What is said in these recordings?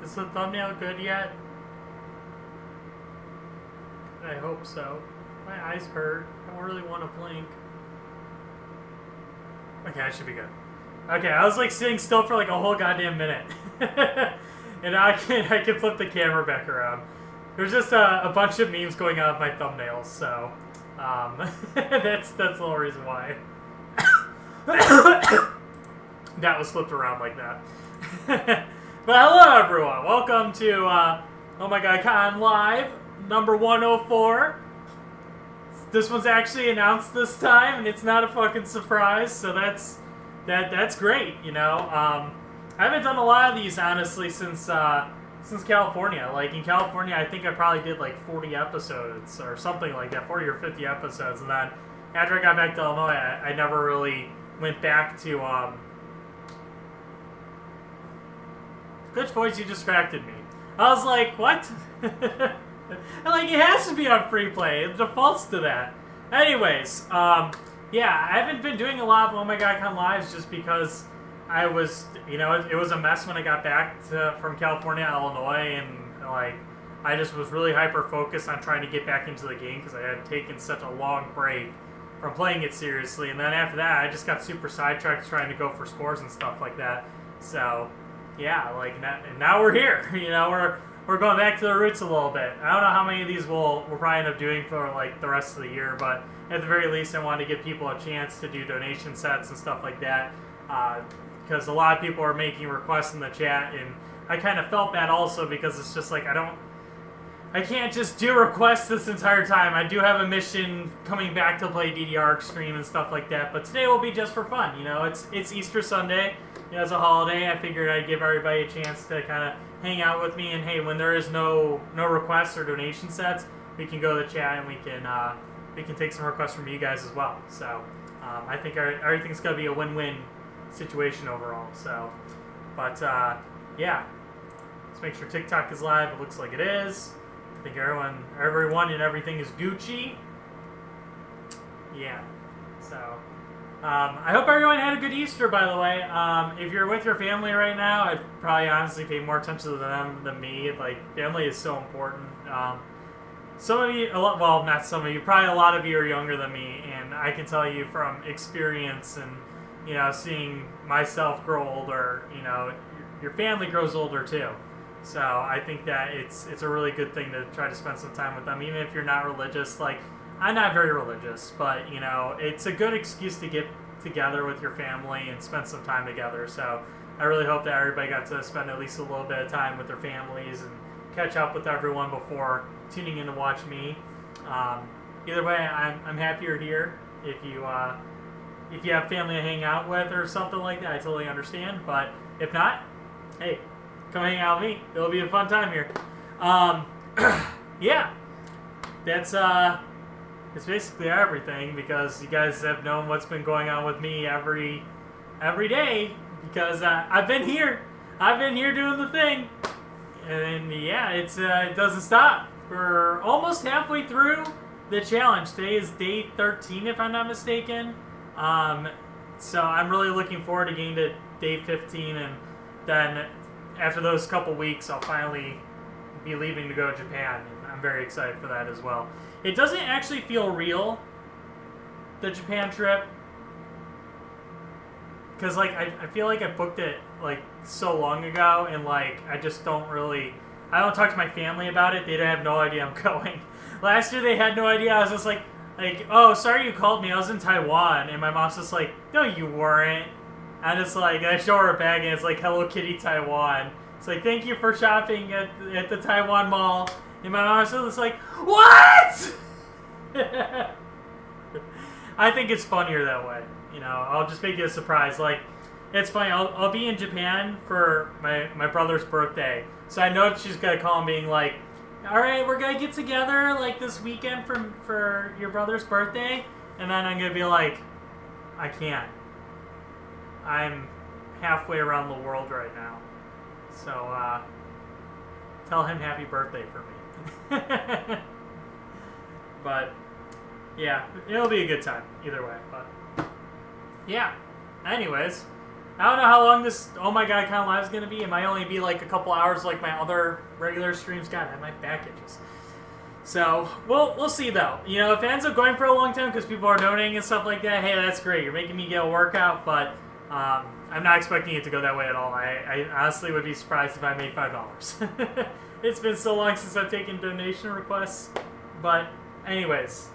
Is the thumbnail good yet? I hope so. My eyes hurt. I don't really want to blink. Okay, I should be good. Okay, I was like sitting still for like a whole goddamn minute. And now I can flip the camera back around. There's just a bunch of memes going on with my thumbnails, so that's the whole reason why. That was flipped around like that. But hello everyone, welcome to Oh My God Con Live, number 104. This one's actually announced this time, and it's not a fucking surprise, so that's great, you know. I haven't done a lot of these, honestly, since California. Like, in California, I think I probably did, like, 40 episodes or something like that, 40 or 50 episodes, and then after I got back to Illinois, I never really went back to, Glitch Voice, you distracted me. I was like, what? Like, it has to be on free play. It defaults to that. Anyways, yeah, I haven't been doing a lot of Oh My God Con Lives just because I was, you know, it was a mess when I got back from California to Illinois, and, like, I just was really hyper-focused on trying to get back into the game because I had taken such a long break from playing it seriously, and then after that, I just got super sidetracked trying to go for scores and stuff like that. So, yeah, like, now we're here, you know, we're going back to the roots a little bit. I don't know how many of these we'll probably end up doing for, like, the rest of the year, but at the very least, I wanted to give people a chance to do donation sets and stuff like that, because a lot of people are making requests in the chat, and I kind of felt that also because it's just like, I can't just do requests this entire time. I do have a mission coming back to play DDR Extreme and stuff like that, but today will be just for fun, you know. It's Easter Sunday, you know, it's a holiday. I figured I'd give everybody a chance to kind of hang out with me, and hey, when there is no requests or donation sets, we can go to the chat and we can take some requests from you guys as well. So I think everything's gonna be a win-win situation overall. So, but yeah, let's make sure TikTok is live. It looks like it is. I think everyone and everything is Gucci. Yeah. So I hope everyone had a good Easter, by the way. If you're with your family right now, I'd probably honestly pay more attention to them than me. Like, family is so important. Some of you, well, not some of you, probably a lot of you are younger than me, and I can tell you from experience and, you know, seeing myself grow older, you know, your family grows older too. So I think that it's a really good thing to try to spend some time with them, even if you're not religious. Like, I'm not very religious, but, you know, it's a good excuse to get together with your family and spend some time together. So I really hope that everybody got to spend at least a little bit of time with their families and catch up with everyone before tuning in to watch me. Either way, I'm happy you're here. If you have family to hang out with or something like that, I totally understand. But if not, hey, come hang out with me. It'll be a fun time here. Yeah, it's basically everything, because you guys have known what's been going on with me every day, because I've been here doing the thing, and yeah, it doesn't stop. We're almost halfway through the challenge. Today is day 13, if I'm not mistaken. So I'm really looking forward to getting to day 15, and then after those couple weeks, I'll finally be leaving to go to Japan. And I'm very excited for that as well. It doesn't actually feel real, the Japan trip, because, like, I feel like I booked it, like, so long ago, and, like, I don't talk to my family about it. They have no idea I'm going. Last year they had no idea. I was just like, oh, sorry you called me. I was in Taiwan. And my mom's just like, no, you weren't. And it's like, I show her a bag, and it's like, Hello Kitty Taiwan. It's like, thank you for shopping at the Taiwan Mall. And my mom's just like, what? I think it's funnier that way. You know, I'll just make it a surprise. Like, it's funny. I'll be in Japan for my brother's birthday. So I know she's going to call and being like, all right, we're going to get together, like, this weekend for your brother's birthday. And then I'm going to be like, I can't. I'm halfway around the world right now. So, tell him happy birthday for me. But, yeah, it'll be a good time either way. But, yeah. Anyways, I don't know how long this Oh My God KON live is gonna be. It might only be like a couple hours, like my other regular streams. God, I have my back itches. So we'll see though. You know, if it ends up going for a long time because people are donating and stuff like that, hey, that's great. You're making me get a workout, but I'm not expecting it to go that way at all. I honestly would be surprised if I made $5. It's been so long since I've taken donation requests. But anyways,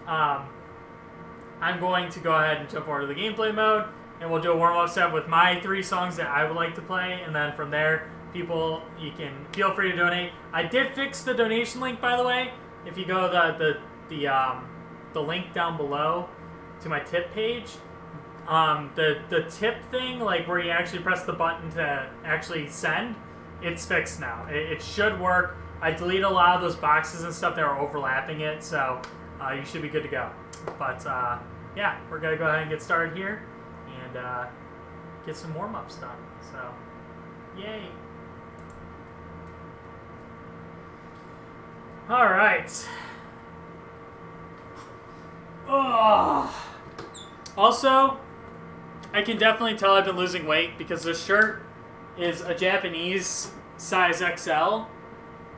I'm going to go ahead and jump over to the gameplay mode, and we'll do a warm-up set with my 3 songs that I would like to play, and then from there, people, you can feel free to donate. I did fix the donation link, by the way. If you go the link down below to my tip page, the tip thing, like where you actually press the button to actually send, it's fixed now. It should work. I deleted a lot of those boxes and stuff that were overlapping it, so you should be good to go. But yeah, we're gonna go ahead and get started here and get some warm-ups done. So, yay! All right. Oh. Also, I can definitely tell I've been losing weight because this shirt is a Japanese size XL,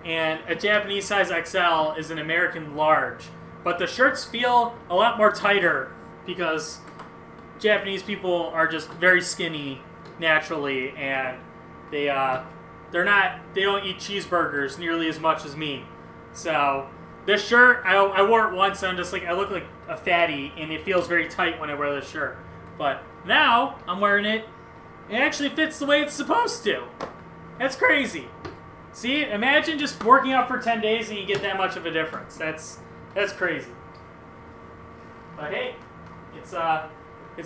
and a Japanese size XL is an American large. But the shirts feel a lot more tighter because Japanese people are just very skinny naturally, and they don't eat cheeseburgers nearly as much as me. So this shirt, I wore it once, and I'm just like, I look like a fatty, and it feels very tight when I wear this shirt. But now I'm wearing it. It actually fits the way it's supposed to. That's crazy. See, imagine just working out for 10 days and you get that much of a difference. That's crazy. But hey, it's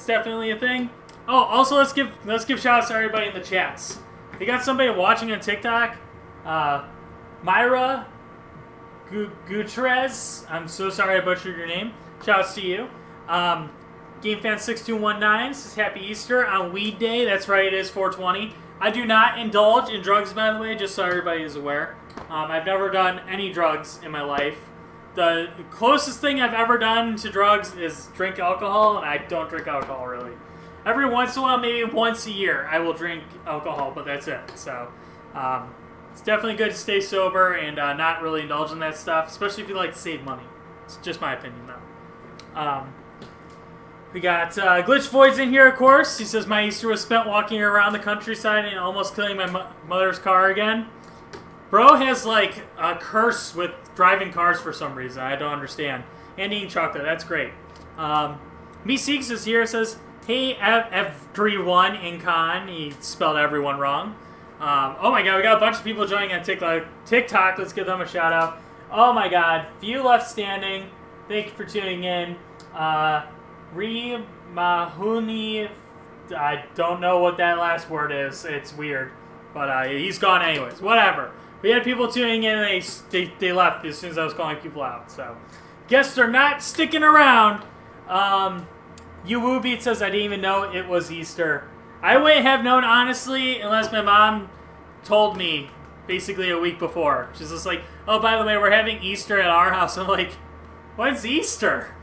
definitely a thing. Oh, also let's give shout outs to everybody in the chats. We got somebody watching on TikTok. Myra Gutierrez. I'm so sorry I butchered your name. Shout outs to you. GameFan6219 says Happy Easter on Weed Day. That's right, it is 420. I do not indulge in drugs, by the way, just so everybody is aware. I've never done any drugs in my life. The closest thing I've ever done to drugs is drink alcohol, and I don't drink alcohol, really. Every once in a while, maybe once a year, I will drink alcohol, but that's it. So, it's definitely good to stay sober and not really indulge in that stuff, especially if you like to save money. It's just my opinion, though. We got Glitch Void's in here, of course. He says, my Easter was spent walking around the countryside and almost killing my mother's car again. Bro has, like, a curse with driving cars for some reason. I don't understand. And eating chocolate. That's great. Me Seeks is here. Says, hey, everyone in Con. He spelled everyone wrong. Oh, my God. We got a bunch of people joining on TikTok. Let's give them a shout-out. Oh, my God. Few left standing. Thank you for tuning in. Mahuni, I don't know what that last word is. It's weird. But he's gone anyways. Whatever. We had people tuning in and they left as soon as I was calling people out. So, guess they're not sticking around. Beat says, I didn't even know it was Easter. I wouldn't have known, honestly, unless my mom told me basically a week before. She's just like, oh, by the way, we're having Easter at our house. I'm like, when's Easter?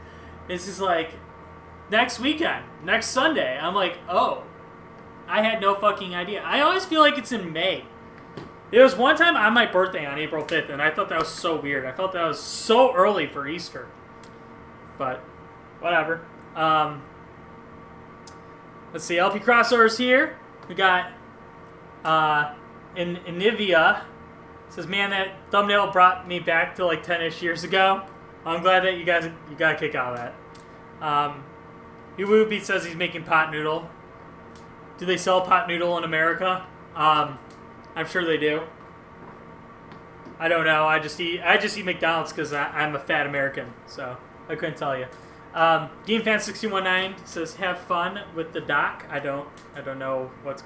It's just like, next weekend, next Sunday. I'm like, oh, I had no fucking idea. I always feel like it's in May. It was one time on my birthday on April 5th, and I thought that was so weird. I felt that was so early for Easter. But, whatever. Let's see, LP Crossover's here. We got, Inivia. Says, man, that thumbnail brought me back to like 10-ish years ago. I'm glad that you got a kick out of that. Beat says he's making pot noodle. Do they sell pot noodle in America? I'm sure they do. I don't know. I just eat McDonald's because I'm a fat American, so I couldn't tell you. GameFan6219 says have fun with the doc. I don't know what's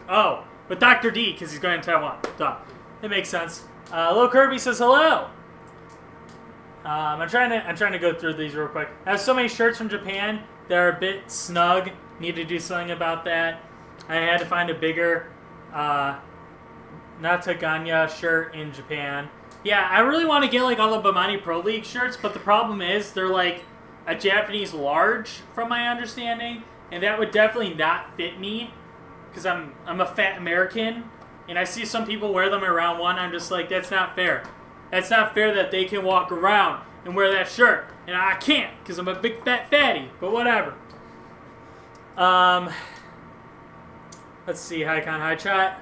with Dr. D because he's going to Taiwan. Duh. It makes sense. Lil Kirby says hello. I'm trying to go through these real quick. I have so many shirts from Japan that are a bit snug. Need to do something about that. I had to find a bigger Nataganya shirt in Japan. Yeah, I really want to get like all the Bamani Pro League shirts, but the problem is they're like a Japanese large from my understanding, and that would definitely not fit me because I'm a fat American, and I see some people wear them around one. I'm just like, that's not fair. That's not fair that they can walk around and wear that shirt, and I can't because I'm a big fat fatty. But whatever. Let's see, Hi Con, Hi Chat.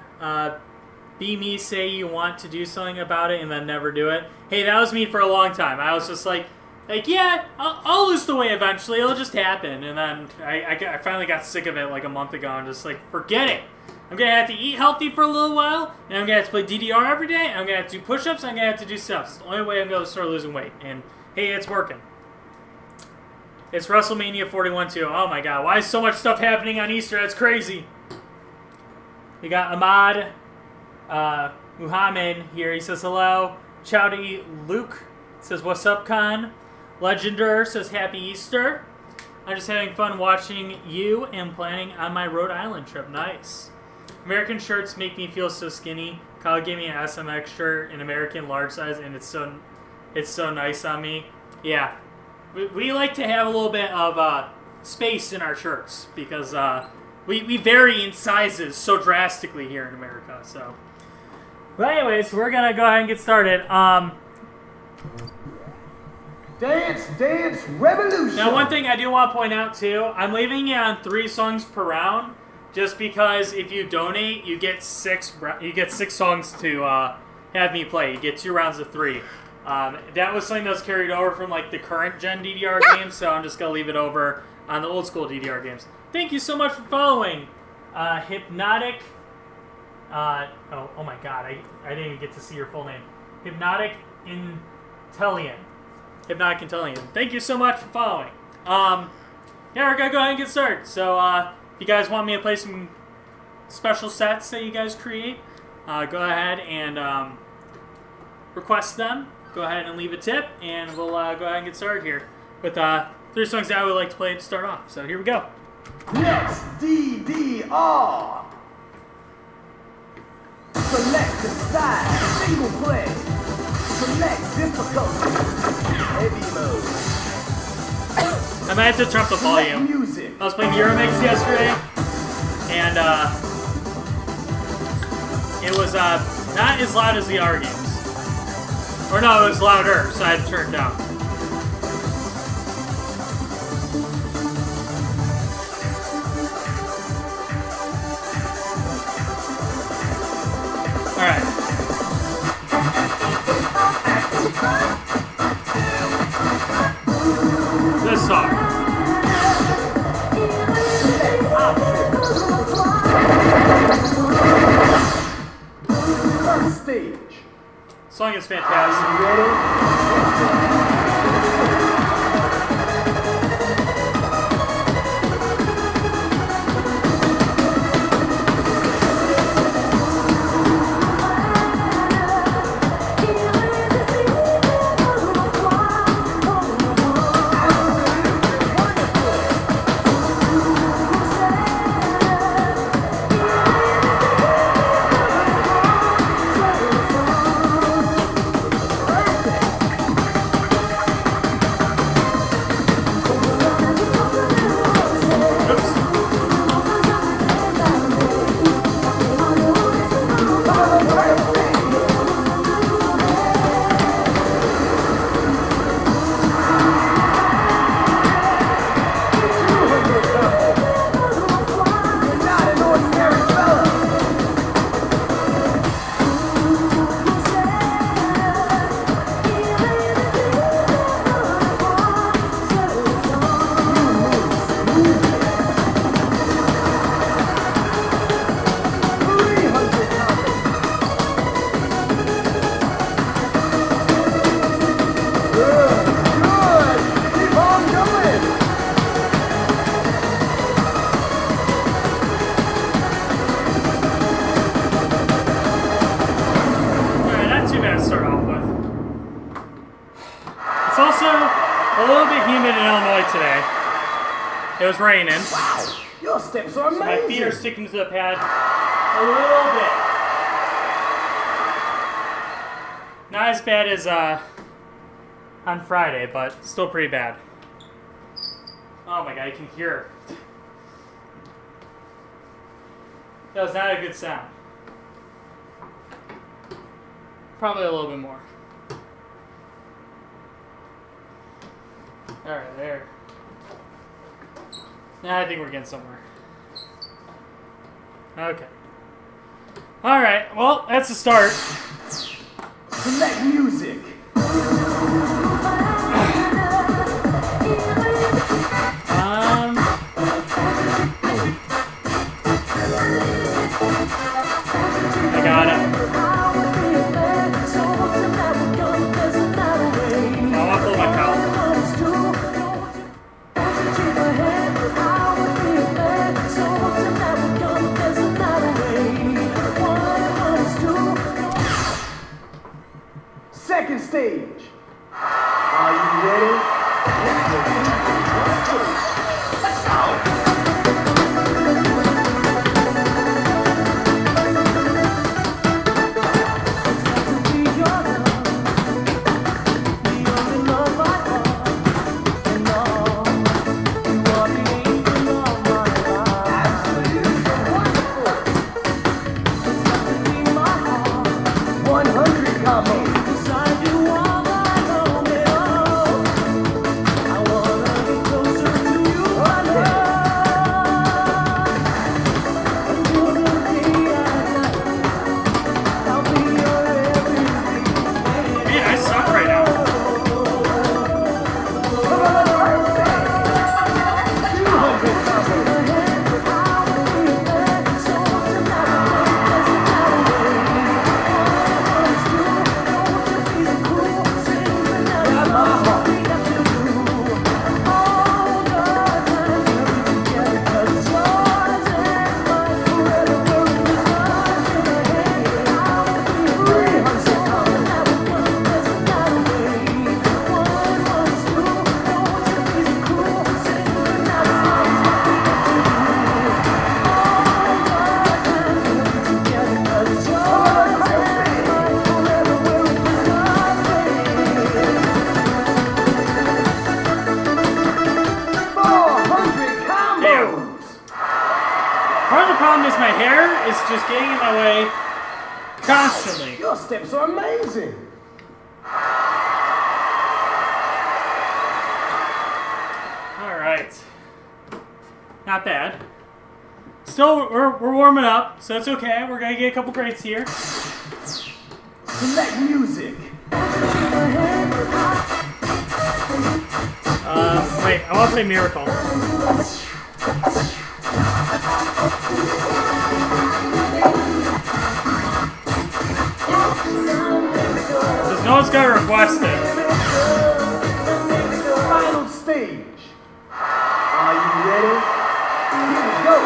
Be me, say you want to do something about it and then never do it. Hey, that was me for a long time. I was just like yeah, I'll lose the weight eventually. It'll just happen. And then I finally got sick of it like a month ago. I'm just like, forget it. I'm going to have to eat healthy for a little while, and I'm going to have to play DDR every day, and I'm going to have to do push-ups, and I'm going to have to do steps. It's the only way I'm going to start losing weight. And, hey, it's working. It's WrestleMania 41 too. Oh my god, why is so much stuff happening on Easter? That's crazy. We got Ahmad Muhammad here. He says hello. Chowdy Luke says, what's up, Con? Legender says, happy Easter. I'm just having fun watching you and planning on my Rhode Island trip. Nice. American shirts make me feel so skinny. Kyle gave me an SMX shirt, an American large size, and it's so nice on me. Yeah. We like to have a little bit of space in our shirts because we vary in sizes so drastically here in America. So, but anyways, we're gonna go ahead and get started. Dance Revolution. Now, one thing I do want to point out too, I'm leaving it on 3 songs per round, just because if you donate, you get 6 songs to have me play. You get 2 rounds of 3. That was something that was carried over from like the current gen DDR games, so I'm just gonna leave it over on the old school DDR games. Thank you so much for following. Hypnotic. Oh my god, I didn't even get to see your full name. Hypnotic Intellian. Hypnotic Intellian. Thank you so much for following. Yeah, we're gonna go ahead and get started. So, if you guys want me to play some special sets that you guys create, go ahead and request them. Go ahead and leave a tip, and we'll go ahead and get started here with 3 songs that I would like to play to start off. So here we go. Next, DDR. Select the side, single play. Select difficulty, heavy mode. I might have to turn up the volume. Music. I was playing Euromix yesterday, and it was not as loud as the R games. Or no, it was louder, so I had to turn it down. Alright. This song. First stage. Song is fantastic. It was raining. Wow, your steps are amazing. So my feet are sticking to the pad a little bit. Not as bad as on Friday, but still pretty bad. Oh my god, I can hear. That was not a good sound. Probably a little bit more. Alright, there. Now I think we're getting somewhere. Okay. Alright, well, that's a start. Select music. I got it. I'll pull my cowl. Second stage. Are you ready? Let's go. My hair is just getting in my way constantly. Your steps are amazing. All right, not bad. Still, we're warming up, so it's okay. We're gonna get a couple grades here. Select music. Wait, I want to play Miracle. Because no one's got to request it. Final stage. Are you ready? Here we go.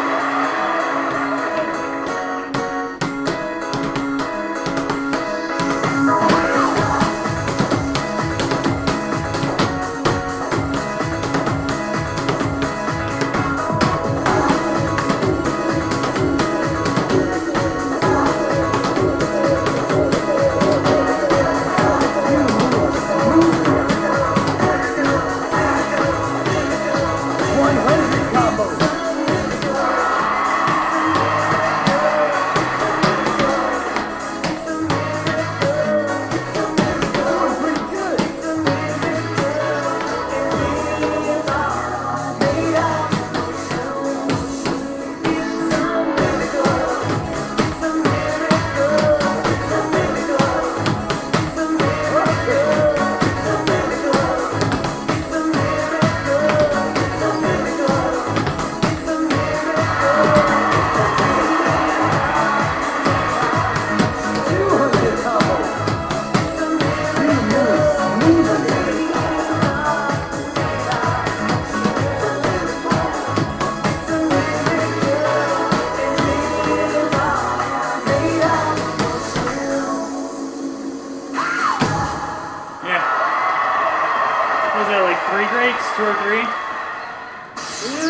Was that like 3 grades? 2 or 3?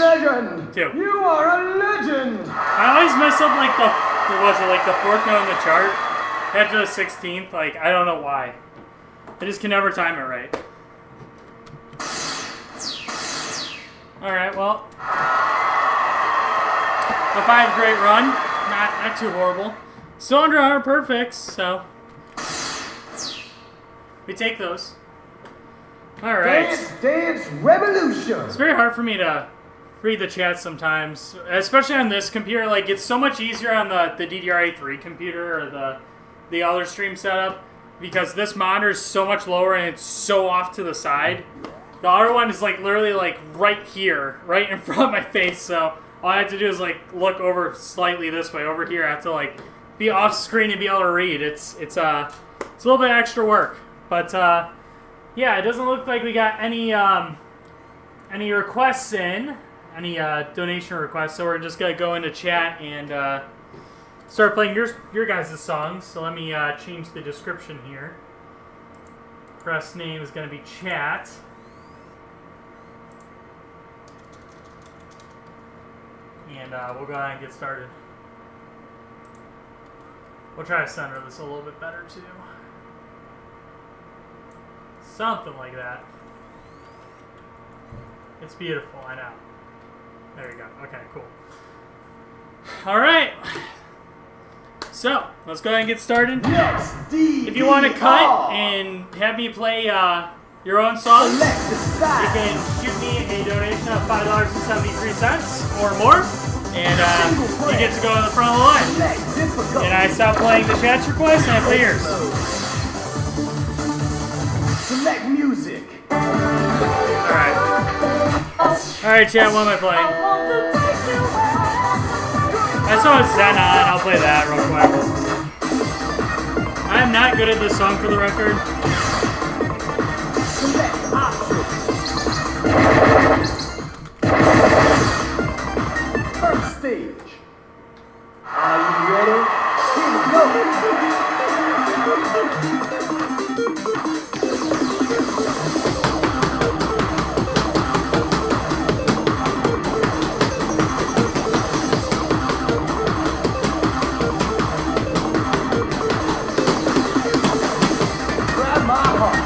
Legend! 2. You are a legend! I always mess up like the 4th note on the chart after the 16th. Like, I don't know why. I just can never time it right. Alright, well. A 5 grade run. not too horrible. Still under 100 perfects, so we take those. All right. Dance revolution. It's very hard for me to read the chat sometimes, especially on this computer. Like, it's so much easier on the DDR3 computer or the other stream setup because this monitor is so much lower and it's so off to the side. The other one is like literally like right here, right in front of my face. So all I have to do is like look over slightly this way. Over here, I have to like be off screen and be able to read. It's a little bit extra work, but yeah, it doesn't look like we got any requests in, any donation requests. So we're just gonna go into chat and start playing your guys' songs. So let me change the description here. Press name is gonna be chat. And we'll go ahead and get started. We'll try to center this a little bit better too. Something like that. It's beautiful, I know. There you go. Okay, cool. Alright. So, let's go ahead and get started. Yes, if you want to cut and have me play your own songs, you can shoot me a donation of $5.73 or more, and you get to go in the front of the line. And I stop playing the chat's request and I play yours. Select music. Alright. Alright, chat, what am I playing? I saw Zen on, I'll play that real quick. I'm not good at this song for the record. Select options. First stage. Are you ready? Here we go. Grab my heart.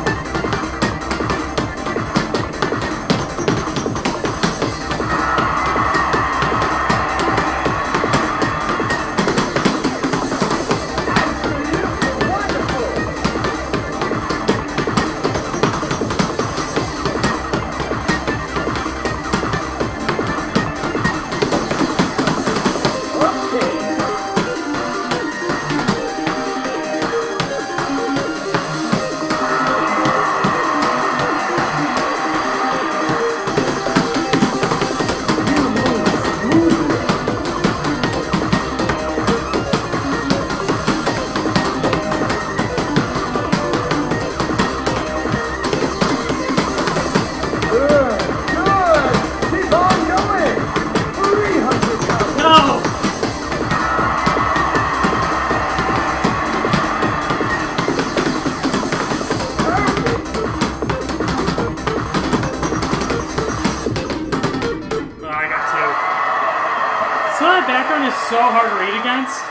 So hard to read against.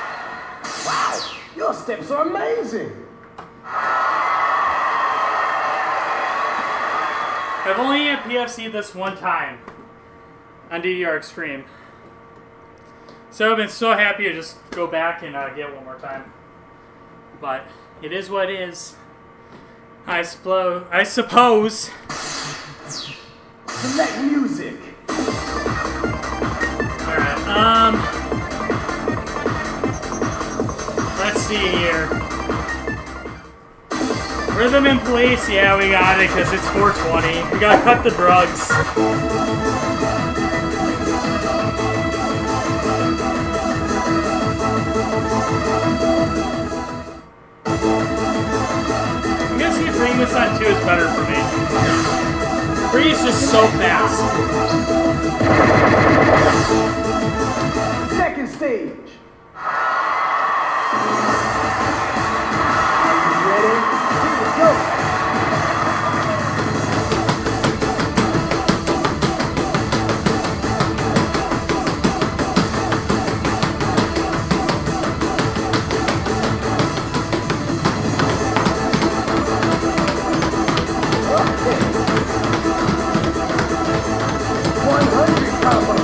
Wow, your steps are amazing. I've only had PFC this one time on DDR Extreme. So I've been so happy to just go back and get one more time. But it is what it is. I suppose. Select music. Alright, let's see here. Rhythm and Police, yeah, we got it because it's 420. We gotta cut the drugs. I'm gonna see if bringing this on 2 is better for me. 3 is just so fast. Second stage. Combo.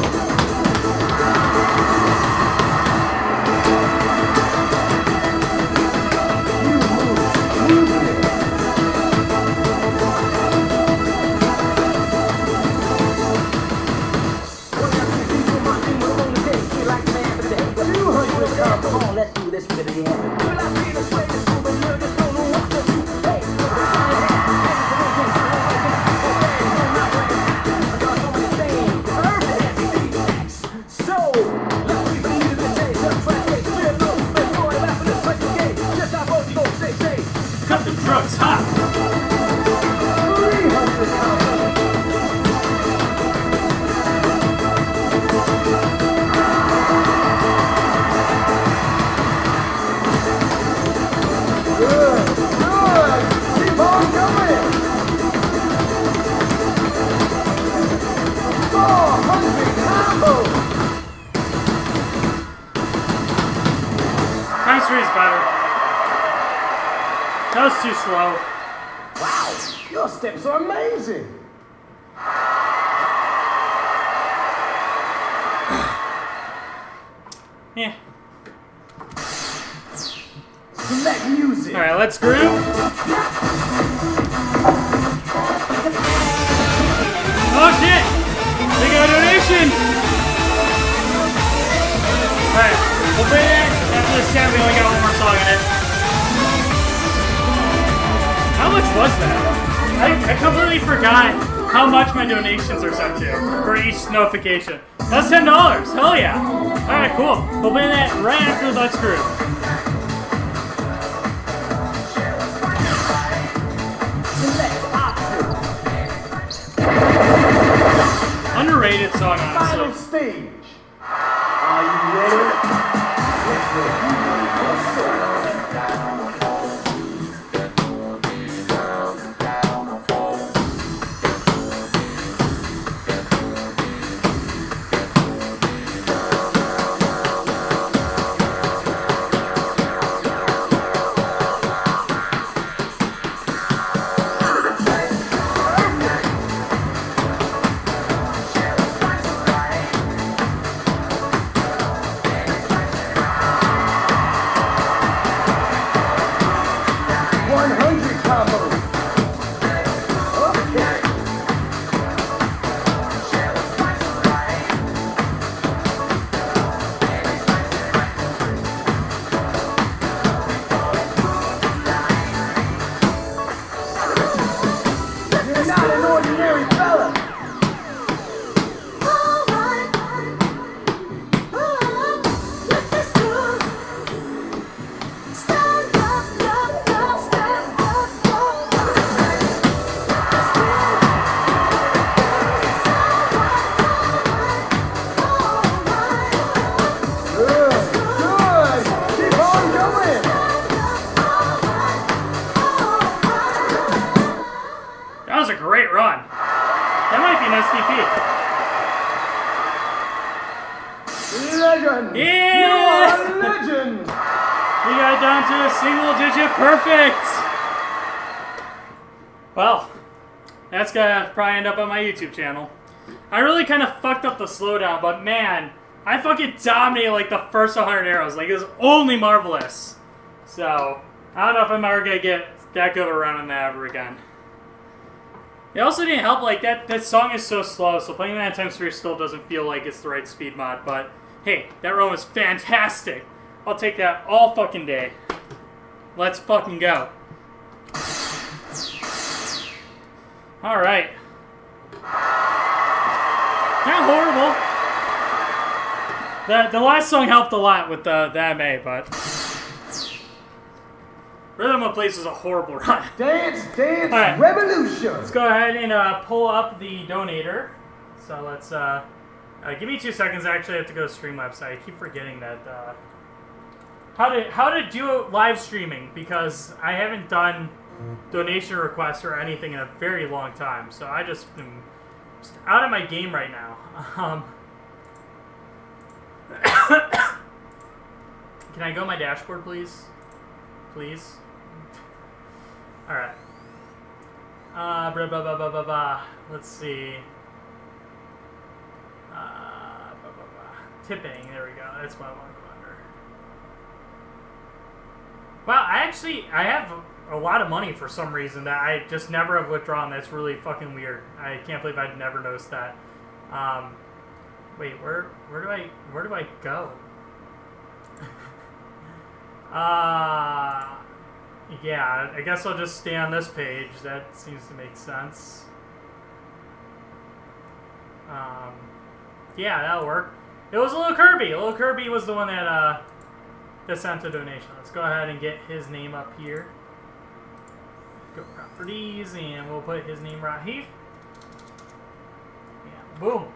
That was too slow. Wow, your steps are amazing. Yeah. Select music. Alright, let's groove. Oh shit! We got a donation! Alright, we'll play that. After this time, we only got one more song in it. How much was that? I completely forgot how much my donations are set to for each notification. That's $10. Hell yeah! Alright, cool. We'll play that right after Let's Groove. Underrated song, honestly. Final stage. Are you ready? Legend! Yeah! You are a legend! We got down to a single digit perfect! Well, that's gonna probably end up on my YouTube channel. I really kind of fucked up the slowdown, but man, I fucking dominated like the first 100 arrows. Like, it was only marvelous. So, I don't know if I'm ever gonna get that good of a run on that ever again. It also didn't help, like, that song is so slow, so playing that at ×3 still doesn't feel like it's the right speed mod, but hey, that run was fantastic. I'll take that all fucking day. Let's fucking go. Alright. Not horrible. The last song helped a lot with the MA, but Rhythm of Place was a horrible run. Dance, dance, right. revolution! Let's go ahead and pull up the donator. So let's, give me 2 seconds. I actually have to go to Streamlabs. I keep forgetting that, how to do live streaming, because I haven't done donation requests or anything in a very long time. So I just am out of my game right now. Can I go my dashboard, please? Please? Alright. Let's see. Tipping, there we go. That's what I want to go under. Wow, I have a lot of money for some reason that I just never have withdrawn. That's really fucking weird. I can't believe I'd never noticed that. Wait, where do I go? Yeah, I guess I'll just stay on this page. That seems to make sense. Yeah, that'll work. It was Little Kirby. Little Kirby was the one that sent the donation. Let's go ahead and get his name up here. Go properties, and we'll put his name right here. Yeah, boom.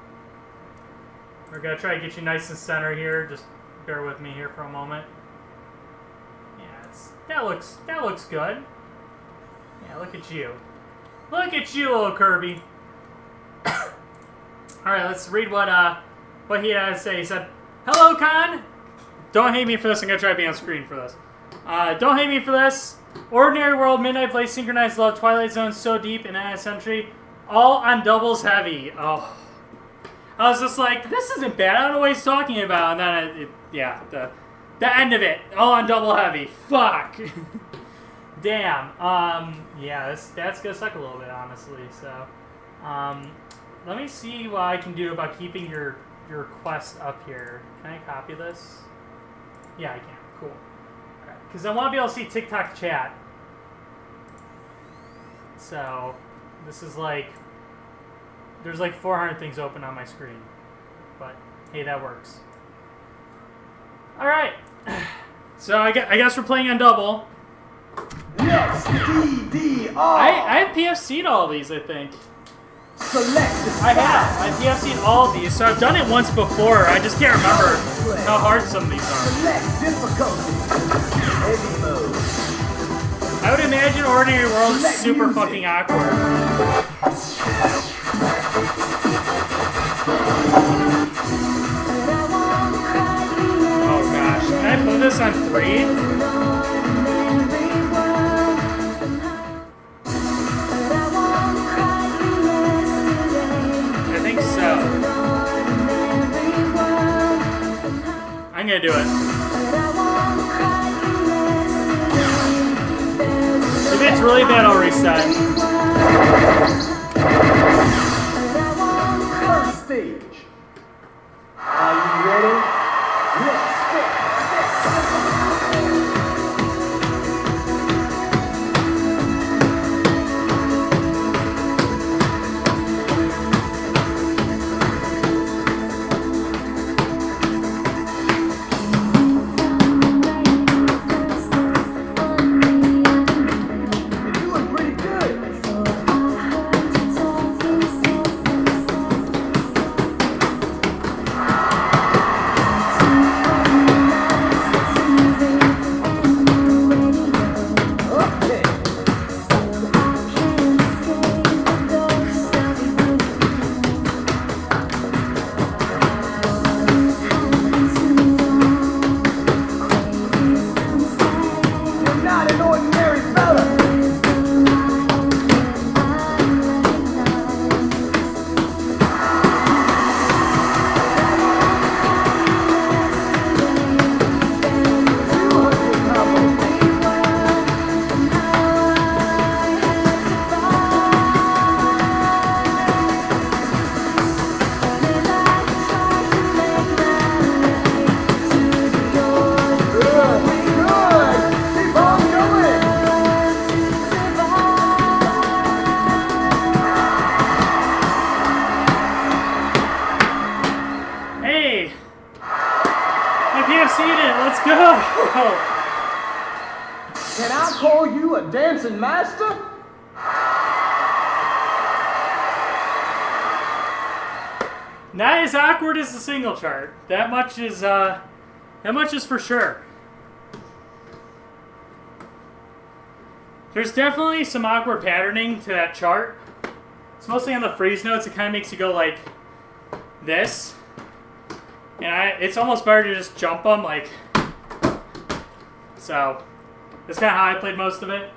We're gonna try to get you nice and center here. Just bear with me here for a moment. That looks good. Yeah, look at you. Look at you, Little Kirby. Alright, let's read what he had to say. He said, "Hello, Kon. Don't hate me for this. I'm going to try to be on screen for this. Don't hate me for this. Ordinary World, Midnight Blaze, Synchronized Love, Twilight Zone, So Deep, and NS Entry, all on doubles heavy. Oh. I was just like, this isn't bad. I don't know what he's talking about. And then, yeah, the end of it, all on double heavy. Fuck. Damn. Yeah, that's gonna suck a little bit, honestly. So, let me see what I can do about keeping your request up here. Can I copy this? Yeah, I can. Cool. Because I want to be able to see TikTok chat. So, this is like, there's like 400 things open on my screen. But, hey, that works. Alright. So, I guess we're playing on double. Yes, DDR. I have PFC'd all of these, I think. Select. I have. I PFC'd all of these, so I've done it once before. I just can't remember how hard some of these are. Select difficulty. Heavy mode. I would imagine Ordinary World is super fucking awkward. Oh gosh. Can I put this on 3? I think so. I'm gonna do it. If it's really bad, I'll reset. First stage. Are you ready? Let's go. Can I call you a dancing master? Not as awkward as the single chart. That much is for sure. There's definitely some awkward patterning to that chart. It's mostly on the freeze notes. It kind of makes you go like this. And it's almost better to just jump them, like. So, that's kind of how I played most of it.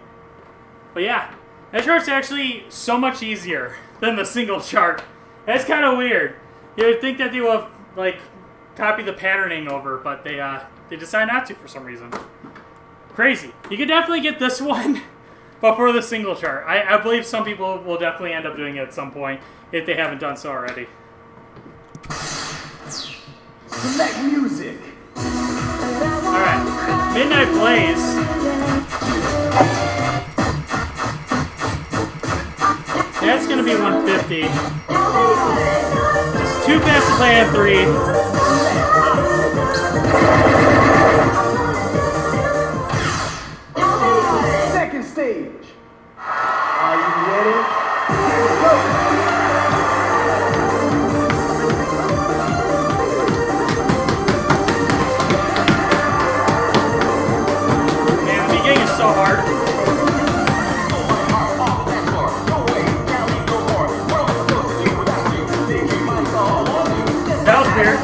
But yeah, that chart's actually so much easier than the single chart. That's kind of weird. You would think that they will like copy the patterning over, but they decide not to for some reason. Crazy. You could definitely get this one before the single chart. I believe some people will definitely end up doing it at some point if they haven't done so already. Select music. Alright. Midnight Blaze. That's gonna be 150. Just too fast to play at 3. Second stage. Are you ready? Go. So hard. That was weird.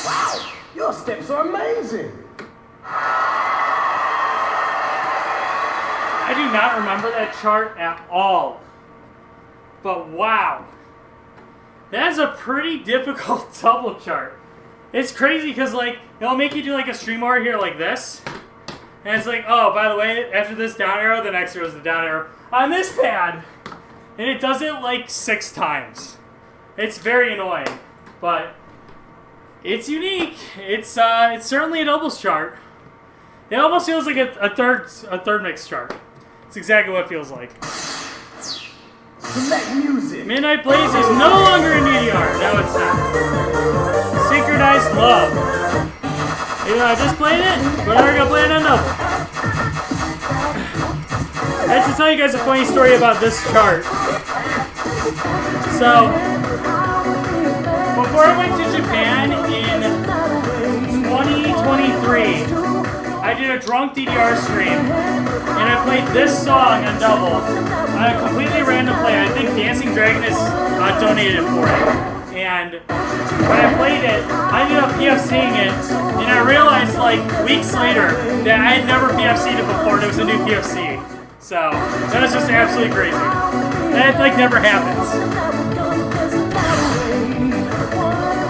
Wow, your steps are amazing. I do not remember that chart at all. But wow. That's a pretty difficult double chart. It's crazy because, like, it'll make you do, like, a stream over here like this. And it's like, oh, by the way, after this down arrow, the next arrow is the down arrow on this pad. And it does it, like, 6 times. It's very annoying. But it's unique. It's certainly a doubles chart. It almost feels like a third mix chart. It's exactly what it feels like. Select music. Midnight Blaze is no longer in DDR. No, it's not. Synchronized Love. Even though I just played it, but I'm gonna play it on double. I have to tell you guys a funny story about this chart. So, before I went to Japan in 2023, I did a drunk DDR stream, and I played this song on double on a completely random play. I think Dancing Dragon is donated for it. And when I played it, I ended up PFCing it, and I realized, like, weeks later that I had never PFC'd it before, and it was a new PFC. So, that was just absolutely crazy. That, like, never happens.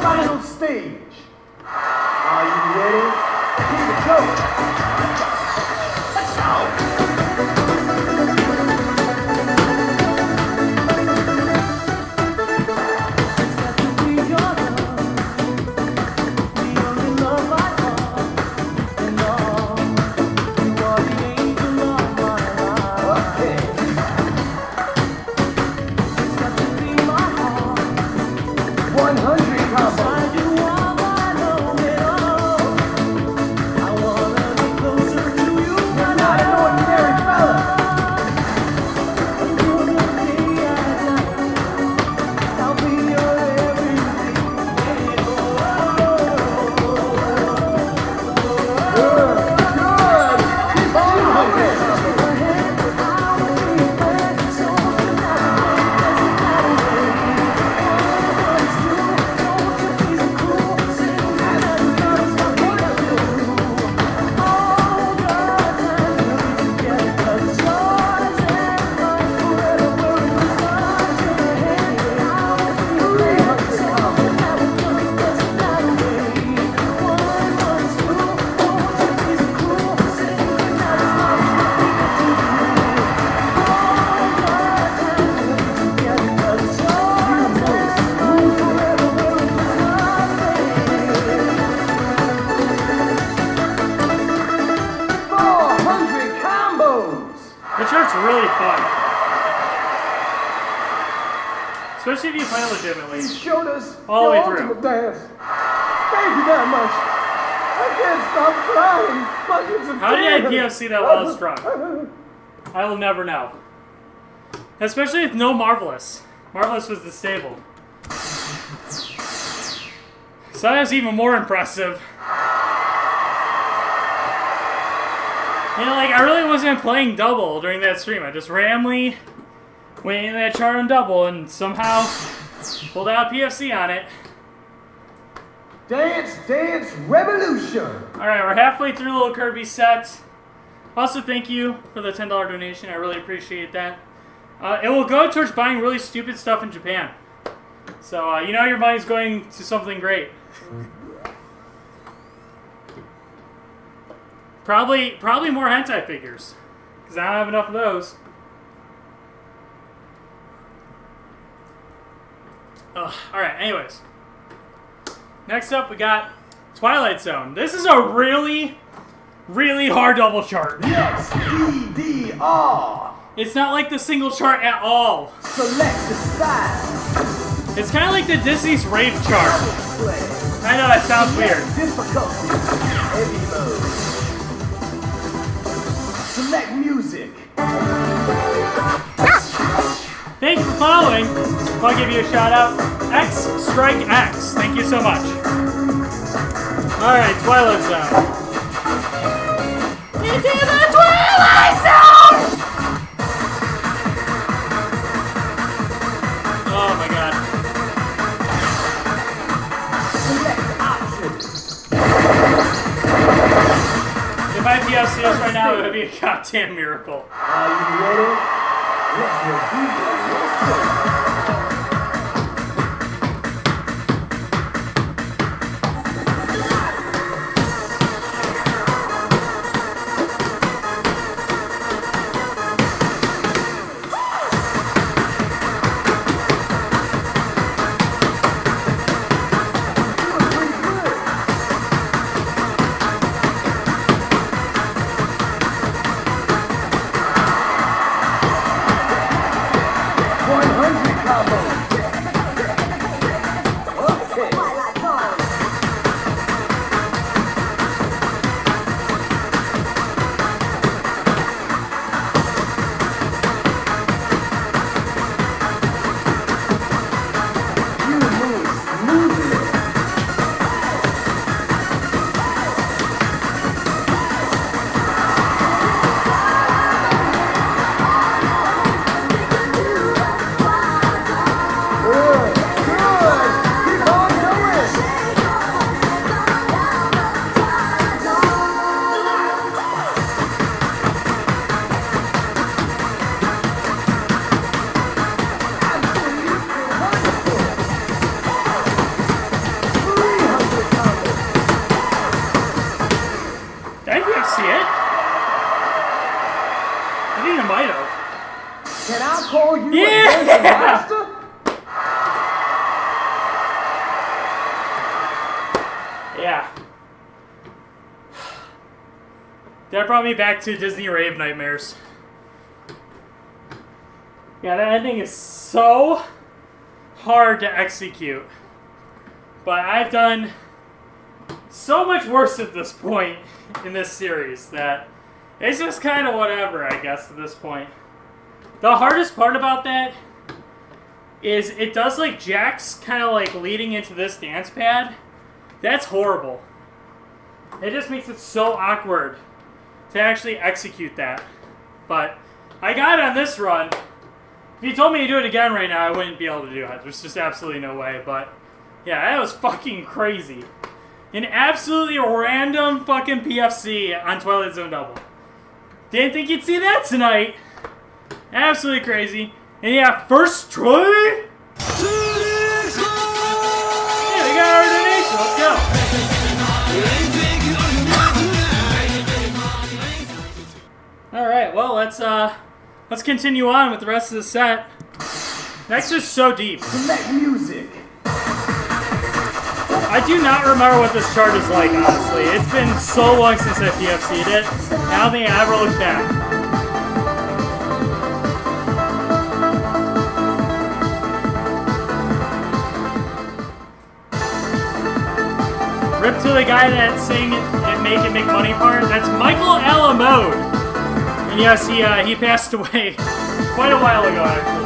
Final stage. Are you ready? Here we go. Let's go. 100 combos. Really fun. Especially if you play legitimately. You showed us all the way your through. ultimate dance. Thank you very much. I can't stop crying. Buckets of How did I tears. PFC that while it's drunk? I will never know. Especially with no Marvelous. Marvelous was disabled. So that was even more impressive. You know, like, I really wasn't playing double during that stream. I just randomly went in that chart on double and somehow pulled out a PFC on it. Dance, dance, revolution. Alright, we're halfway through Little Kirby set. Also, thank you for the $10 donation. I really appreciate that. It will go towards buying really stupid stuff in Japan. So, you know your money's going to something great. Probably more hentai figures, because I don't have enough of those. Alright, anyways. Next up, we got Twilight Zone. This is a really, really hard double chart. Yes, DDR. It's not like the single chart at all. Select the side. It's kind of like the Disney's Rave chart. I know, that sounds weird. Difficulty. Heavy mode. Select music. Thank you for following. I'll give you a shout out. X Strike X. Thank you so much. Alright, Twilight Zone. Into the Twilight Zone! Oh my god. Select options. PFC is right now, it would be a goddamn miracle. Are you ready? Let your DJ That brought me back to Disney Rave Nightmares. Yeah, that ending is so hard to execute. But I've done so much worse at this point in this series that it's just kind of whatever, I guess, at this point. The hardest part about that is it does like jacks kind of like leading into this dance pad. That's horrible. It just makes it so awkward to actually execute that. But I got it on this run. If you told me to do it again right now, I wouldn't be able to do it. There's just absolutely no way. But yeah, that was fucking crazy. An absolutely random fucking PFC on Twilight Zone Double. Didn't think you'd see that tonight. Absolutely crazy. And yeah, first try. Yeah, we got our donation. Let's go. All right, well, let's continue on with the rest of the set. Next is So Deep. Select music. I do not remember what this chart is like, honestly. It's been so long since I PFC'd it. I don't think I ever looked back. Rip to the guy that sang it Make Money part. That's Michael Alamode. And yes, he passed away quite a while ago, actually.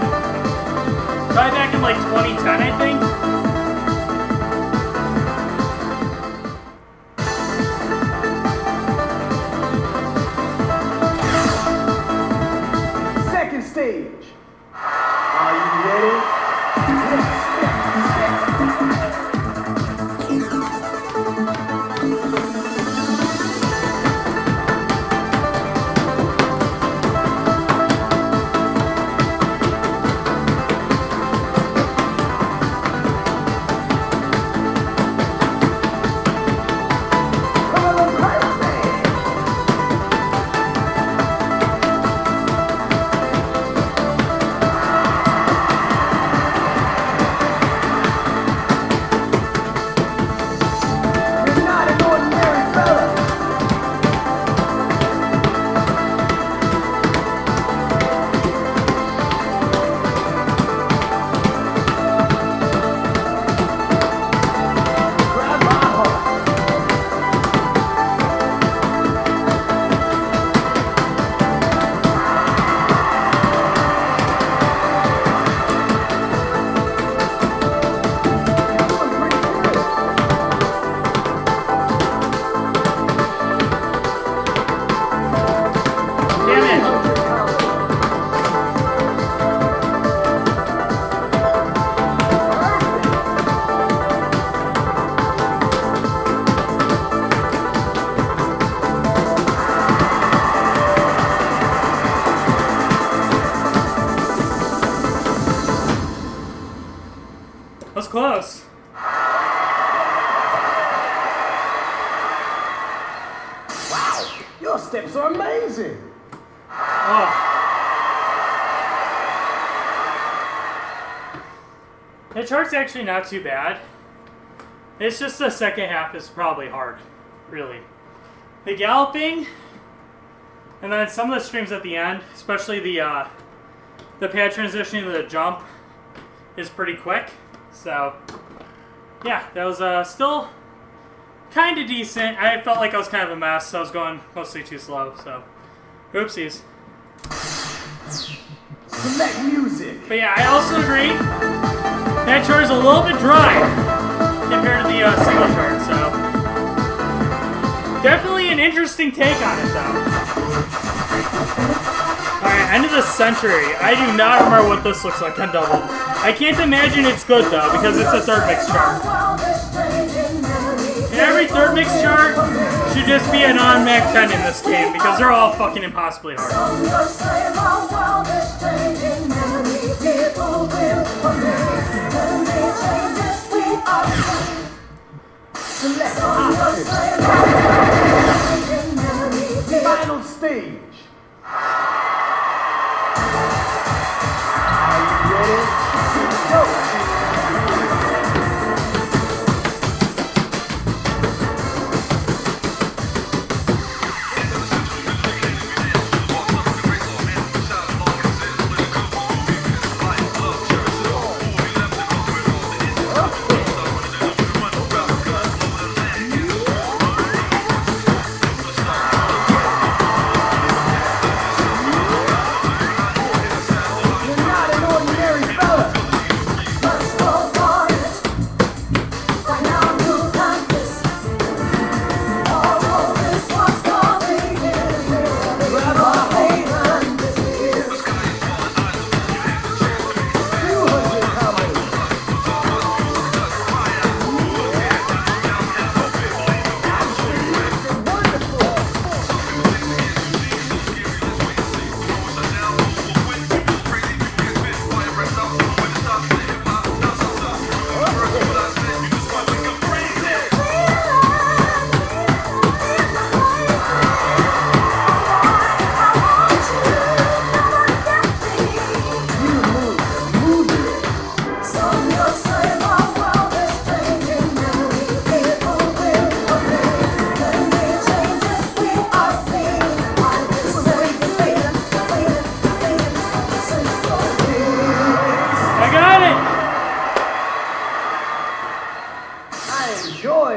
Probably back in like 2010, I think. Second stage. Are you ready? steps are amazing. Oh. The chart's actually not too bad. It's just the second half is probably hard, really. The galloping, and then some of the streams at the end, especially the pad transitioning to the jump, is pretty quick. So, yeah, that was still kind of decent. I felt like I was kind of a mess, so I was going mostly too slow. So, oopsies. Select music. But yeah, I also agree. That chart is a little bit dry compared to the single chart, so definitely an interesting take on it, though. Alright, end of the century. I do not remember what this looks like on double. I can't imagine it's good, though, because it's a third mix chart. And every third mix chart should just be a non-Mac 10 in this game, because they're all fucking impossibly hard. Final stage. Are you ready? Go.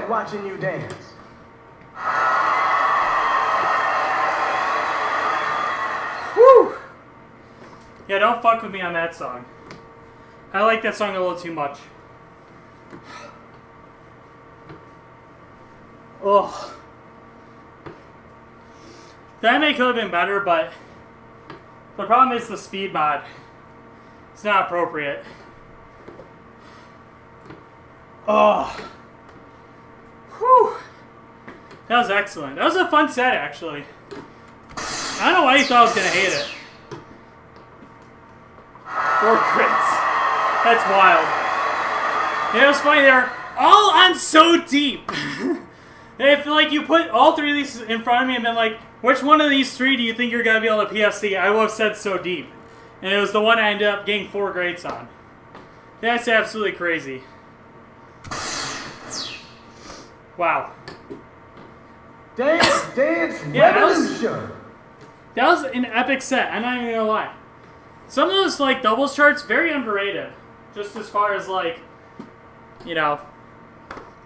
Watching you dance. Whew! Yeah, don't fuck with me on that song. I like that song a little too much. Ugh. That may could have been better, but the problem is the speed mod. It's not appropriate. Ugh. Whew. That was excellent. That was a fun set, actually. I don't know why you thought I was going to hate it. 4 crits. That's wild. Yeah, it was funny. They're all on so deep. If, like, you put all 3 of these in front of me and been like, which one of these 3 do you think you're going to be able to PFC? I would have said so deep. And it was the one I ended up getting 4 grades on. That's absolutely crazy. Wow. Dance yeah, Revolution. That was an epic set. I'm not even gonna lie. Some of those like doubles charts very underrated. Just as far as like, you know,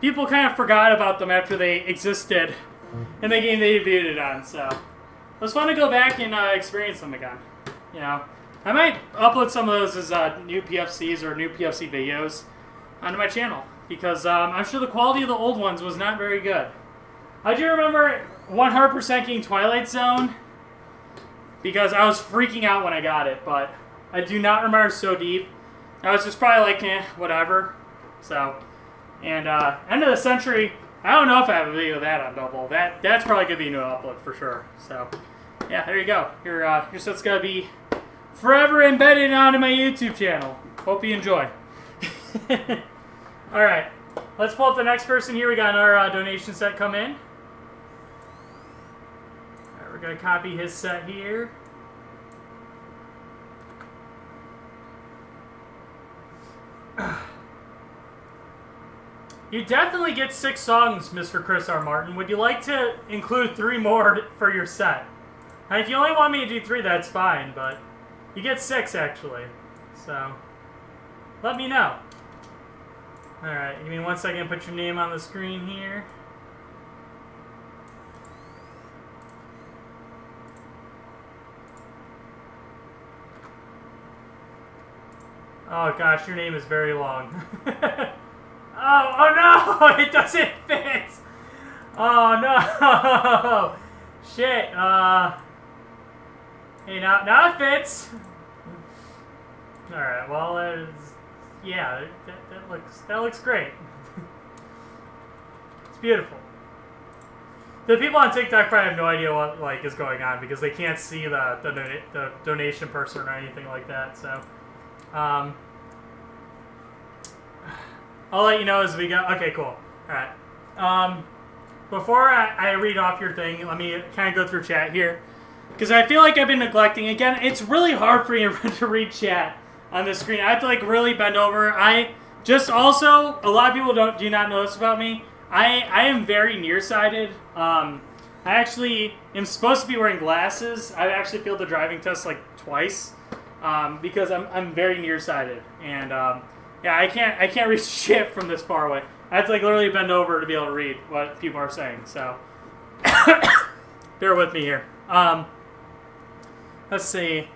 people kind of forgot about them after they existed in the game they debuted on. So it was fun to go back and experience them again. You know, I might upload some of those as new PFCs or new PFC videos onto my channel. Because I'm sure the quality of the old ones was not very good. I do remember 100% getting Twilight Zone because I was freaking out when I got it, but I do not remember So Deep. I was just probably like, whatever. So, and end of the century, I don't know if I have a video of that on double. That's probably going to be a new upload for sure. So, yeah, there you go. Your set's going to be forever embedded onto my YouTube channel. Hope you enjoy. All right, let's pull up the next person here. We got our donation set come in. Alright, we're gonna copy his set here. You definitely get 6 songs, Mr. Chris R. Martin. Would you like to include 3 more for your set? And if you only want me to do 3, that's fine, but you get 6 actually. So, let me know. Alright, give me 1 second to put your name on the screen here. Oh gosh, your name is very long. Oh no! It doesn't fit! Oh no! Shit, hey, now it fits! Alright, well, yeah, that looks great. It's beautiful. The people on TikTok probably have no idea what, like, is going on because they can't see the donation person or anything like that, so... I'll let you know as we go. Okay, cool. Alright. Before I read off your thing, let me kind of go through chat here. Because I feel like I've been neglecting. Again, it's really hard for me to read chat on the screen. I have to, like, really bend over. A lot of people do not know this about me. I am very nearsighted. I actually am supposed to be wearing glasses. I actually failed the driving test, like, twice. Because I'm very nearsighted. And, yeah, I can't read shit from this far away. I have to, like, literally bend over to be able to read what people are saying, so bear with me here. Let's see.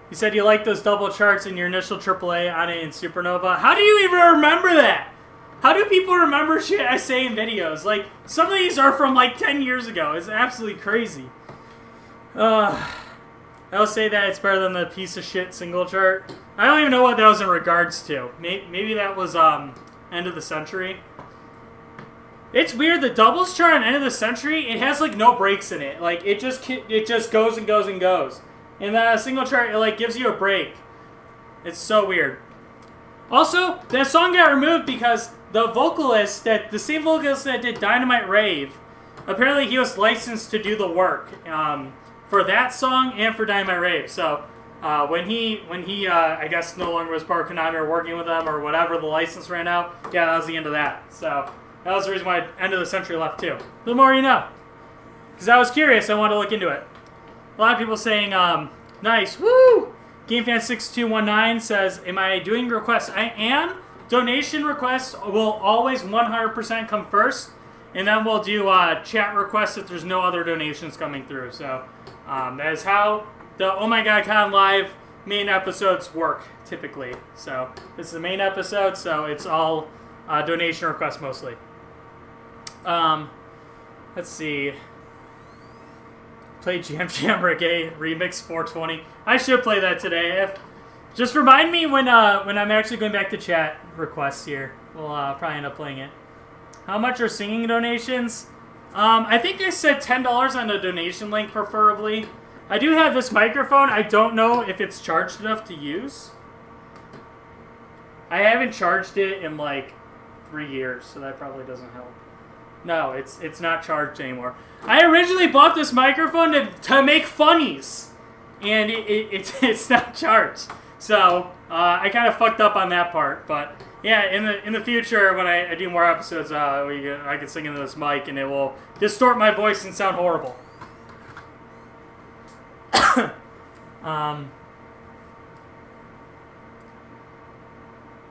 You said you like those double charts in your initial AAA, Ane, and Supernova. How do you even remember that? How do people remember shit I say in videos? Like, some of these are from, like, 10 years ago. It's absolutely crazy. I'll say that it's better than the piece of shit single chart. I don't even know what that was in regards to. Maybe that was end of the century. It's weird. The doubles chart on end of the century, it has like no breaks in it. Like it just goes and goes and goes. And the single chart, it like gives you a break. It's so weird. Also, that song got removed because the same vocalist that did Dynamite Rave, apparently he was licensed to do the work. For that song and for Dynamite Rave. So when he I guess no longer was part of Konami or working with them or whatever, the license ran out. Yeah, that was the end of that. So that was the reason why end of the century left too. The more you know. Because I was curious, I wanted to look into it. A lot of people saying, nice, woo! GameFan6219 says, am I doing requests? I am. Donation requests will always 100% come first. And then we'll do chat requests if there's no other donations coming through. So that is how the Oh My God Con Live main episodes work, typically. So this is the main episode, so it's all donation requests mostly. Let's see. Play Jam Jam Reggae Remix 420. I should play that today. Just remind me when I'm actually going back to chat requests here. We'll probably end up playing it. How much are singing donations? I think I said $10 on the donation link, preferably. I do have this microphone. I don't know if it's charged enough to use. I haven't charged it in like 3 years, so that probably doesn't help. No, it's not charged anymore. I originally bought this microphone to make funnies, and it's not charged. So I kind of fucked up on that part, but yeah, in the future when I do more episodes, I can sing into this mic and it will distort my voice and sound horrible.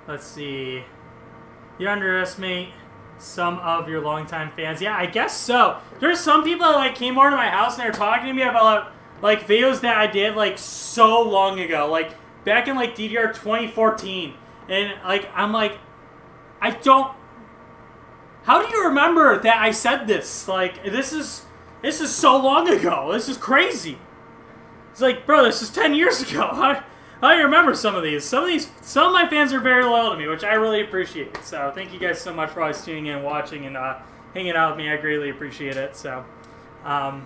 Let's see. You underestimate some of your longtime fans. Yeah, I guess so. There's some people that like came over to my house and they were talking to me about like videos that I did like so long ago, like back in like DDR 2014, and like I'm like, I don't. How do you remember that I said this? Like this is so long ago. This is crazy. It's like, bro, this is 10 years ago. I remember some of these. Some of my fans are very loyal to me, which I really appreciate. So thank you guys so much for always tuning in, watching, and hanging out with me. I greatly appreciate it. So, I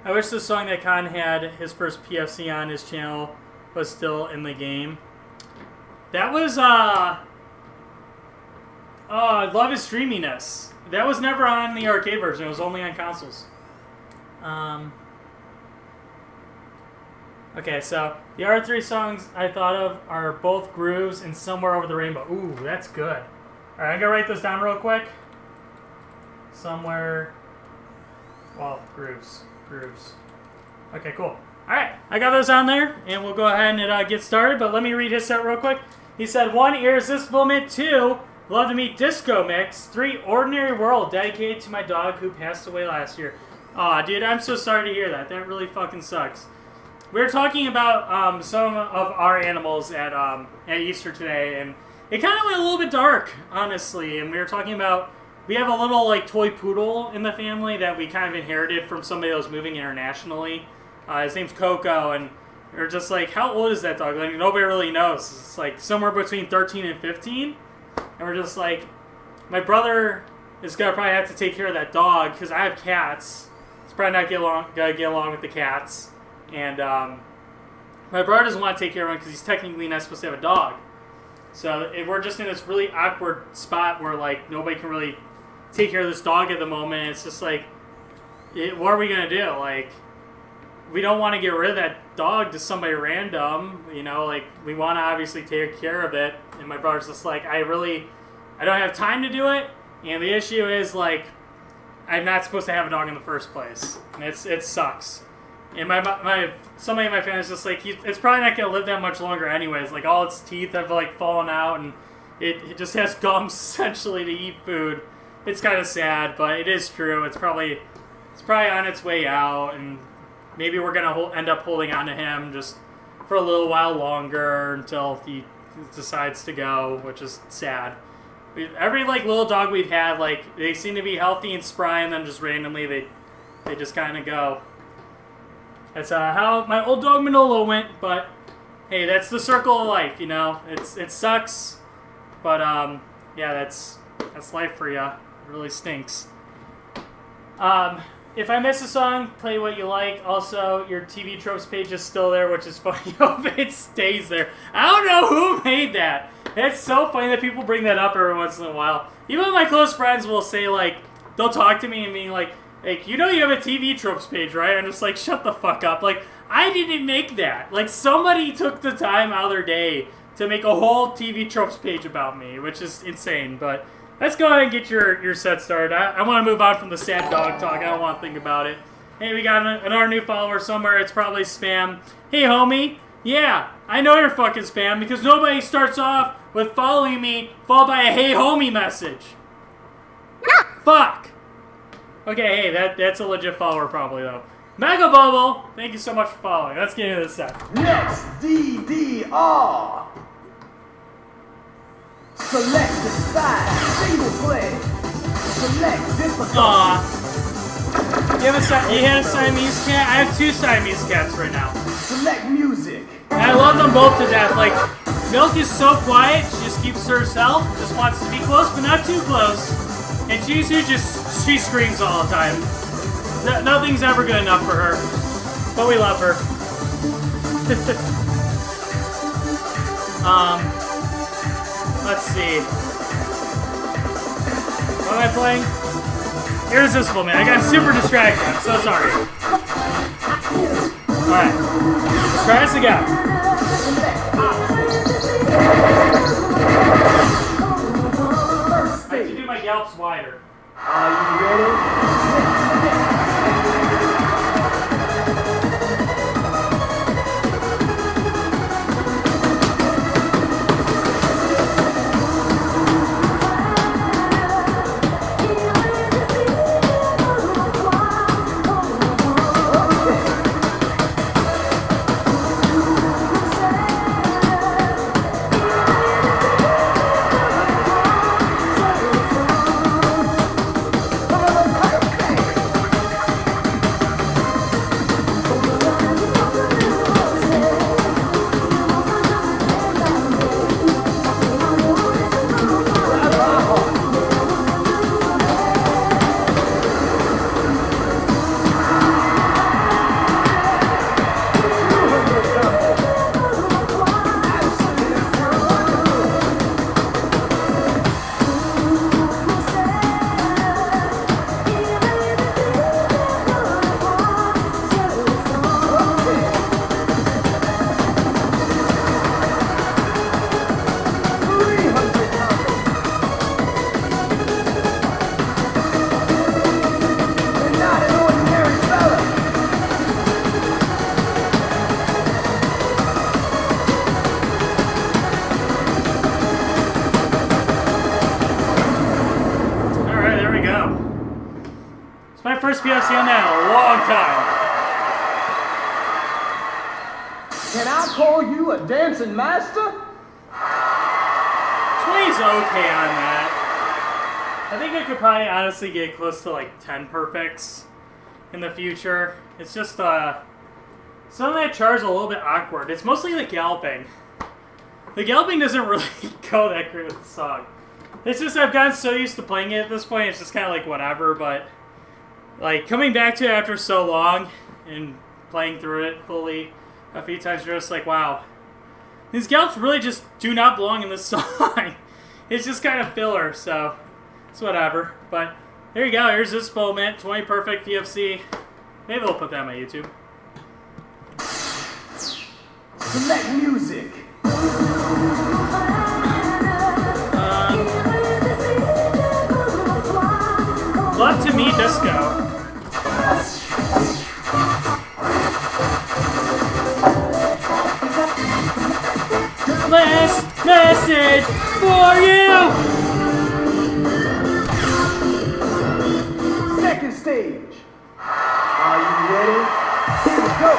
wish the song that Khan had his first PFC on his channel was still in the game. That was Love Is Streaminess. That was never on the arcade version. It was only on consoles. Okay, so the other three songs I thought of are both Grooves and Somewhere Over the Rainbow. Ooh, that's good. Alright, I'm gonna write those down real quick. Somewhere. Well, Grooves. Okay, cool. Alright, I got those on there, and we'll go ahead and get started, but let me read his set real quick. He said, 1, Irresistible Mint. 2, Love to Meet Disco Mix. 3, Ordinary World, dedicated to my dog who passed away last year. Aw, dude, I'm so sorry to hear that. That really fucking sucks. We were talking about some of our animals at Easter today, and it kind of went a little bit dark, honestly. And we were talking about, we have a little like toy poodle in the family that we kind of inherited from somebody that was moving internationally. His name's Coco, and we're just like, how old is that dog? Like, nobody really knows. It's like somewhere between 13 and 15, and we're just like, my brother is gonna probably have to take care of that dog because I have cats. He's probably not gonna get along with the cats. And my brother doesn't want to take care of him because he's technically not supposed to have a dog. So we're just in this really awkward spot where like nobody can really take care of this dog at the moment. It's just like, what are we gonna do? Like, we don't want to get rid of that dog to somebody random. You know, like we want to obviously take care of it. And my brother's just like, I don't have time to do it. And the issue is like, I'm not supposed to have a dog in the first place, and it sucks. And somebody in my family is just like, it's probably not going to live that much longer anyways. Like, all its teeth have, like, fallen out, and it just has gums, essentially, to eat food. It's kind of sad, but it is true. It's probably on its way out, and maybe we're going to end up holding on to him just for a little while longer until he decides to go, which is sad. Every, like, little dog we've had, like, they seem to be healthy and spry, and then just randomly they just kind of go. That's how my old dog Manolo went, but hey, that's the circle of life, you know. It sucks, but yeah, that's life for ya. It really stinks. If I miss a song, play what you like. Also, your TV tropes page is still there, which is funny. I hope it stays there. I don't know who made that. It's so funny that people bring that up every once in a while. Even my close friends will say, like, they'll talk to me and be like, you know you have a TV tropes page, right? I'm just like, shut the fuck up. Like, I didn't make that. Like, somebody took the time out of their day to make a whole TV tropes page about me, which is insane. But let's go ahead and get your set started. I want to move on from the sad dog talk. I don't want to think about it. Hey, we got another new follower somewhere. It's probably spam. Hey, homie. Yeah, I know you're fucking spam because nobody starts off with following me followed by a hey, homie message. Fuck. Okay, hey, that's a legit follower probably, though. Mega Bubble, thank you so much for following. Let's get into this set. Next, DDR. Select the side, single play. Select difficult. Aw. You had a Siamese cat? I have 2 Siamese cats right now. Select music. And I love them both to death. Like, Milk is so quiet, she just keeps to herself, just wants to be close, but not too close. And she screams all the time. Nothing's ever good enough for her. But we love her. Let's see. What am I playing? Irresistible, man. I got super distracted. I'm so sorry. Alright. Let's try this again. I have to do my yelps wider. Are you ready? It's my first PFC on that in a long time. Can I call you a dancing master? 20's okay on that. I think I could probably honestly get close to like 10 perfects in the future. It's just some of that charge is a little bit awkward. It's mostly the galloping. The galloping doesn't really go that great with the song. It's just I've gotten so used to playing it at this point, it's just kind of like whatever, but like coming back to it after so long and playing through it fully a few times, you're just like, wow. These gallops really just do not belong in this song. It's just kind of filler, so it's whatever. But there you go, here's this moment, 20 perfect PFC. Maybe they'll put that on my YouTube. Select music. Love to Me Disco. Last message for you. Second stage. Are you ready? Here we go.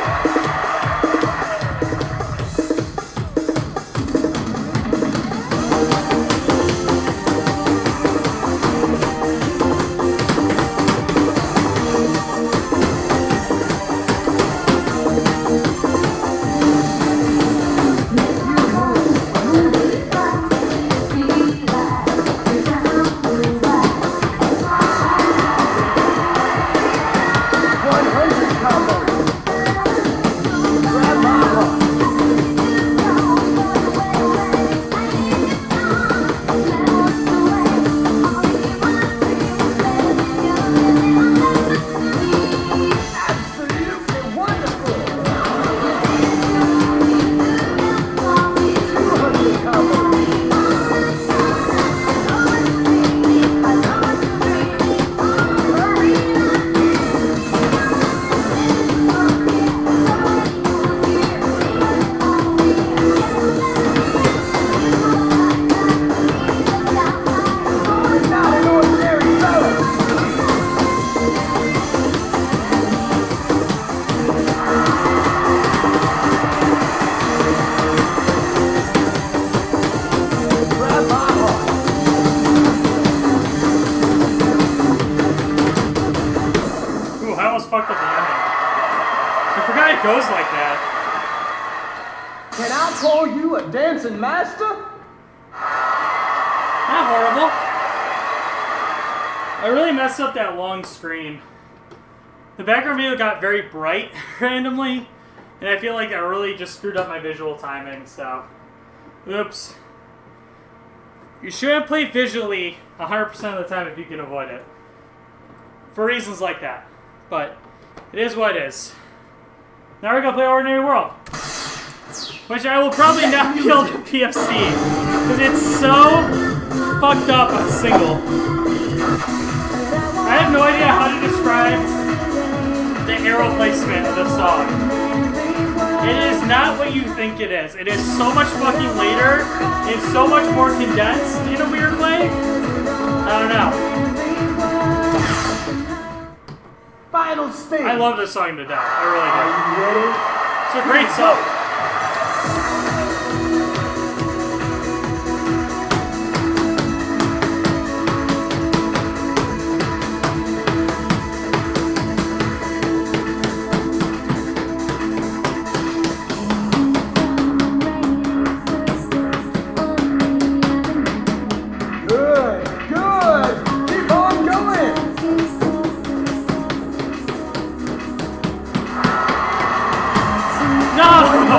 Goes like that. Can I call you a dancing master? Not horrible. I really messed up that long screen. The background video got very bright randomly, and I feel like that really just screwed up my visual timing, so oops. You shouldn't play visually 100% of the time if you can avoid it. For reasons like that. But it is what it is. Now we're going to play Ordinary World, which I will probably not be able to PFC, because it's so fucked up on single. I have no idea how to describe the arrow placement of the song. It is not what you think it is. It is so much fucking later, it's so much more condensed in a weird way. I don't know. Final stage. I love this song to death. I really do. Are you ready? It's a great song. Good, good. Keep on going. No!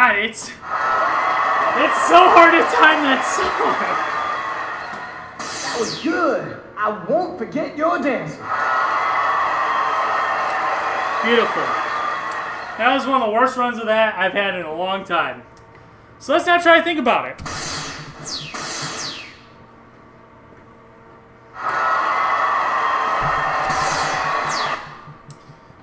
God, it's so hard to time that song. That was good. I won't forget your dancing. Beautiful. That was one of the worst runs of that I've had in a long time. So let's now try to think about it.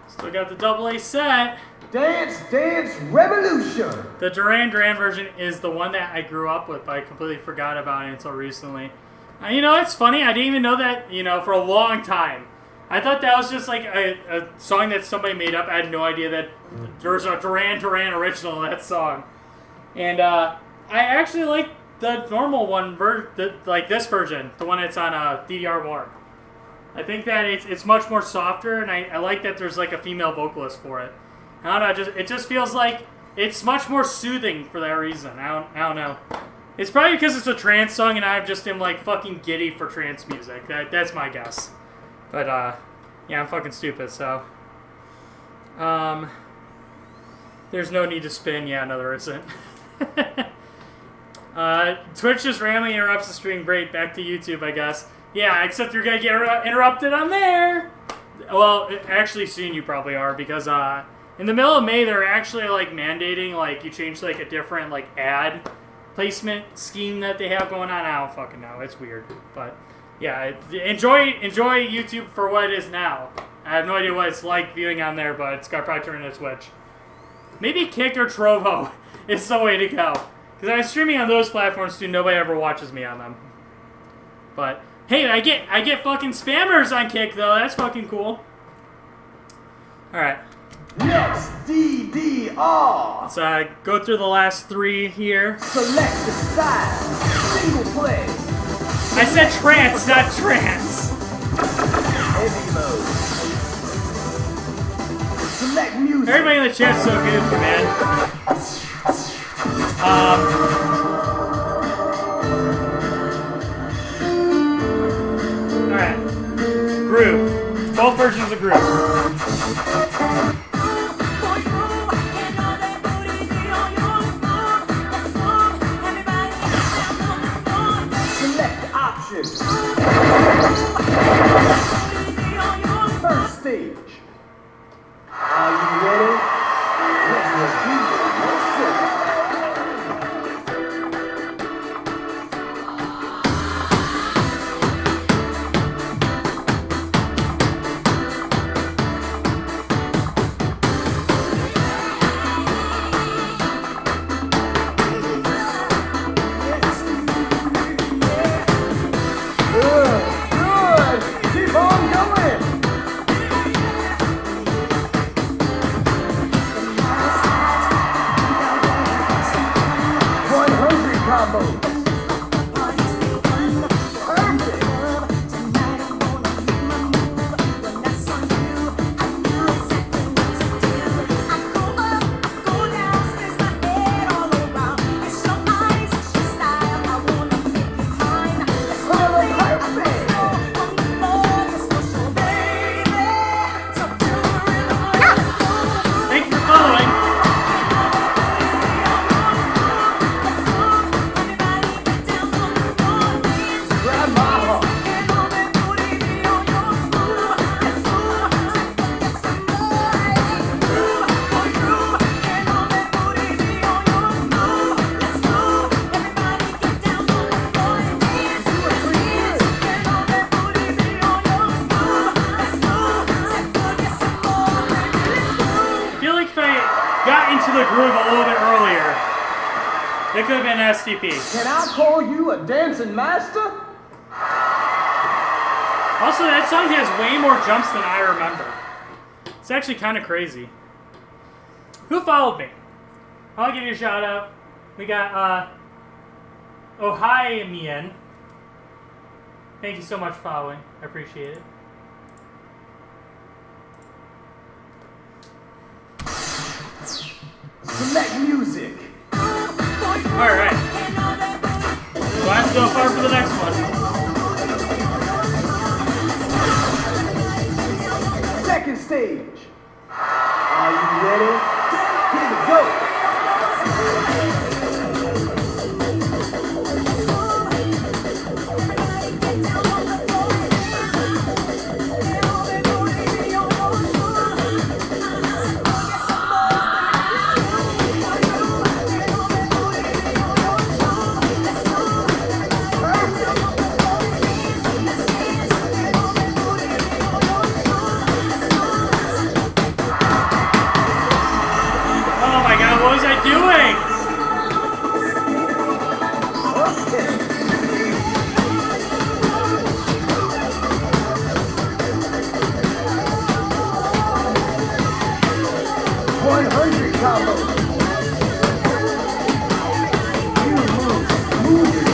Still got the AA set. Dance, dance, revolution. The Duran Duran version is the one that I grew up with, but I completely forgot about it until recently. You know, it's funny. I didn't even know that, you know, for a long time. I thought that was just like a song that somebody made up. I had no idea that there's a Duran Duran original of that song. And I actually like the normal one, like this version, the one that's on DDR more. I think that it's much more softer, and I like that there's like a female vocalist for it. I don't know, it just feels like it's much more soothing for that reason. I don't know. It's probably because it's a trance song, and I just am like fucking giddy for trance music. That's my guess. But yeah, I'm fucking stupid. So there's no need to spin. Yeah, no, there isn't. Twitch just randomly interrupts the stream. Great, back to YouTube, I guess. Yeah, except you're gonna get interrupted on there. Well, actually, soon you probably are, because in the middle of May they're actually like mandating like you change like a different like ad placement scheme that they have going on. I don't fucking know. It's weird, but yeah, enjoy YouTube for what it is now. I have no idea what it's like viewing on there, but it's got probably turned into Twitch. Maybe Kick or Trovo is the way to go, because I'm streaming on those platforms too. Nobody ever watches me on them, but. Hey, I get fucking spammers on Kick though. That's fucking cool. All right. Next, DDR. Let's go through the last three here. Select the style. Single play. I said trance, not trance. Heavy mode. Select music. Everybody in the chat's so goofy, man. Alright. Groove. Both versions of groove. Select options. First stage. Are you ready? Let's repeat your set. It could have been STP. Can I call you a dancing master? Also, that song has way more jumps than I remember. It's actually kind of crazy. Who followed me? I'll give you a shout out. We got Ohio-mian. Thank you so much for following. I appreciate it. Select music. Alright. We'll have to go far for the next one. Second stage. Are you ready? Here we go. 100 combos. You move smoothly.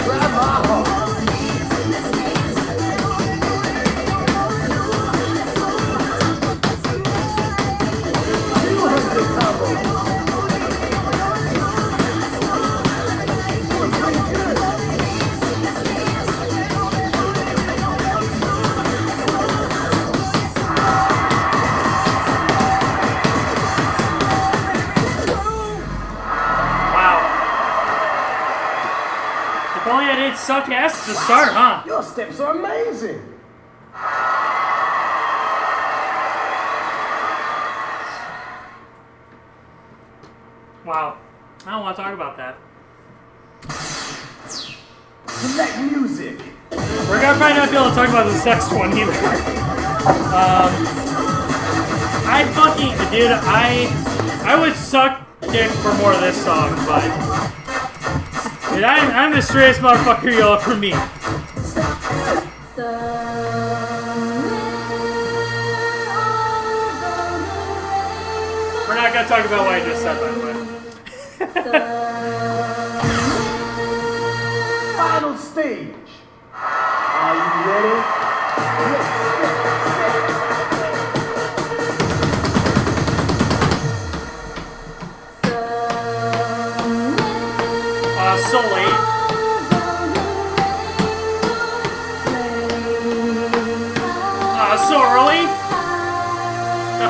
Grab my heart. 200 combos. Doing pretty good. Wow. If only I didn't suck ass to start, huh? Your steps are amazing. Wow. I don't want to talk about that. Select music. We're gonna probably not be able to talk about this next one either. I fucking, dude, I would suck dick for more of this song, but dude, I'm the straightest motherfucker you'll ever meet. We're not gonna talk about what I just said, by the way. Final stage. Are you ready? Yes. So late. So early.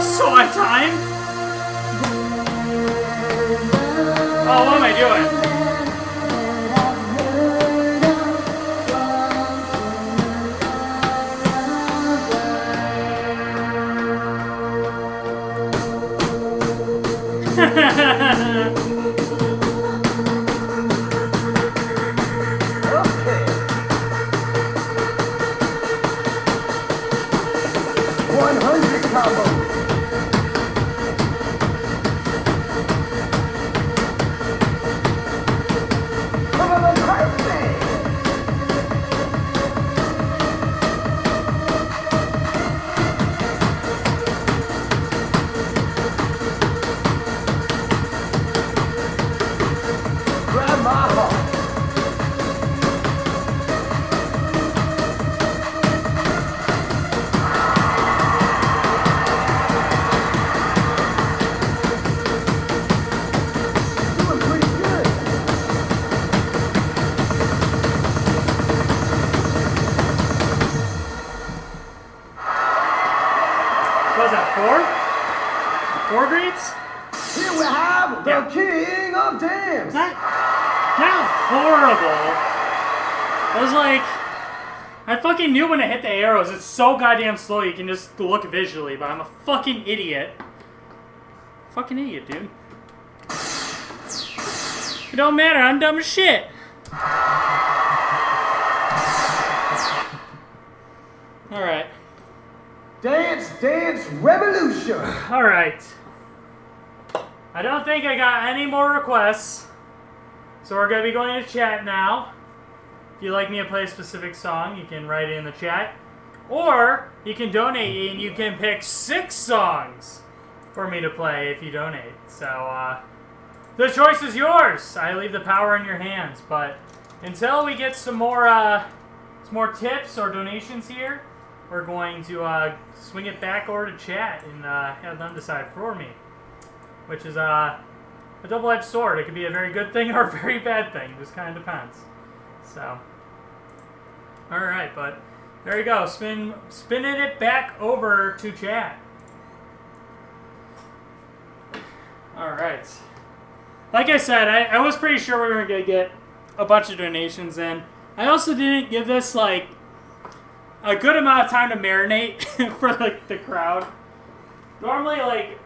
So on time. Oh, what am I doing? Okay. 100 combos. Come on, perfect. Grab my heart. Doing pretty good. What was that, 4? 4 grades? Here we have the Yeah. king of dance. Not horrible. I was like, I fucking knew when I hit the arrows. It's so goddamn slow you can just look visually, but I'm a fucking idiot. Fucking idiot, dude. It don't matter, I'm dumb as shit. Alright. Dance, dance, revolution. Alright. I don't think I got any more requests. So we're going to be going to chat now. If you'd like me to play a specific song, you can write it in the chat. Or you can donate and you can pick 6 songs for me to play if you donate. So, the choice is yours. I leave the power in your hands. But until we get some more tips or donations here, we're going to swing it back over to chat and have them decide for me. Which is a double-edged sword. It could be a very good thing or a very bad thing. It just kind of depends. So, alright, but there you go. Spinning it back over to chat. Alright. Like I said, I was pretty sure we were going to get a bunch of donations in. I also didn't give this, like, a good amount of time to marinate for, like, the crowd. Normally, like,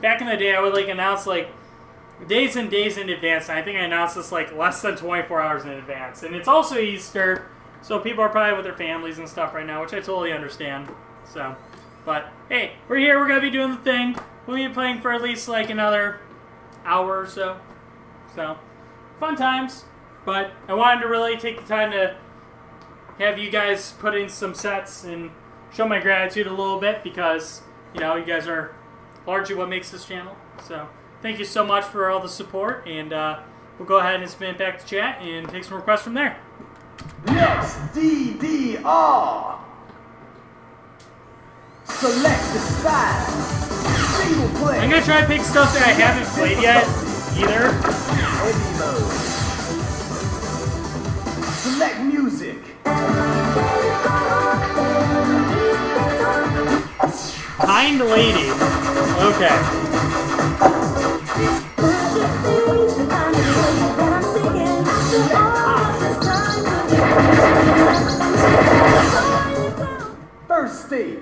back in the day, I would, like, announce, like, days and days in advance. And I think I announced this, like, less than 24 hours in advance. And it's also Easter, so people are probably with their families and stuff right now, which I totally understand. So, but, hey, we're here. We're going to be doing the thing. We'll be playing for at least, like, another hour or so. So, fun times. But I wanted to really take the time to have you guys put in some sets and show my gratitude a little bit because, you know, you guys are largely what makes this channel. So, thank you so much for all the support, and we'll go ahead and spin it back to chat and take some requests from there. Next, DDR. Select the style. Single play. I'm gonna try to pick stuff that I haven't played yet, either. Heavy mode. Select music. Kind lady. Okay. First stage.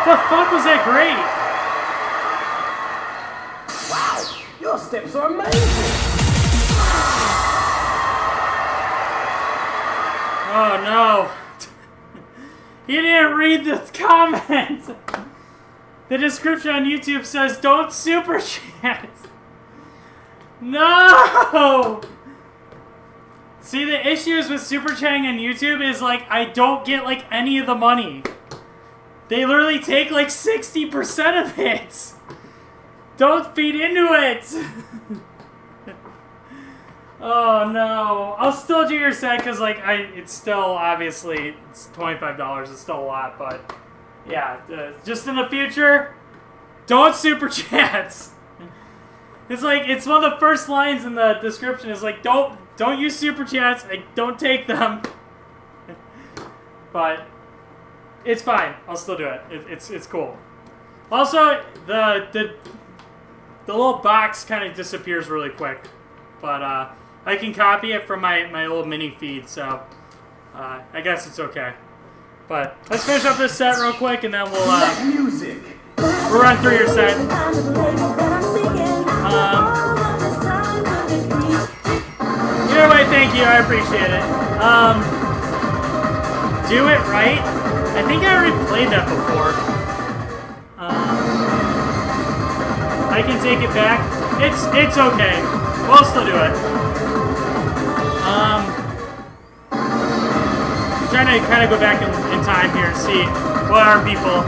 The fuck was that great? Wow, your steps are amazing. Oh no. He didn't read the comment. The description on YouTube says don't super chat. No! See, the issues with super chatting on YouTube is like I don't get like any of the money. They literally take like 60% of it. Don't feed into it. Oh no. I'll still do your set because like it's still obviously it's $25. It's still a lot, but yeah, just in the future, don't super chats. It's like it's one of the first lines in the description is like don't use super chats. I don't take them. But it's fine. I'll still do it. It's cool. Also, the little box kind of disappears really quick, but I can copy it from my little mini feed, so I guess it's okay. But let's finish up this set real quick, and then we'll run through your set. Either way, thank you. I appreciate it. Do it right. I think I already played that before. I can take it back. It's okay. We'll still do it. I'm trying to kind of go back in time here and see what our people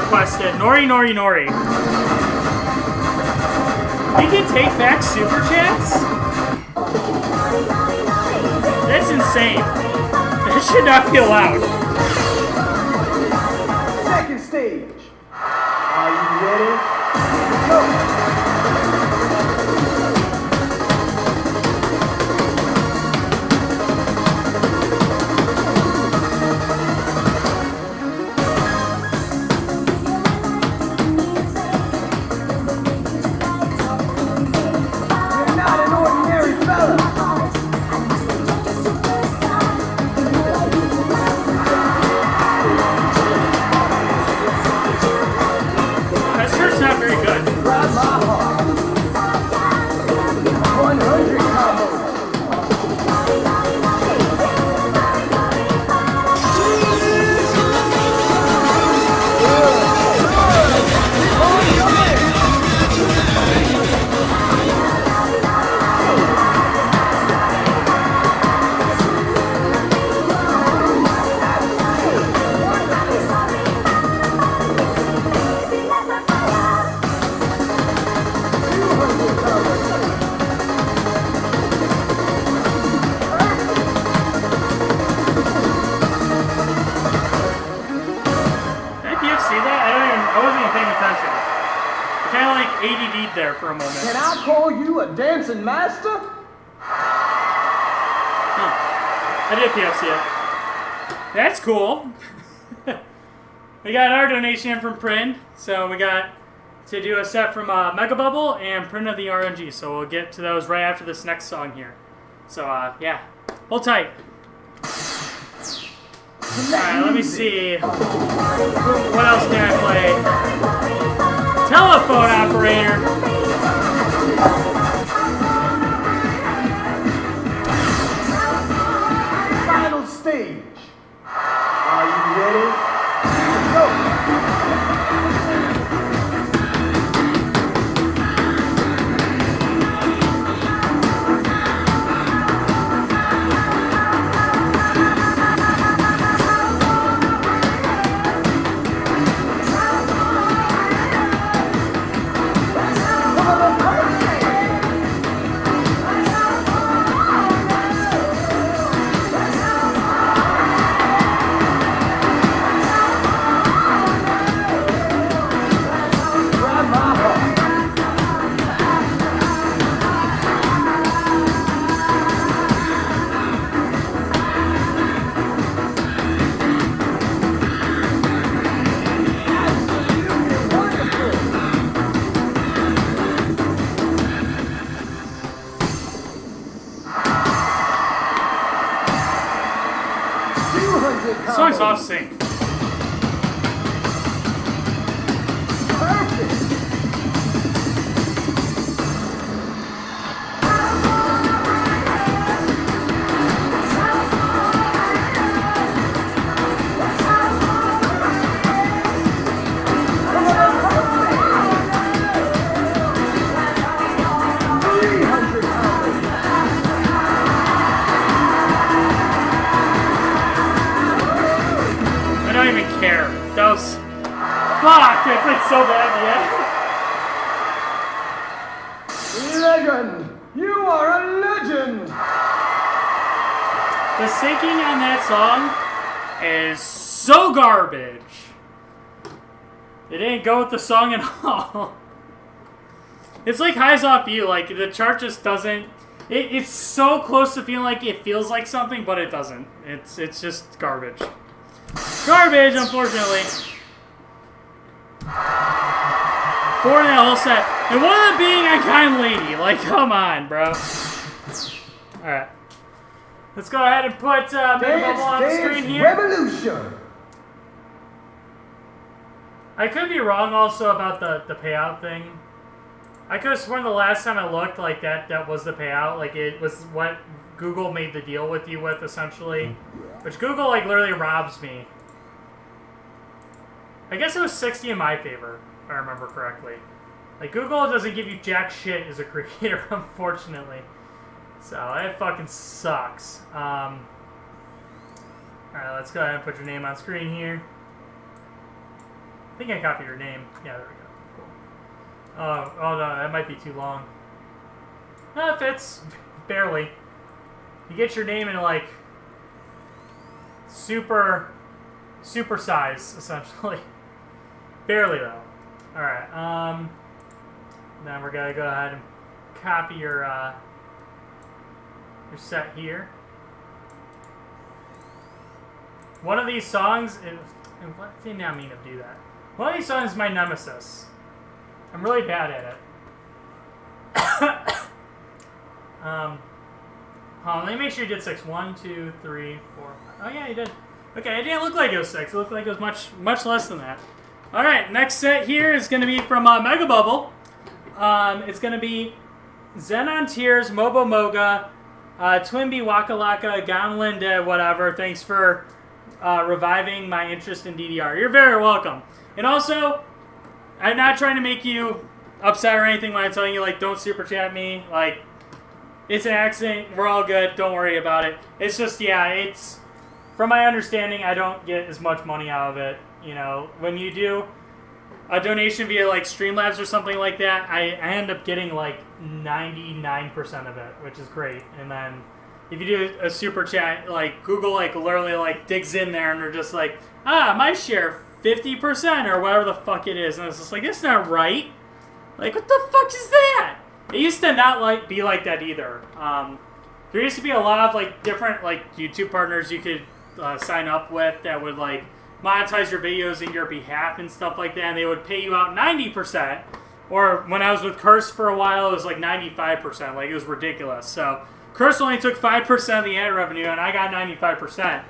requested. Nori. You can take back super chats? That's insane. That should not be allowed. Second stage. Are you ready? Go. You're not an ordinary fella. ADD'd there for a moment. Can I call you a dancing master? Huh. I did PFC it. That's cool. We got our donation from Prin, so we got to do a set from Mega Bubble and Print of the RNG, so we'll get to those right after this next song here. So, yeah. Hold tight. Alright, let me see. What else can I play? Telephone operator. Final stage. Are you ready? Go. 200 This song's off sync. Perfect. I don't even care. That was... Fuck! I played so bad, yeah. Legend! You are a legend! The syncing on that song is so garbage. It didn't go with the song at all. It's like Highs Off You. Like, the chart just doesn't... It's so close to feeling like it feels like something, but it doesn't. It's just garbage. Garbage, unfortunately. 4 in that whole set. And one of them being a kind lady. Like, come on, bro. Alright. Let's go ahead and put Mega Bubble on the screen here. Revolution! I could be wrong also about the payout thing. I could have sworn the last time I looked, like, that was the payout. Like, it was what Google made the deal with you with, essentially. Which Google, like, literally robs me. I guess it was 60 in my favor, if I remember correctly. Like, Google doesn't give you jack shit as a creator, unfortunately. So, that fucking sucks. Alright, let's go ahead and put your name on screen here. I think I copied your name. Yeah, there we go. Cool. Oh no, that might be too long. No, it fits. Barely. You get your name in, like, super size, essentially. Barely, though. Alright, then we're gonna go ahead and copy your set here. One of these songs is... What did I mean to do that? One of these songs is my nemesis. I'm really bad at it. Let me make sure you did 6. 1, 2, 3, 4, 5. Oh yeah, you did. Okay, it didn't look like it was 6. It looked like it was much less than that. Alright, next set here is going to be from Mega Bubble. It's going to be Xenon Tears, Mobo Moga, Twinbee Waka Laka, Gamlinda, whatever. Thanks for reviving my interest in DDR. You're very welcome. And also, I'm not trying to make you upset or anything when I'm telling you, like, don't super chat me. Like, it's an accident. We're all good. Don't worry about it. It's just, yeah, it's... From my understanding, I don't get as much money out of it. You know, when you do a donation via, like, Streamlabs or something like that, I end up getting, like, 99% of it, which is great. And then if you do a super chat, like, Google, like, literally, like, digs in there and they're just like, my share, 50% or whatever the fuck it is. And it's just like, it's not right. Like, what the fuck is that? It used to not be like that either. There used to be a lot of like different like YouTube partners you could sign up with that would like monetize your videos in your behalf and stuff like that, and they would pay you out 90%. Or when I was with Curse for a while, it was like 95%. Like, it was ridiculous. So Curse only took 5% of the ad revenue, and I got 95%.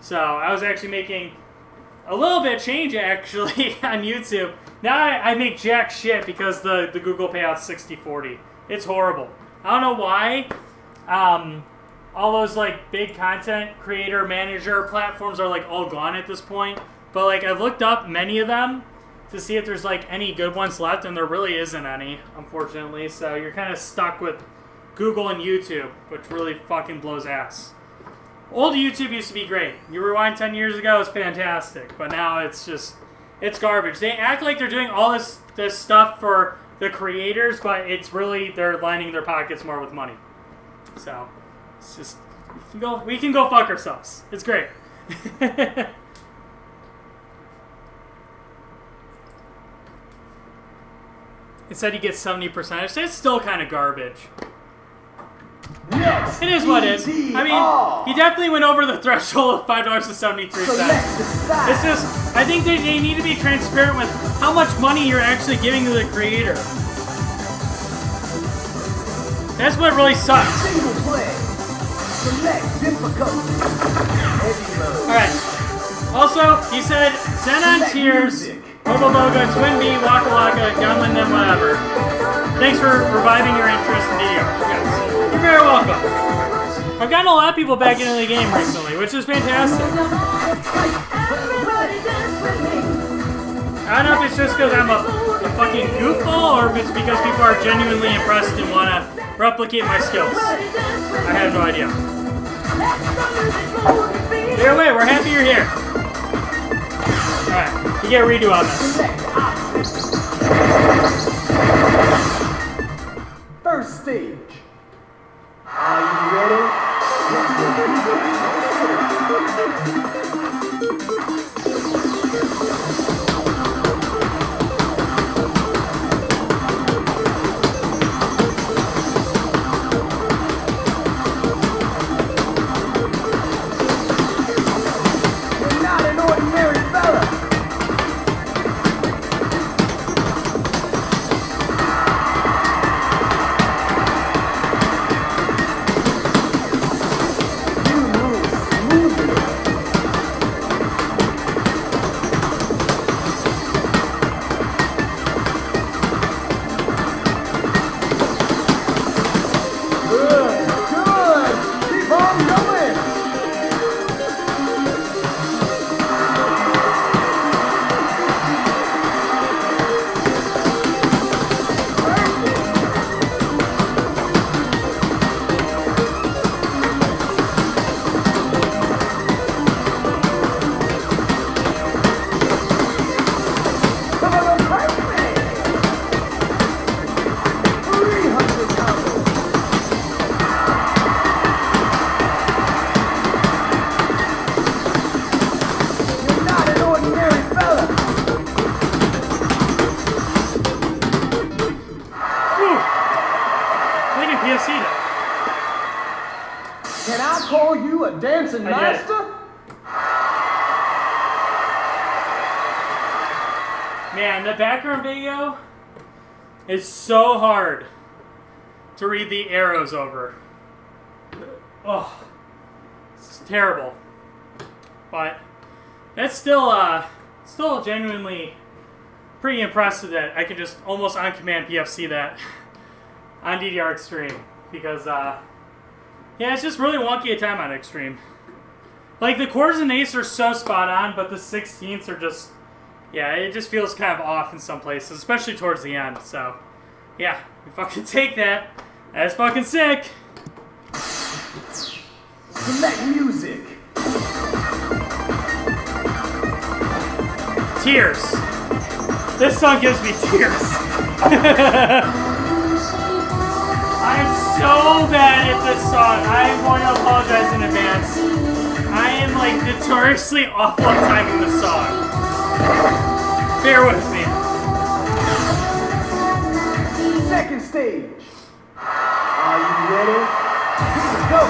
So I was actually making a little bit of change, actually, on YouTube. Now I make jack shit because the Google payout's 60/40. It's horrible. I don't know why. All those, like, big content creator, manager platforms are, like, all gone at this point. But, like, I've looked up many of them to see if there's, like, any good ones left, and there really isn't any, unfortunately. So you're kind of stuck with Google and YouTube, which really fucking blows ass. Old YouTube used to be great. You rewind 10 years ago, it was fantastic. But now it's just, it's garbage. They act like they're doing all this stuff for the creators, but it's really, they're lining their pockets more with money. So, it's just, we can go fuck ourselves. It's great. It said you get 70%. It's still kind of garbage. Yes, it is what it is. I mean, he definitely went over the threshold of $5.73. It's just, I think they need to be transparent with how much money you're actually giving to the creator. That's what really sucks. Alright. Also, he said, send on tears, Bogo Boga, Twin Bee, Waka Waka, Gunland, and whatever. Thanks for reviving your interest in DDR. Yes. You're very welcome. I've gotten a lot of people back into the game recently, which is fantastic. I don't know if it's just because I'm a fucking goofball, or if it's because people are genuinely impressed and want to replicate my skills. I have no idea. Either way, we're happy you're here. Alright, you get a redo on this. First stage. Are you ready? You're not an ordinary fella. Can I call you a dancing master? Man, the background video is so hard to read the arrows over. Oh, it's terrible. But that's still genuinely pretty impressive that I can just almost on command PFC that on DDR Extreme, because yeah, it's just really wonky at time on Extreme. Like, the quarters and eighths are so spot on, but the 16ths are just, yeah, it just feels kind of off in some places, especially towards the end. So, yeah, we fucking take that. That's fucking sick. Select music. Tears. This song gives me tears. I am so bad at this song. I am going to apologize in advance. I am, like, notoriously awful at timing this song. Bear with me. stage. Are you ready? Here we go.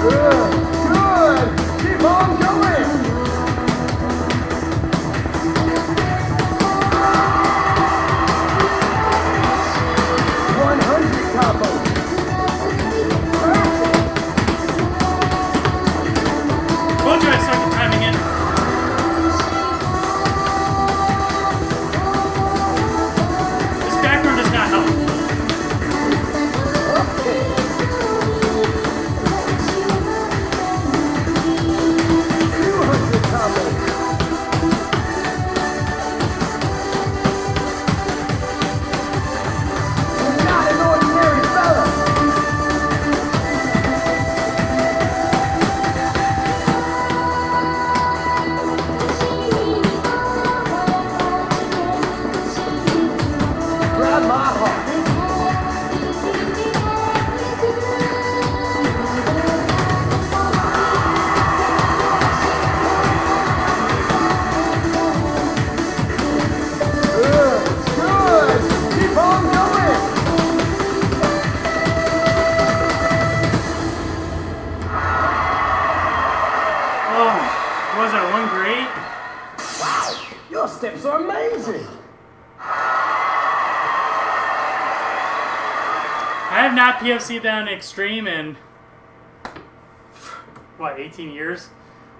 Good, good. Keep on going. 100 combos. Told you I started timing in. This background does not help. Okay. 200 combos. You're not an ordinary fella. Grab my heart. Good, good. Keep on going. Oh, what was that, 1 grade? Wow, your steps are amazing. I have not PFC'd down Extreme in, what, 18 years?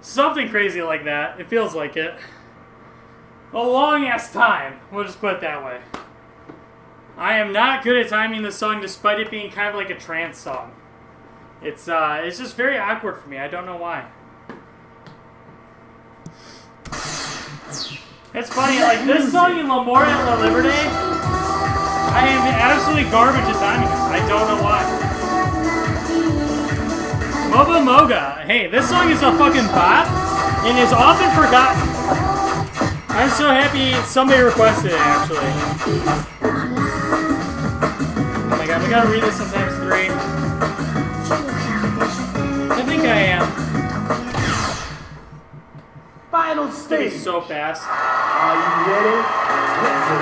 Something crazy like that. It feels like it. A long-ass time. We'll just put it that way. I am not good at timing this song despite it being kind of like a trance song. It's just very awkward for me. I don't know why. It's funny, like this song in L'Amour et La Liberté, I am absolutely garbage at timing it. I don't know why. Moba Moga. Hey, this song is a fucking bop and is often forgotten. I'm so happy somebody requested it, actually. Oh my god, we gotta read this in times 3. I think I am. Final It's gonna be stage. so fast. Are you ready? Let's go.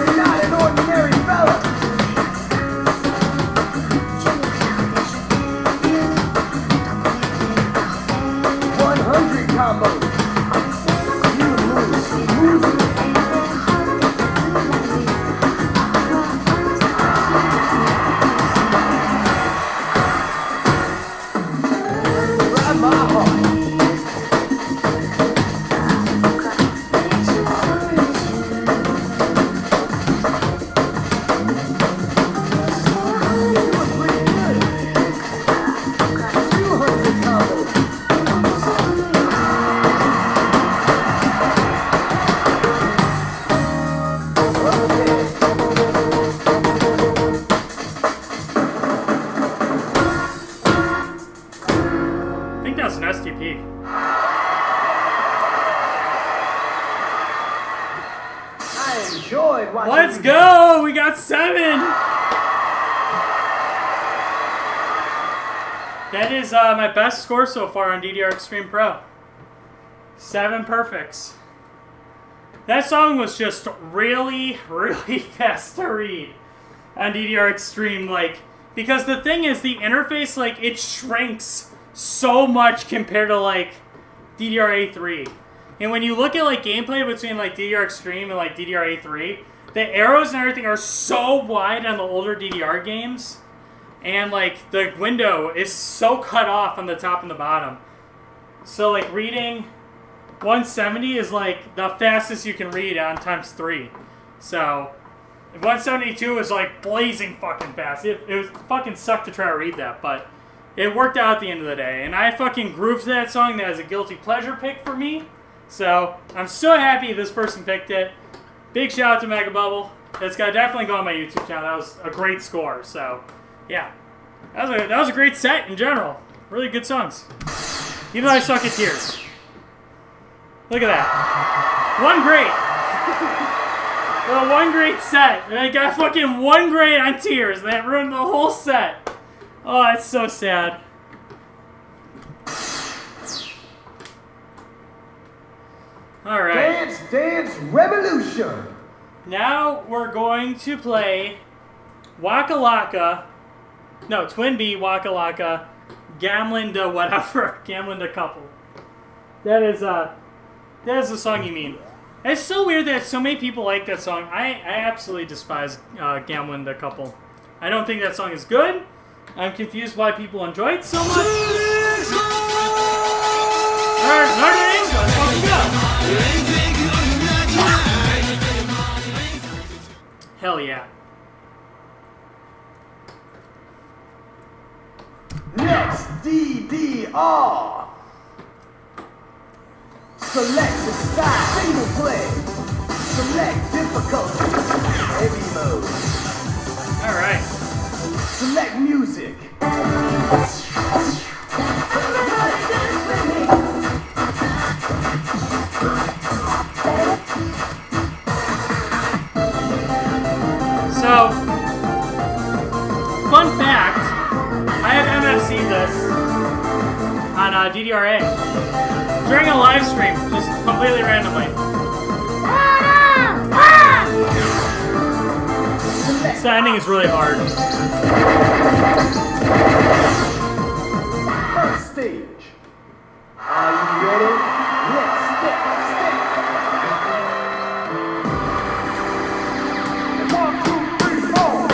You're not an ordinary fella. 100 combos. You lose. Grab my heart. You were pretty good. 200 combos. I think that's an STP. I enjoyed watching. Let's you- go! We got 7! That is my best score so far on DDR Extreme Pro. 7 perfects. That song was just really, really fast to read on DDR Extreme, like, because the thing is, the interface, like, it shrinks so much compared to, like, DDR-A3. And when you look at, like, gameplay between, like, DDR Extreme and, like, DDR-A3, the arrows and everything are so wide on the older DDR games, and, like, the window is so cut off on the top and the bottom. So, like, reading 170 is, like, the fastest you can read on times 3. So, 172 was like blazing fucking fast. It was fucking sucked to try to read that, but it worked out at the end of the day. And I fucking grooved to that song. That is a guilty pleasure pick for me. So I'm so happy this person picked it. Big shout out to Mega Bubble. It's got to definitely go on my YouTube channel. That was a great score. So yeah, that was a great set in general. Really good songs. Even though I suck at tears. Look at that. One great. Well, one great set. And I got fucking one great on tears. And that ruined the whole set. Oh, that's so sad. Alright. Dance, dance, revolution. Now we're going to play Waka Laka. No, Twin B, Waka Laka. Gamlinda whatever. Gamlinda couple. That is the song you mean. It's so weird that so many people like that song. I absolutely despise Gamlinda couple. I don't think that song is good. I'm confused why people enjoy it so much. Alright, let's fucking go. Hell yeah. Next, DDR. Select the style, single play. Select difficulty, heavy mode. Alright. Select music. So, fun fact, I have MFC'd this on DDRA during a live stream, just completely randomly. This ending is really hard. First stage. Are you ready? Let's step. 1, 2, 3, 4.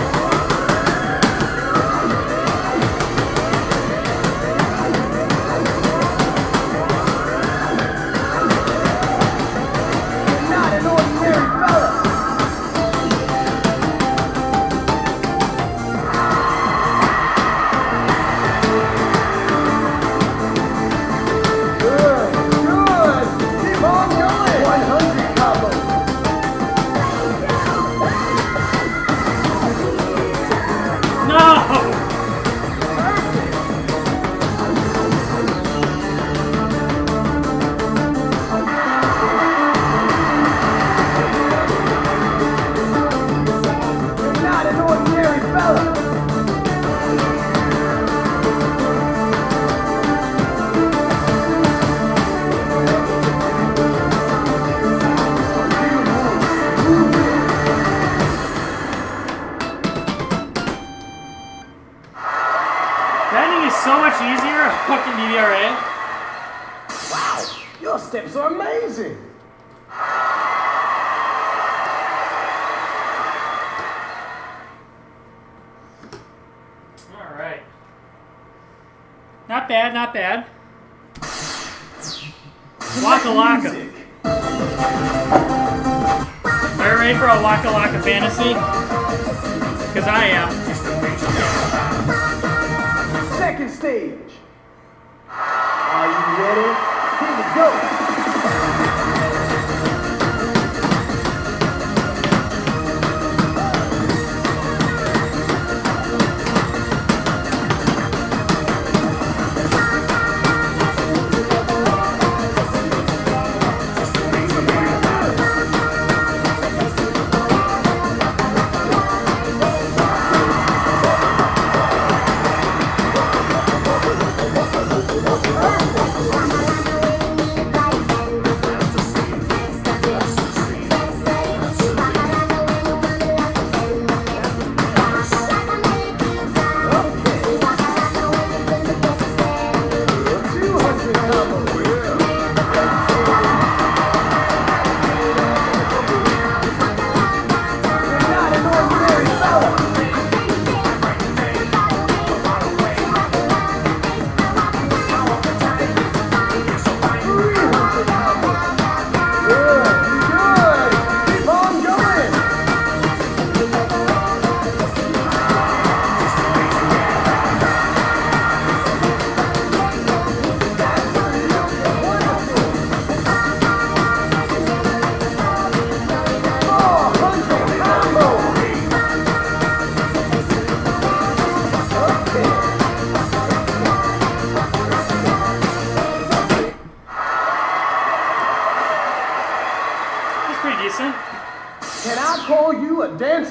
You're not an ordinary fella. So much easier on fucking DDRA. Wow, your steps are amazing. All right. Not bad, not bad. Waka Laka. Are you ready for a Waka Laka fantasy? Because I am. Second stage. Are you ready? Here we go.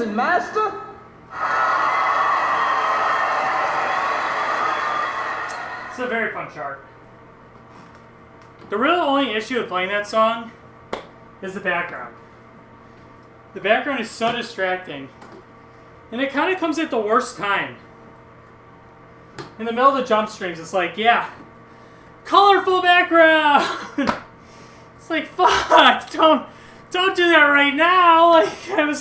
dancing, master? It's a very fun chart. The real only issue with playing that song is the background. The background is so distracting. And it kind of comes at the worst time. In the middle of the jump streams, it's like, yeah, colorful background! It's like, fuck, don't do that right now. Like, I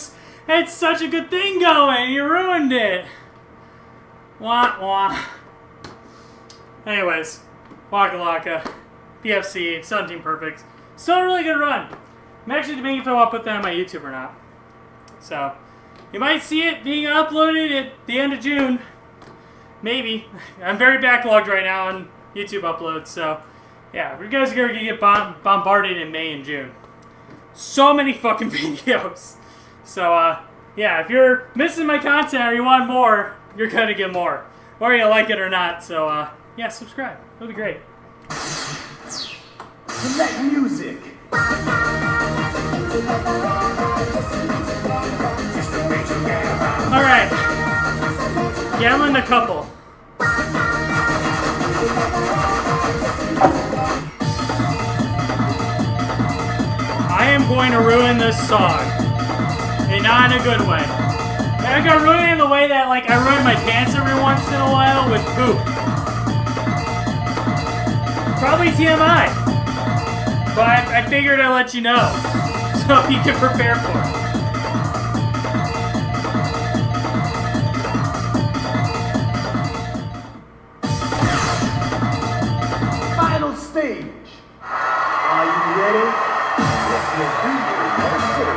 had such a good thing going, you ruined it. Wah, wah. Anyways, Waka Laka, PFC, 17 Perfects. Still a really good run. I'm actually debating if I want to put that on my YouTube or not. So, you might see it being uploaded at the end of June. Maybe. I'm very backlogged right now on YouTube uploads, so yeah, you guys are going to get bombarded in May and June. So many fucking videos. So, yeah, if you're missing my content or you want more, you're going to get more. Whether you like it or not, so, yeah, subscribe. It'll be great. Select music. Alright. Gambling the couple. I am going to ruin this song. And not in a good way. And I'm going to ruin it in the way that, like, I ruin my pants every once in a while with poop. Probably TMI. But I figured I'd let you know. So you can prepare for it. Final stage. Are you ready? Yes, you'll be here. Yes, sir.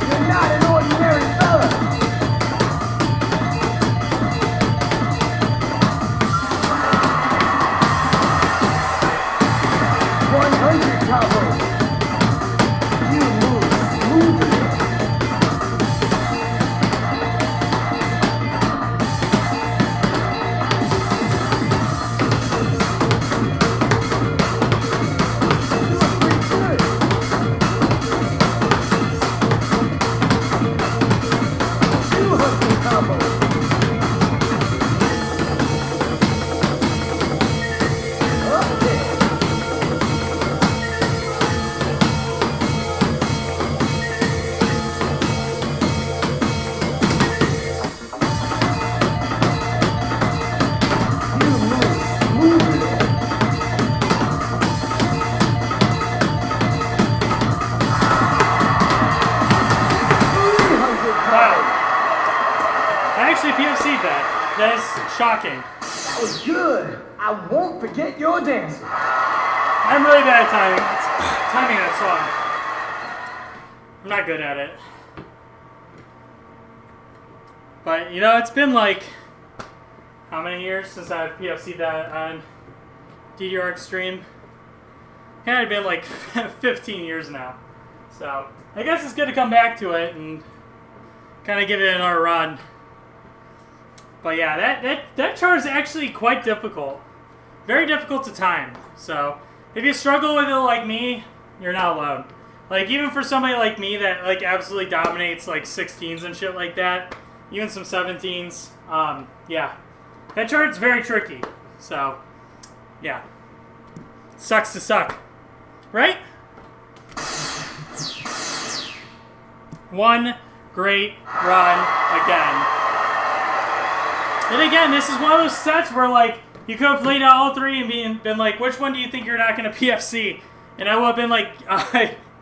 You're not an ordinary fella. Combo. You move smoothly. PFC'd that. That is shocking. That was good. I won't forget your dancing. I'm really bad at timing that song. I'm not good at it. But, you know, it's been like, how many years since I've PFC'd that on DDR Extreme? Yeah, it's been like 15 years now. So, I guess it's good to come back to it and kind of give it another run. But yeah, that chart is actually quite difficult. Very difficult to time. So, if you struggle with it like me, you're not alone. Like, even for somebody like me that, like, absolutely dominates, like, 16s and shit like that, even some 17s, yeah. That chart's very tricky. So, yeah. Sucks to suck. Right? One great run again. And again, this is one of those sets where, like, you could have played out all three and been like, which one do you think you're not going to PFC? And I would have been like,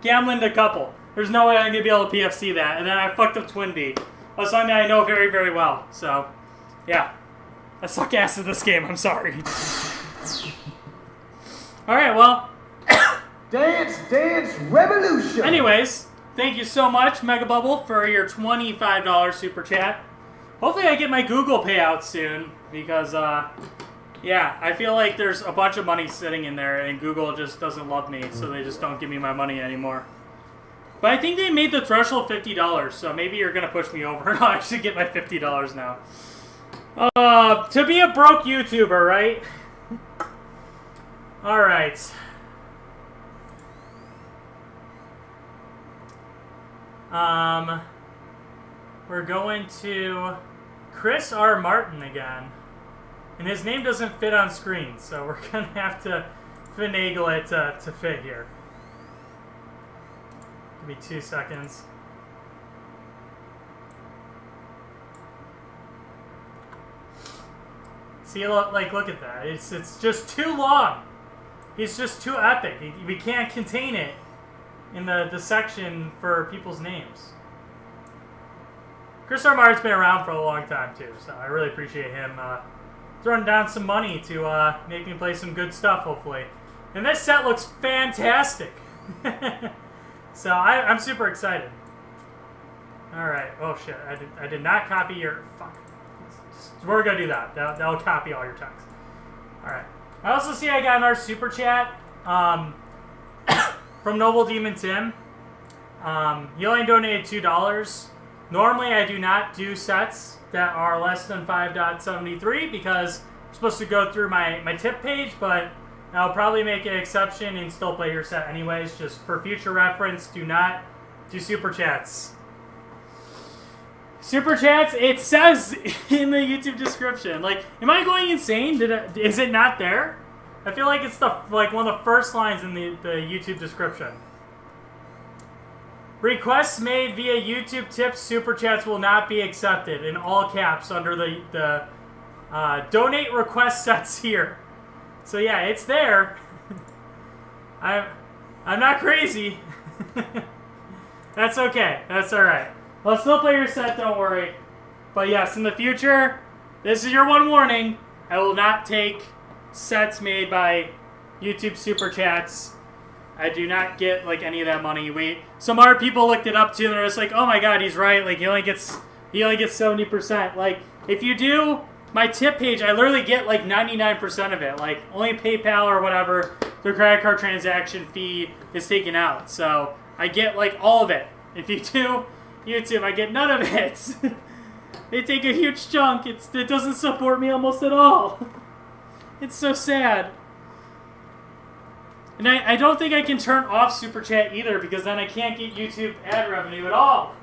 gambling a couple. There's no way I'm going to be able to PFC that. And then I fucked up Twin B. A song that I know very, very well. So, yeah. I suck ass at this game. I'm sorry. Alright, well. Dance, dance, revolution. Anyways, thank you so much, Mega Bubble, for your $25 super chat. Hopefully I get my Google payout soon, because, yeah, I feel like there's a bunch of money sitting in there, and Google just doesn't love me, so they just don't give me my money anymore. But I think they made the threshold $50, so maybe you're going to push me over and I'll actually get my $50 now. To be a broke YouTuber, right? Alright. We're going to Chris R. Martin again. And his name doesn't fit on screen, so we're going to have to finagle it to fit here. Give me 2 seconds. See, look at that. It's just too long. It's just too epic. We can't contain it in the section for people's names. Chris R. Martin's been around for a long time, too, so I really appreciate him throwing down some money to make me play some good stuff, hopefully. And this set looks fantastic. So I'm super excited. Alright. Oh, shit. I did not copy your... Fuck. We're going to do that. That'll copy all your text. Alright. I also see I got another super chat from Noble Demon Tim. He only donated $2. Normally, I do not do sets that are less than 5.73 because I'm supposed to go through my tip page, but I'll probably make an exception and still play your set anyways. Just for future reference, do not do super chats. Super chats, it says in the YouTube description. Like, am I going insane? Is it not there? I feel like it's one of the first lines in the YouTube description. Requests made via YouTube tips, super chats will not be accepted in all caps under the donate request sets here. So yeah, it's there. I'm not crazy. That's okay. That's all right. I'll still play your set, don't worry. But yes, in the future, this is your one warning. I will not take sets made by YouTube Super Chats. I do not get, like, any of that money. Some other people looked it up, too, and they're just like, oh my god, he's right. Like, he only gets 70%. Like, if you do my tip page, I literally get, like, 99% of it. Like, only PayPal or whatever, their credit card transaction fee is taken out. So, I get, like, all of it. If you do YouTube, I get none of it. They take a huge chunk. It doesn't support me almost at all. It's so sad. And I don't think I can turn off Super Chat either, because then I can't get YouTube ad revenue at all.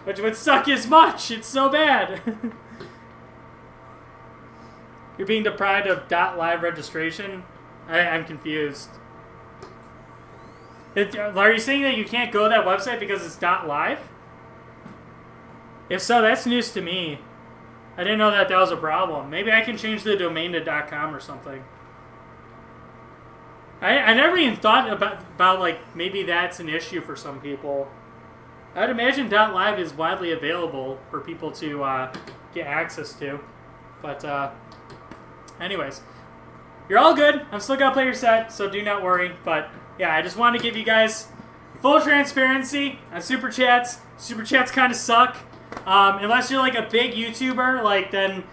Which would suck as much. It's so bad. You're being deprived of .live registration? I'm confused. Are you saying that you can't go to that website because it's .live? If so, that's news to me. I didn't know that was a problem. Maybe I can change the domain to .com or something. I never even thought about like, maybe that's an issue for some people. I'd imagine .live is widely available for people to get access to. But, anyways. You're all good. I'm still gonna play your set, so do not worry. But, yeah, I just wanted to give you guys full transparency on Super Chats. Super Chats kind of suck. Unless you're like a big YouTuber, like, then...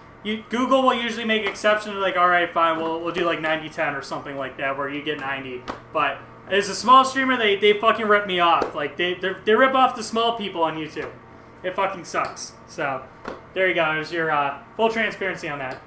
Google will usually make exceptions, like, alright, fine, we'll do like 90-10 or something like that, where you get 90. But as a small streamer, they fucking rip me off. Like, they rip off the small people on YouTube. It fucking sucks. So, there you go. There's your full transparency on that.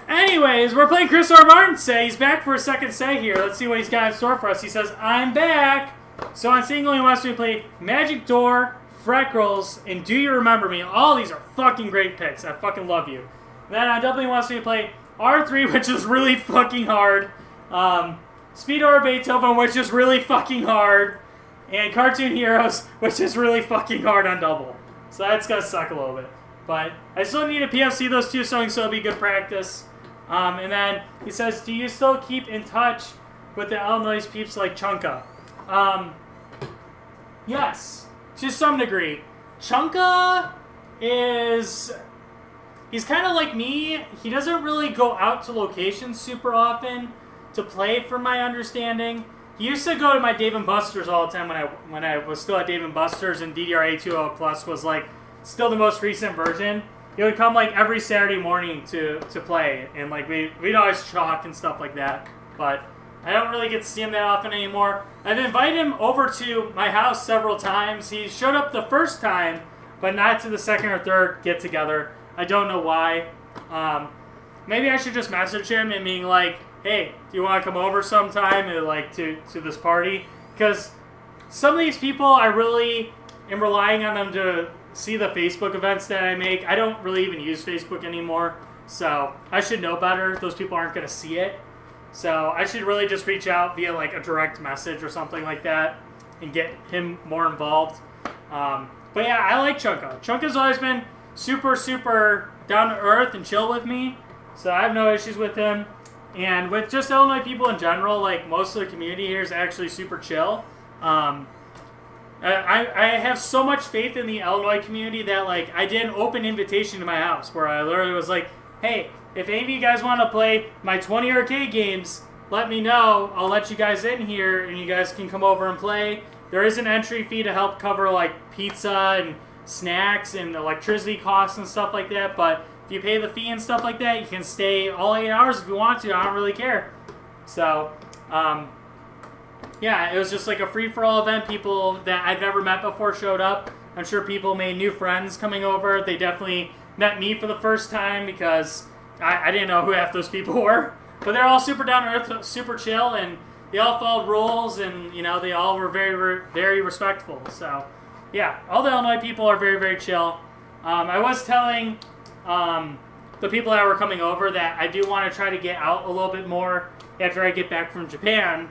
Anyways, we're playing Chris R. Martin say. He's back for a second say here. Let's see what he's got in store for us. He says, I'm back! So on single, he wants me to play Magic Door, Freckles, and Do You Remember Me? All these are fucking great picks. I fucking love you. Then on double, he wants me to play R3, which is really fucking hard. Speedo or Beethoven, which is really fucking hard. And Cartoon Heroes, which is really fucking hard on double. So that's gonna suck a little bit. But I still need to PFC those two songs, so it'll be good practice. And then he says, do you still keep in touch with the Illinois peeps like Chunka? Yes. To some degree. Chunka is... He's kind of like me. He doesn't really go out to locations super often to play, from my understanding. He used to go to my Dave & Buster's all the time when I was still at Dave & Buster's, and DDR A20 Plus was like still the most recent version. He would come like every Saturday morning to play, and like we'd always chalk and stuff like that. But I don't really get to see him that often anymore. I've invited him over to my house several times. He showed up the first time, but not to the second or third get-together. I don't know why. Maybe I should just message him and being like, hey, do you want to come over sometime and, like, to this party? Because some of these people, I really am relying on them to see the Facebook events that I make. I don't really even use Facebook anymore, so I should know better. Those people aren't going to see it. So I should really just reach out via, like, a direct message or something like that and get him more involved. But yeah, I like Chunka. Chunka's always been super, super down to earth and chill with me, so I have no issues with him. And with just Illinois people in general, like, most of the community here is actually super chill. I have so much faith in the Illinois community that, like, I did an open invitation to my house where I literally was like, hey, if any of you guys want to play my 20 arcade games, let me know. I'll let you guys in here, and you guys can come over and play. There is an entry fee to help cover, like, pizza and snacks and electricity costs and stuff like that, but if you pay the fee and stuff like that, you can stay all 8 hours if you want to. I don't really care. So, yeah, it was just like a free-for-all event. People that I've never met before showed up. I'm sure people made new friends coming over. They definitely met me for the first time because I didn't know who half those people were. But they're all super down to earth, super chill, and they all followed rules, and, you know, they all were very, very respectful. So, yeah, all the Illinois people are very, very chill. I was telling the people that were coming over that I do want to try to get out a little bit more after I get back from Japan.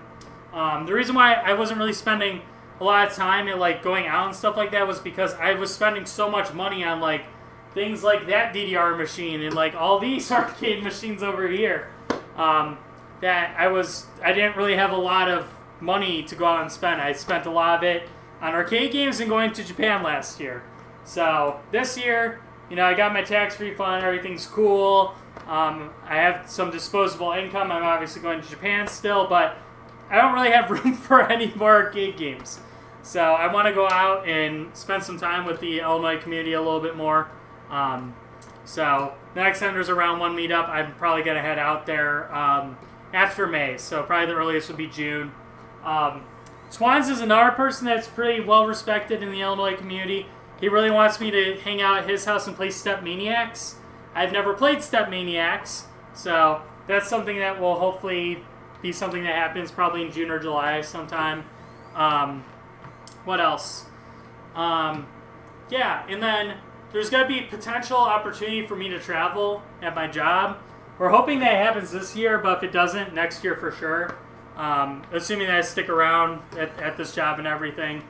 The reason why I wasn't really spending a lot of time at, like, going out and stuff like that was because I was spending so much money on, like, things like that DDR machine and, like, all these arcade machines over here, that I didn't really have a lot of money to go out and spend. I spent a lot of it on arcade games and going to Japan last year. So this year, you know, I got my tax refund, everything's cool. I have some disposable income. I'm obviously going to Japan still, but I don't really have room for any more arcade games. So I want to go out and spend some time with the Illinois community a little bit more. So the next time there's a round one meetup, I'm probably going to head out there after May. So probably the earliest would be June. Swans is another person that's pretty well respected in the Illinois community. He really wants me to hang out at his house and play Step Maniacs. I've never played Step Maniacs, so that's something that will hopefully be something that happens probably in June or July sometime. What else? Yeah, and then there's going to be potential opportunity for me to travel at my job. We're hoping that happens this year, but if it doesn't, next year for sure. Assuming that I stick around at this job and everything.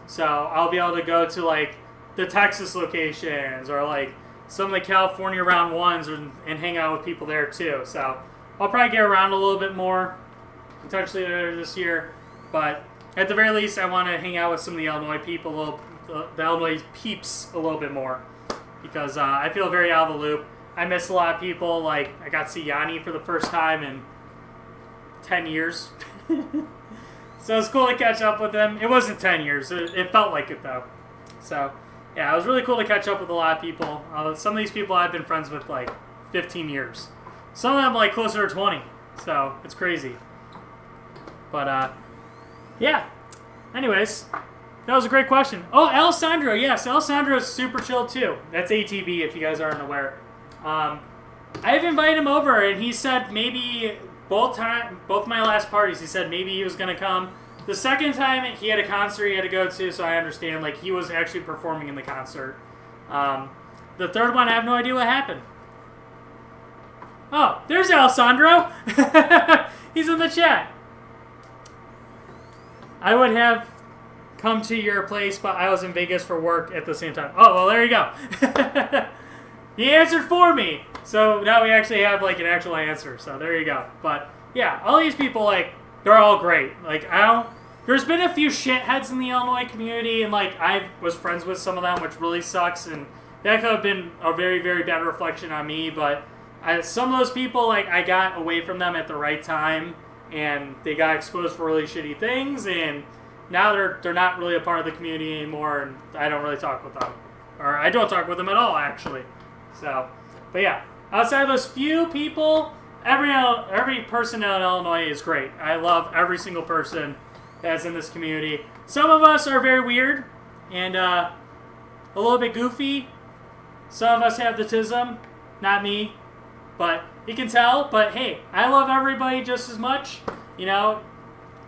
So I'll be able to go to, like, the Texas locations or, like, some of the California round ones and hang out with people there too. So I'll probably get around a little bit more potentially later this year. But at the very least, I want to hang out with some of the Illinois people, the Illinois peeps a little bit more, because I feel very out of the loop. I miss a lot of people. Like, I got to see Yanni for the first time in 10 years. So it's cool to catch up with him. It wasn't 10 years. It felt like it, though. So, yeah, it was really cool to catch up with a lot of people. Some of these people I've been friends with, like, 15 years. Some of them, like, closer to 20. So, it's crazy. But, yeah. Anyways, that was a great question. Oh, Alessandro. Yes, Alessandro is super chill, too. That's ATB, if you guys aren't aware. I've invited him over, and he said maybe both my last parties, he said maybe he was going to come. The second time, he had a concert he had to go to, so I understand. Like, he was actually performing in the concert. The third one, I have no idea what happened. Oh, there's Alessandro. He's in the chat. I would have come to your place, but I was in Vegas for work at the same time. Oh, well, there you go. He answered for me. So now we actually have, like, an actual answer. So there you go. But, yeah, all these people, like, they're all great. Like, there's been a few shitheads in the Illinois community, and, like, I was friends with some of them, which really sucks, and that could have been a very, very bad reflection on me, but some of those people, like, I got away from them at the right time, and they got exposed for really shitty things, and now they're not really a part of the community anymore, and I don't really talk with them. Or I don't talk with them at all, actually. So, but yeah, outside of those few people, every person in Illinois is great. I love every single person that's in this community. Some of us are very weird and a little bit goofy. Some of us have the tism, not me, but you can tell. But hey, I love everybody just as much. You know,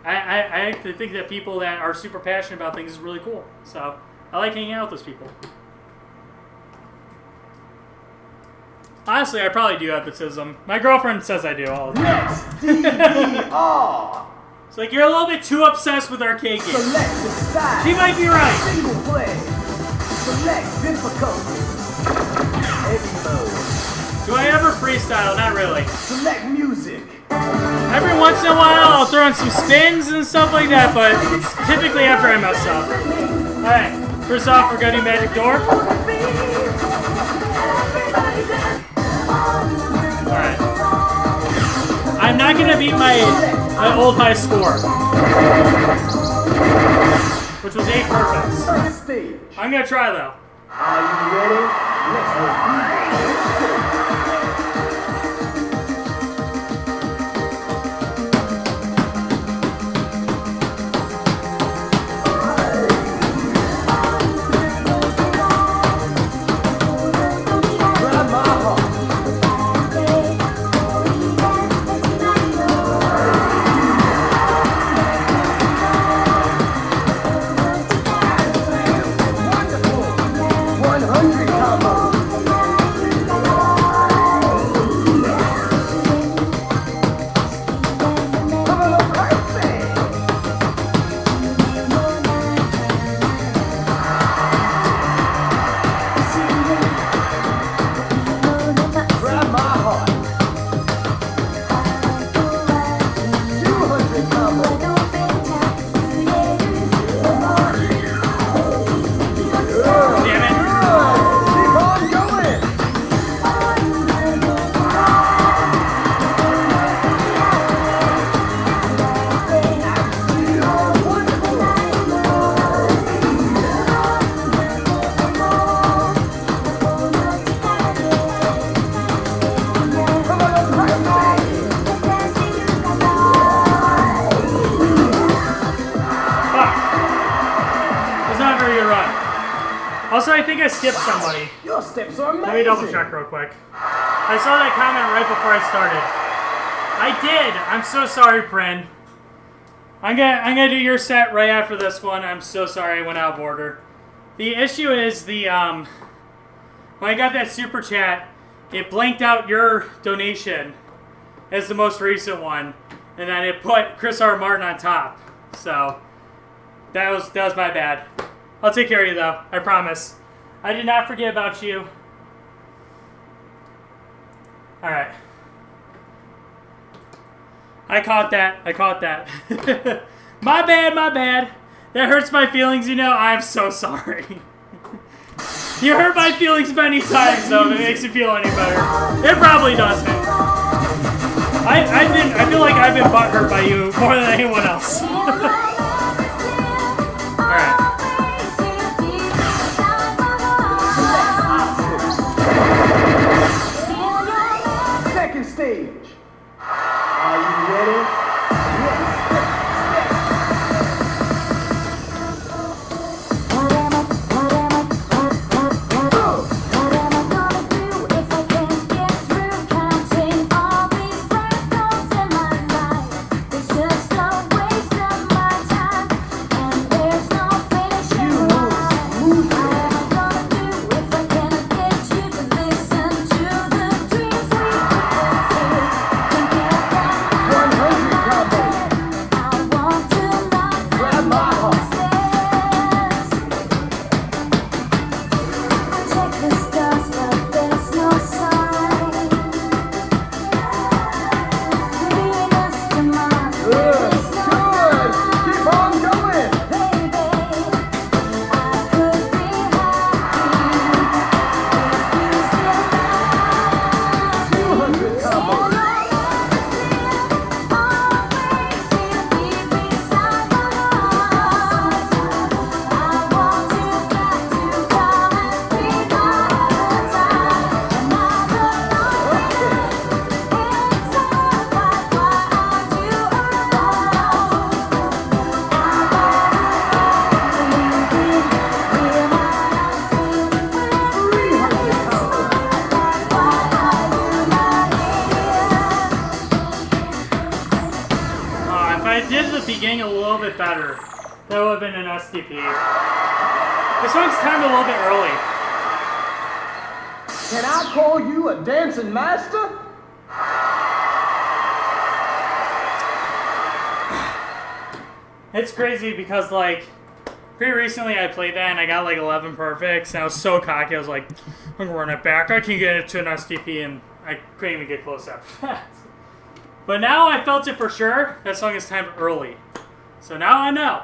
I think that people that are super passionate about things is really cool. So I like hanging out with those people. Honestly, I probably do have the tism. My girlfriend says I do all the time. Next, DDR. It's like, you're a little bit too obsessed with arcade games. Select the side. She might be right. Single play. Select difficulty. Heavy mode. Do I ever freestyle? Not really. Select music. Every once in a while, I'll throw in some spins and stuff like that, but it's typically after I mess up. Alright, first off, we're going to do Magic Door. Alright. I'm not going to beat my old high score, which was 8 perfects. I'm going to try, though. Are you ready? Let's go. Also, I think I skipped somebody. Your steps are amazing. Let me double check real quick. I saw that comment right before I started. I did. I'm so sorry, Prin. I'm gonna do your set right after this one. I'm so sorry I went out of order. The issue is when I got that super chat, it blanked out your donation as the most recent one, and then it put Chris R. Martin on top. So that was my bad. I'll take care of you, though. I promise. I did not forget about you. All right. I caught that. My bad. That hurts my feelings, you know. I'm so sorry. You hurt my feelings many times, though. If it makes you feel any better. It probably doesn't. I feel like I've been butthurt by you more than anyone else. All right. Second stage. Are you ready? be getting a little bit better. That would have been an SDP. This one's timed a little bit early. Can I call you a dancing master? It's crazy because, like, pretty recently I played that and I got like 11 perfects and I was so cocky. I was like, I'm gonna run it back. I can get it to an SDP, and I couldn't even get close after that. But now I felt it for sure. That song is timed early. So now I know.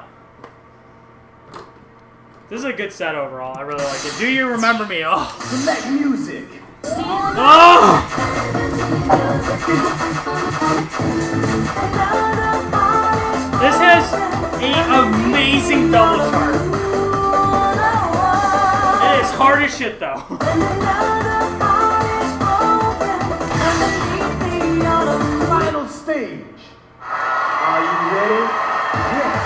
This is a good set overall. I really like it. Do you remember me? Oh. Select music. Oh! This has an amazing double chart. It is hard as shit though. Final stage. Are you ready? Yes.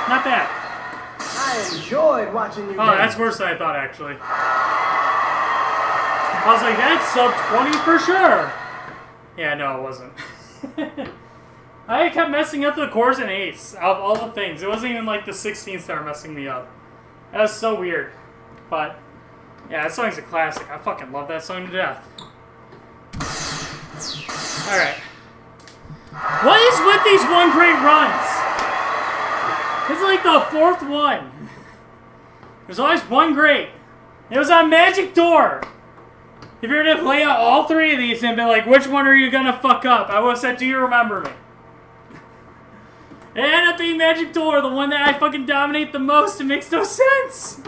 Not bad. I enjoyed watching you. Oh, that's worse than I thought, actually. I was like, that's sub 20 for sure. Yeah, no, it wasn't. I kept messing up the cores and 8s out of all the things. It wasn't even like the 16s that were messing me up. That was so weird. But, yeah, that song's a classic. I fucking love that song to death. Alright. What is with these one great runs? It's like the fourth one. There's always one great. It was on Magic Door. If you were to lay out all three of these and be like, which one are you gonna fuck up? I would have said, do you remember me? It ended up being Magic Door, the one that I fucking dominate the most. It makes no sense.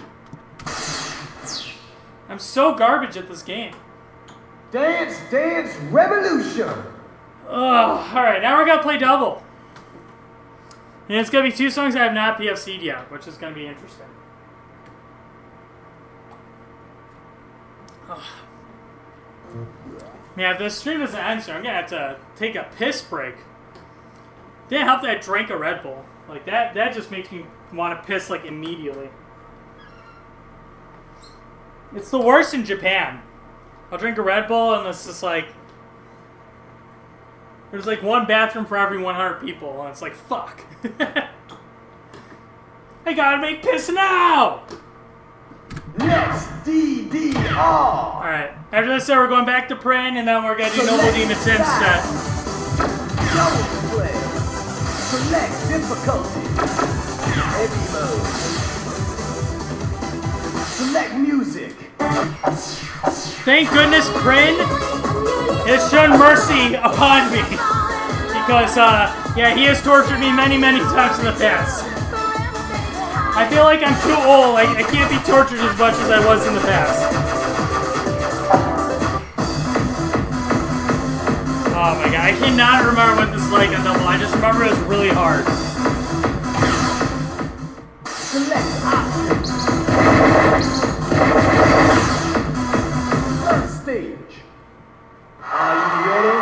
I'm so garbage at this game. Dance, Dance Revolution. Ugh, alright, now we're gonna play double. And it's gonna be two songs I have not PFC'd yet, which is gonna be interesting. Ugh. Yeah, if this stream doesn't end soon, I'm gonna have to take a piss break. Didn't help that I drank a Red Bull. Like, that just makes me want to piss, like, immediately. It's the worst in Japan. I'll drink a Red Bull and it's just like... There's like one bathroom for every 100 people, and it's like, fuck. I gotta make piss now! Next, DDR. Alright, after this, we're going back to Prin, and then we're gonna do Noble Demon instead. Double play. Select difficulty. Heavy mode. Select music. Thank goodness Prin has shown mercy upon me. Because, yeah, he has tortured me many, many times in the past. I feel like I'm too old. I can't be tortured as much as I was in the past. Oh my god, I cannot remember what this is like on double. I just remember it was really hard. Select options. First stage. Are you ready?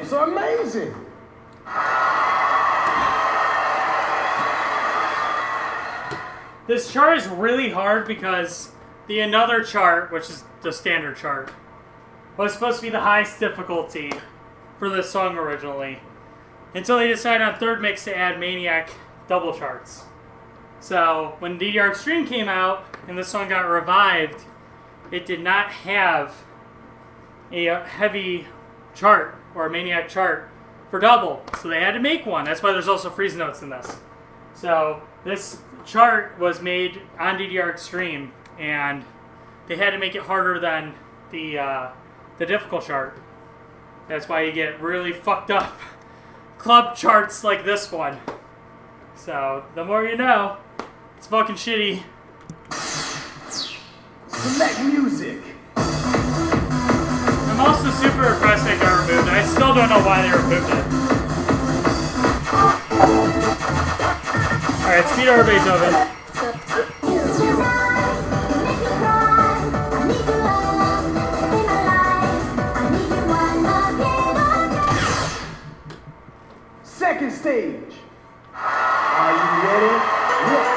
steps are amazing. This chart is really hard because the another chart, which is the standard chart, was supposed to be the highest difficulty for this song originally, until they decided on third mix to add Maniac double charts. So when DDR Extreme came out and this song got revived, it did not have a heavy chart or a Maniac chart for double, so they had to make one. That's why there's also freeze notes in this. So this chart was made on DDR Extreme, and they had to make it harder than the difficult chart. That's why you get really fucked up club charts like this one. So the more you know. It's fucking shitty. Select music. I'm also super impressed they got removed. I still don't know why they removed it. Alright, speed over Beethoven. Second stage. Are you ready? Yes.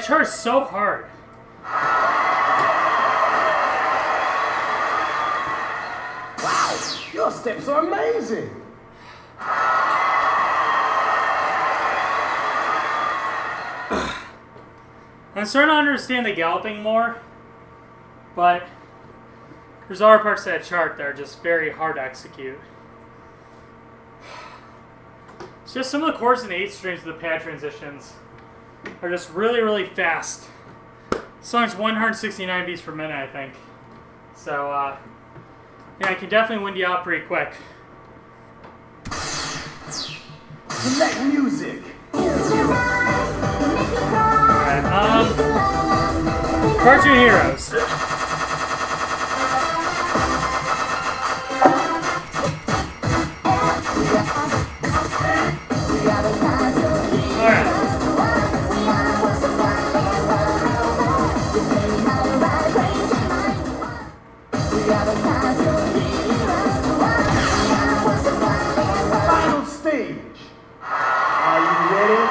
That is so hard. Wow, your steps are amazing. I'm starting to understand the galloping more, but there's other parts of that chart that are just very hard to execute. It's just some of the chords and 8 strings of the pad transitions are just really, really fast. The song's 169 beats per minute, I think. So, yeah, I can definitely wind you out pretty quick. Select music. Alright, Cartoon Heroes. Alright. Final stage. Are you ready?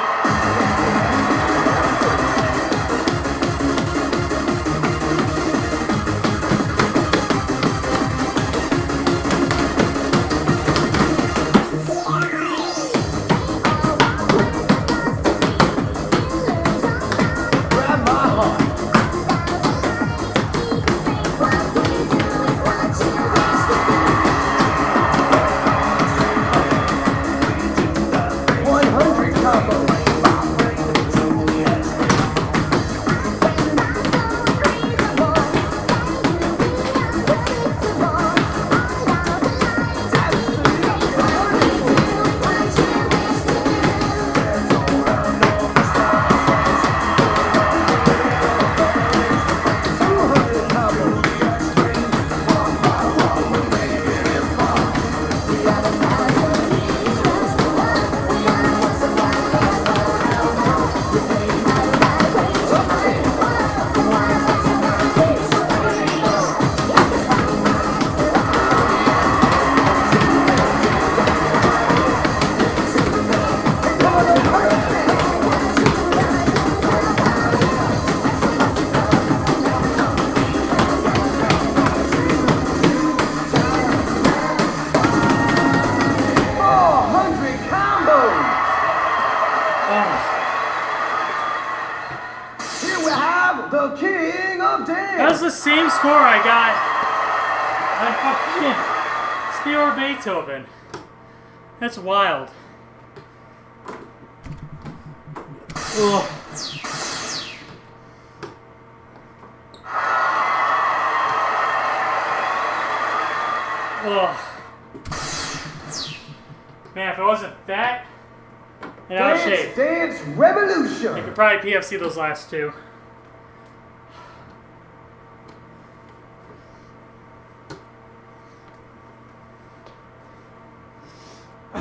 we have the king of dance. That was the same score I got on fucking Spiel Beethoven. That's wild. Ugh. Ugh. Man, if it wasn't that and out of shape, Dance Revolution. I could probably PFC those last two. I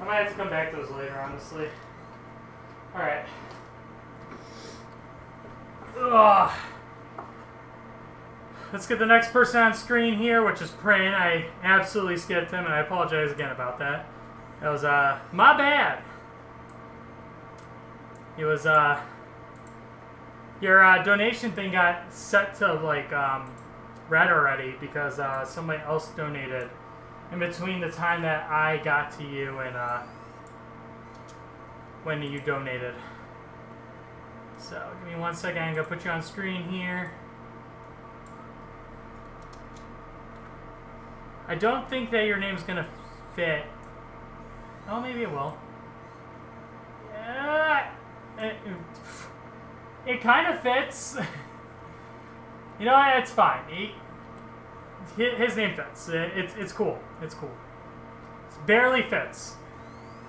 might have to come back to those later, honestly. Alright. Ugh. Let's get the next person on screen here, which is Prin. I absolutely skipped him, and I apologize again about that. That was, my bad. It was, your, donation thing got set to, like, red already because, somebody else donated in between the time that I got to you and, when you donated. So, give me 1 second. I'm gonna put you on screen here. I don't think that your name's gonna fit. Oh, maybe it will. Yeah, it kind of fits. You know, it's fine. His name fits. It's cool. It's cool. It barely fits.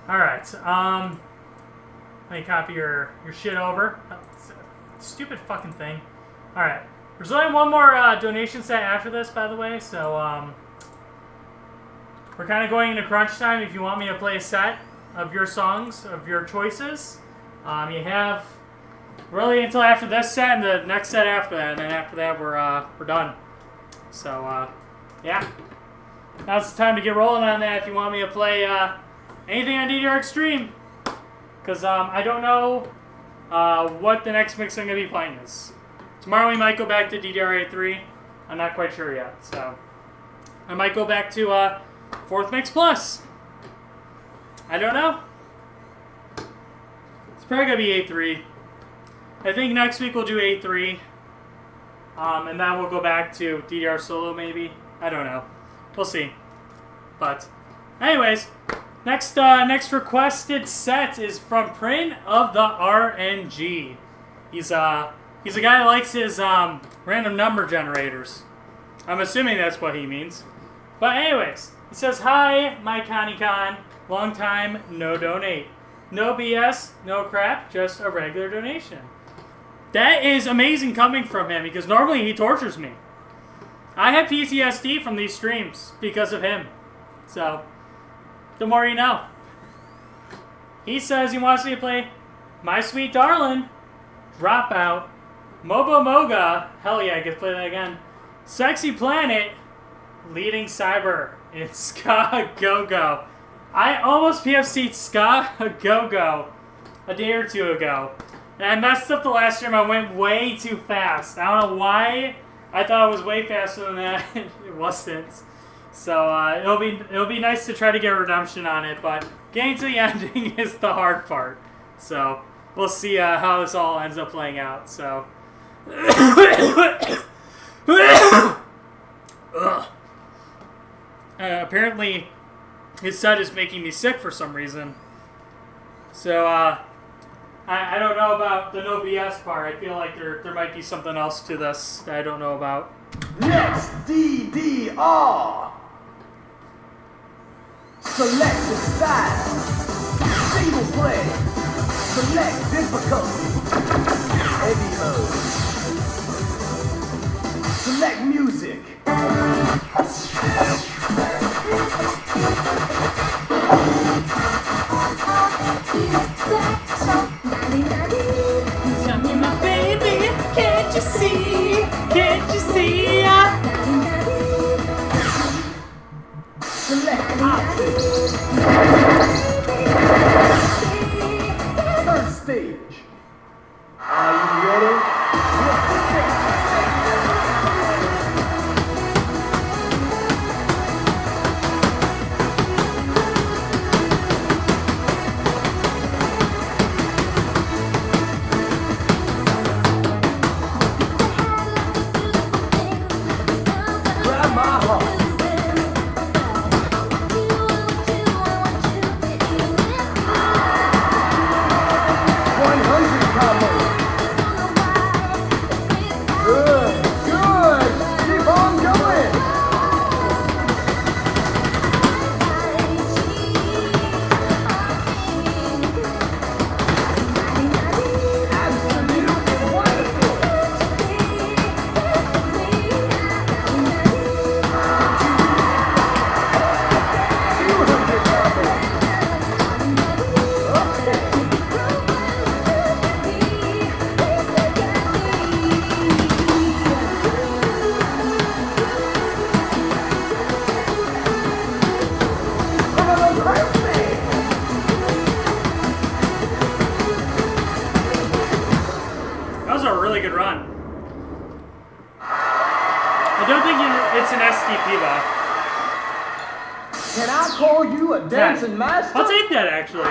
All right. Let me copy your shit over. Oh, stupid fucking thing. All right. There's only one more donation set after this, by the way. So we're kind of going into crunch time. If you want me to play a set of your songs, of your choices, you have really until after this set and the next set after that, and then after that we're done. So yeah, now's the time to get rolling on that. If you want me to play anything on DDR Extreme, because I don't know what the next mix I'm gonna be playing is. Tomorrow we might go back to DDR3. I'm not quite sure yet. So I might go back to 4th Mix Plus. I don't know. It's probably gonna be A3. I think next week we'll do A3. And then we'll go back to DDR Solo maybe. I don't know. We'll see. But anyways, next requested set is from Prin of the RNG. He's a guy that likes his random number generators. I'm assuming that's what he means. But anyways, he says, "Hi, my Con. Long time no donate. No BS, no crap, just a regular donation." That is amazing coming from him because normally he tortures me. I have PTSD from these streams because of him. So, the more you know. He says he wants me to play My Sweet Darling, Dropout, Mobo Moga, hell yeah, I get to play that again, Sexy Planet, Leading Cyber, and Ska Go-Go. I almost PFC'd Ska Go-Go a day or two ago. And I messed up the last stream. I went way too fast. I don't know why. I thought it was way faster than that. It wasn't. So it'll be nice to try to get redemption on it, but getting to the ending is the hard part. So we'll see how this all ends up playing out. So apparently his set is making me sick for some reason. So I don't know about the no BS part. I feel like there might be something else to this that I don't know about. Next, DDR. Select the style. Single play. Select difficulty. Heavy mode. Select music. Tell me, my baby, can't you see? Can't you see? Select options. First stage. Are you ready? really good run. I don't think it's an STP though. Can I call you a dancing master? I'll take that actually.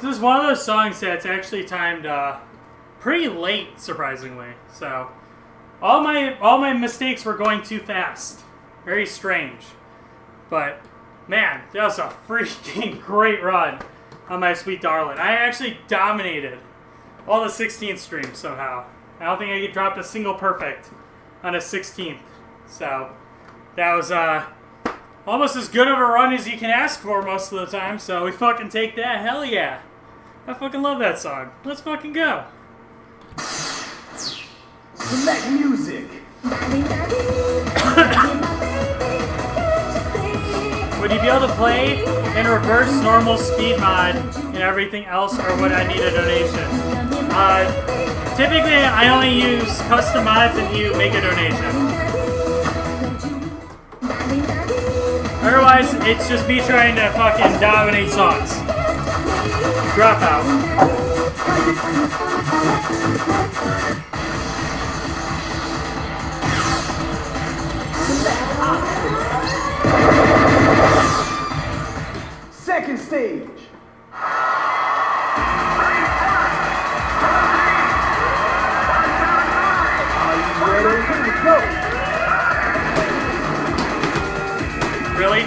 This is one of those songs that's actually timed pretty late, surprisingly. So all my mistakes were going too fast. Very strange. But man, that was a freaking great run on my sweet darling. I actually dominated all the 16th streams somehow. I don't think I dropped a single perfect on a 16th. So that was almost as good of a run as you can ask for most of the time. So we fucking take that. Hell yeah. I fucking love that song. Let's fucking go. Select music. Would you be able to play in reverse normal speed mod and everything else, or would I need a donation? Typically, I only use custom mods if you make a donation. Otherwise, it's just me trying to fucking dominate songs. Drop out. Second stage. Are you ready? Here we go. Really?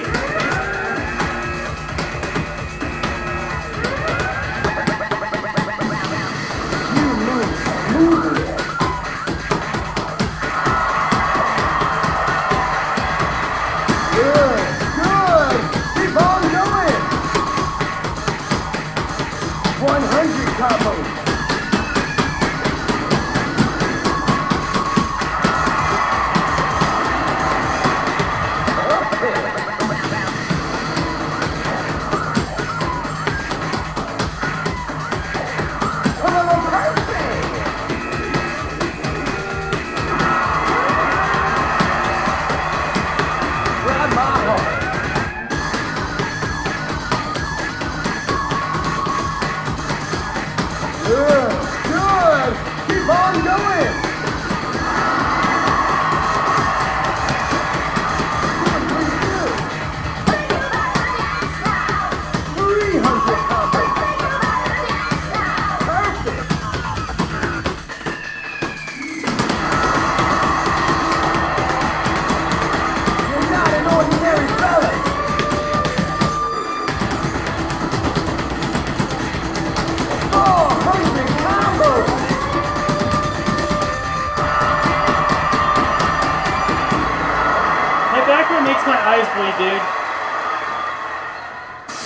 Dude.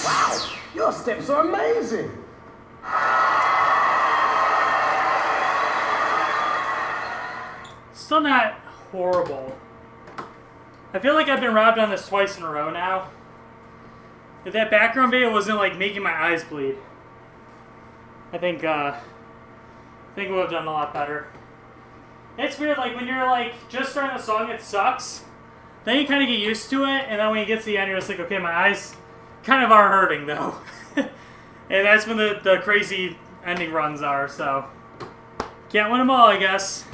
Wow, your steps are amazing. Still not horrible. I feel like I've been robbed on this twice in a row now. If that background video wasn't like making my eyes bleed, I think we would have done a lot better. It's weird, like when you're like just starting the song, it sucks. Then you kind of get used to it, and then when you get to the end, you're just like, okay, my eyes kind of are hurting, though. And that's when the crazy ending runs are, so... Can't win them all, I guess.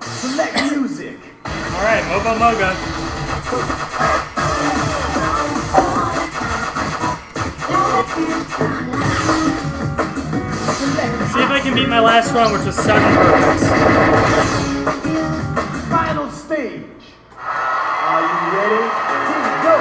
Select music. Alright, Moga Moga. See if I can beat my last run, which was 7 perfects. Final stage. Are you ready? Here we go.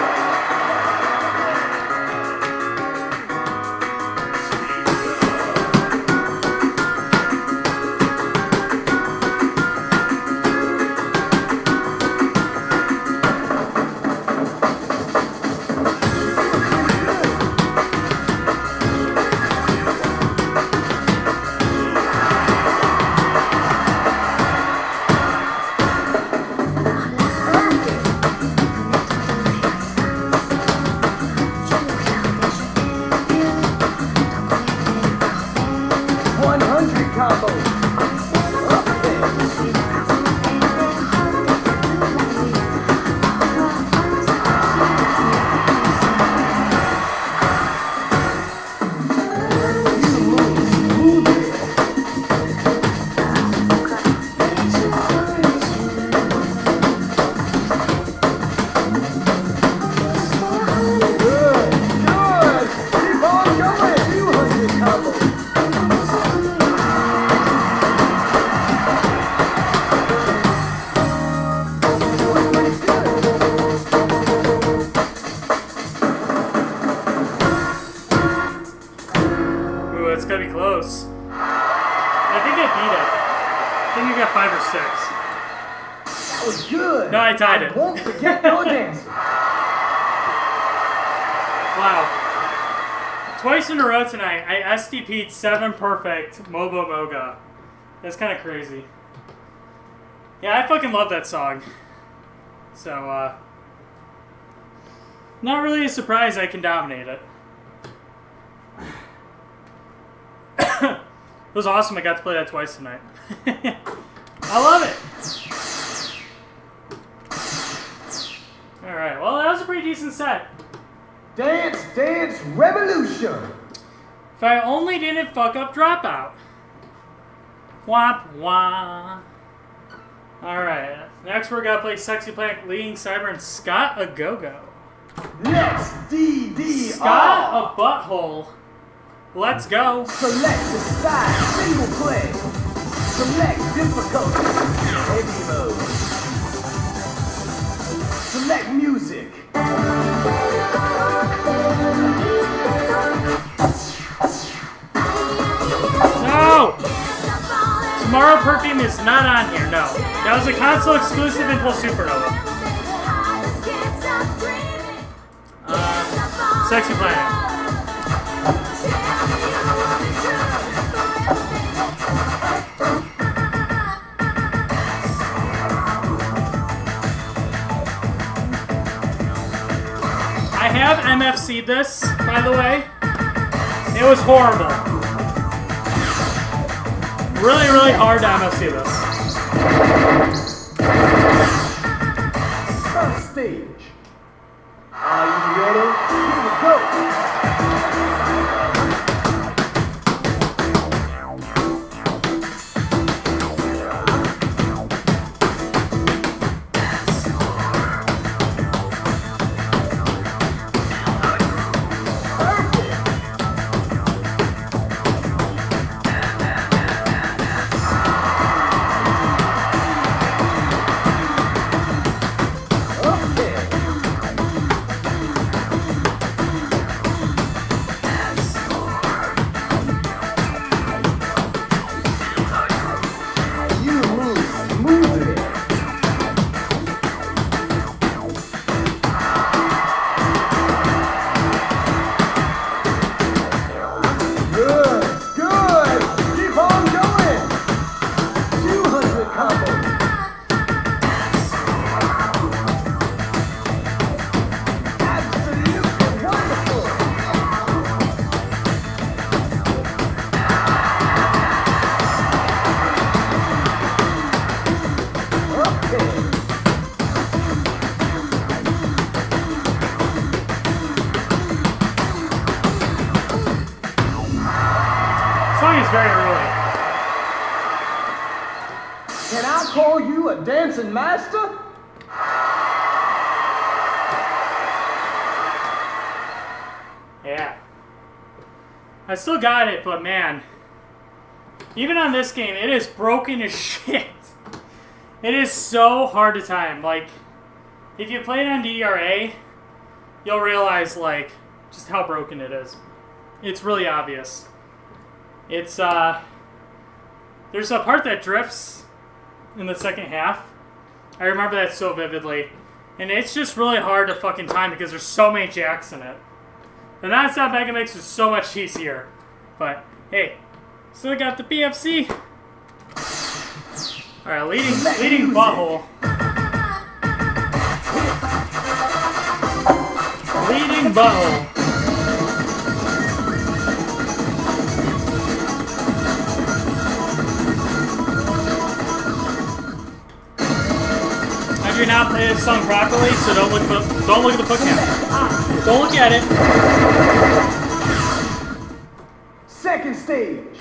5 or 6. That was good. No, I tied it. Won't forget your dance. Wow. Twice in a row tonight, I STP'd 7 perfect Mobo Moga. That's kind of crazy. Yeah, I fucking love that song. So, not really a surprise I can dominate it. It was awesome I got to play that twice tonight. I love it. Alright, well that was a pretty decent set. Dance, dance, revolution. If I only didn't fuck up Dropout. Womp womp. Alright, next we're gonna play Sexy Planet leading Cyber and Scott a Go-Go. Next, DDR. Scott a Butthole. Let's go. Select the side, single play. Select difficulty, heavy mode. Select music. No! Tomorrow Perfume is not on here, no. That was a console exclusive until Supernova. Sexy Planet. I have MFC'd this, by the way. It was horrible. Really, really hard to MFC this. First stage. Are you ready? Here we go. Very early. Can I call you a dancing master? Yeah. I still got it, but man. Even on this game, it is broken as shit. It is so hard to time. Like, if you play it on DDR, you'll realize, like, just how broken it is. It's really obvious. It's, there's a part that drifts in the second half. I remember that so vividly. And it's just really hard to fucking time because there's so many jacks in it. The non-stop Mega Mix is so much easier. But, hey, still got the PFC. Alright, leading Butthole. Leading Butthole. I do not play this song properly, so don't look at the foot cam. Don't look at it. Second stage.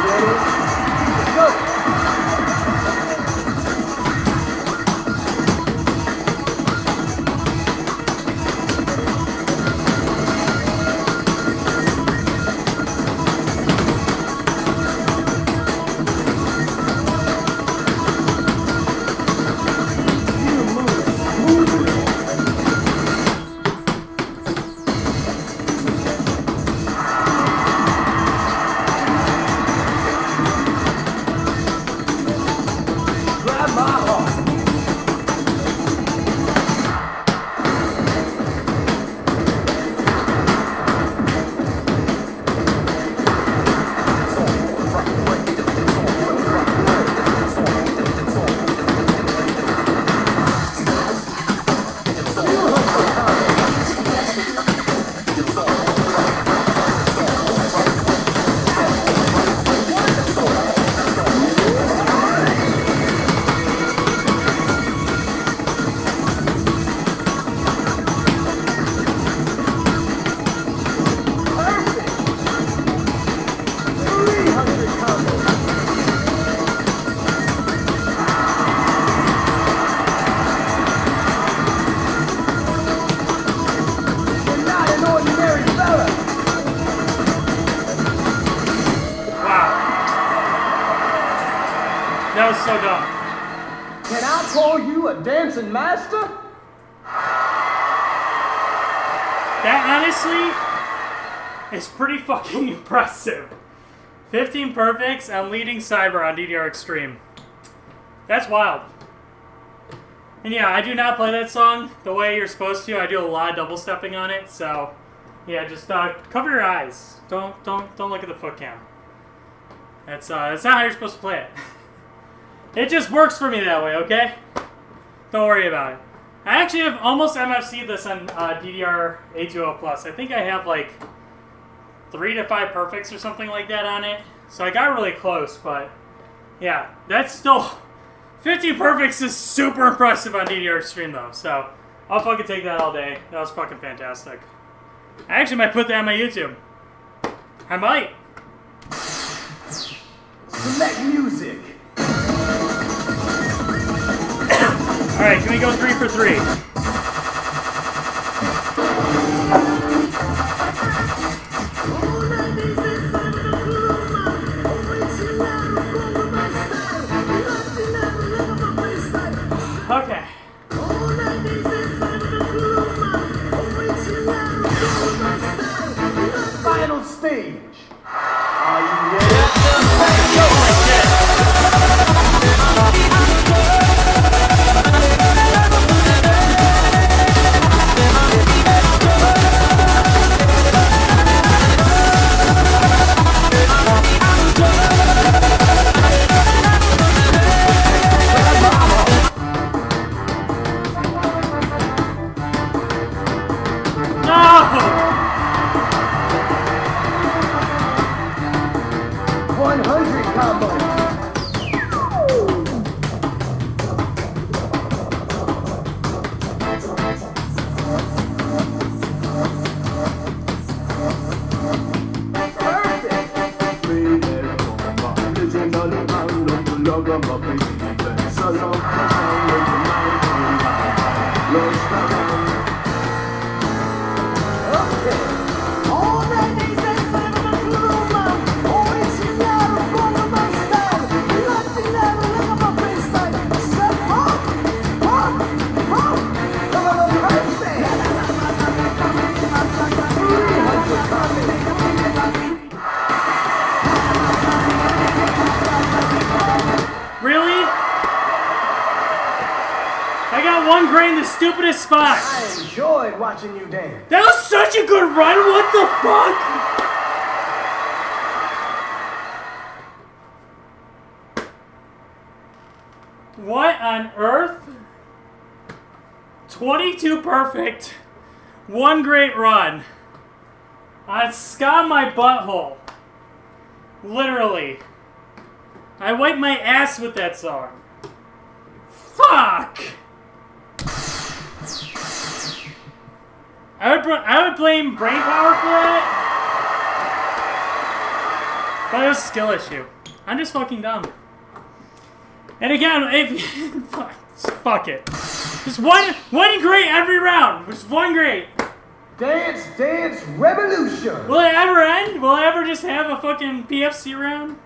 Ready? Go. call you a dancing master? That honestly is pretty fucking impressive. 15 perfects and leading Cyber on DDR Extreme. That's wild. And yeah, I do not play that song the way you're supposed to. I do a lot of double stepping on it, so yeah, just cover your eyes. Don't look at the foot cam. That's not how you're supposed to play it. It just works for me that way, okay? Don't worry about it. I actually have almost MFC'd this on DDR A20 Plus. I think I have like 3 to 5 perfects or something like that on it. So I got really close, but yeah, that's still 15 perfects is super impressive on DDR Extreme though. So I'll fucking take that all day. That was fucking fantastic. I actually might put that on my YouTube. I might. Select music. Alright, can we go 3 for 3? Okay. Final stage. Are you ready? The stupidest spot. I enjoyed watching you dance. That was such a good run. What the fuck? What on earth? 22 perfect. 1 great run. I scar my butthole. Literally. I wiped my ass with that song. Fuck! I would blame brain power for that. But it was a skill issue. I'm just fucking dumb. And again, if fuck it. Just one great every round. Just 1 great. Dance, dance, revolution. Will it ever end? Will I ever just have a fucking PFC round?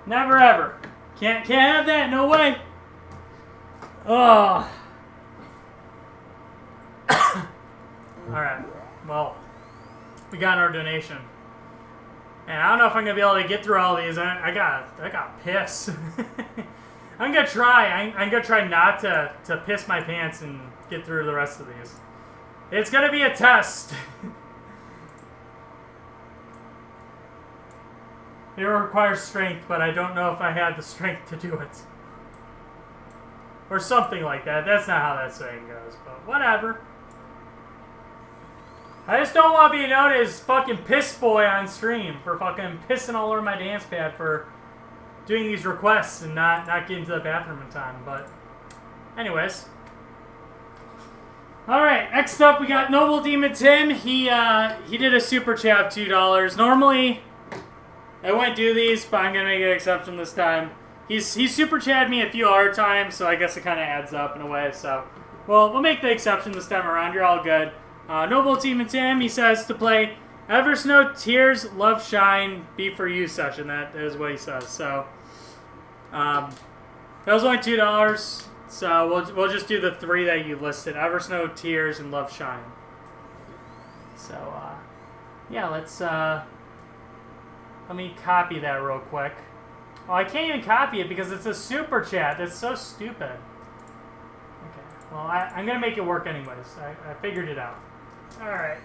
Never ever. Can't have that. No way. Oh. Alright, well, we got our donation. And I don't know if I'm going to be able to get through all these. I got piss. I'm going to try. I'm going to try not to piss my pants and get through the rest of these. It's going to be a test. It requires strength, but I don't know if I have the strength to do it. Or something like that. That's not how that saying goes, but whatever. I just don't want to be known as fucking piss boy on stream for fucking pissing all over my dance pad for doing these requests and not getting to the bathroom in time. But anyways. Alright, next up we got Noble Demon Tim. He did a super chat of $2. Normally I wouldn't do these, but I'm gonna make an exception this time. He's super chatted me a few other times, so I guess it kinda adds up in a way, so we'll make the exception this time around. You're all good. Noble Demon Tim, he says to play Ever Snow Tears, Love Shine, Be For You session. That is what he says. So, that was only $2. So we'll just do the 3 that you listed: Eversnow, Tears, and Love Shine. So yeah, let's let me copy that real quick. Oh, I can't even copy it because it's a super chat. That's so stupid. Okay, well I'm gonna make it work anyways. I figured it out. All right.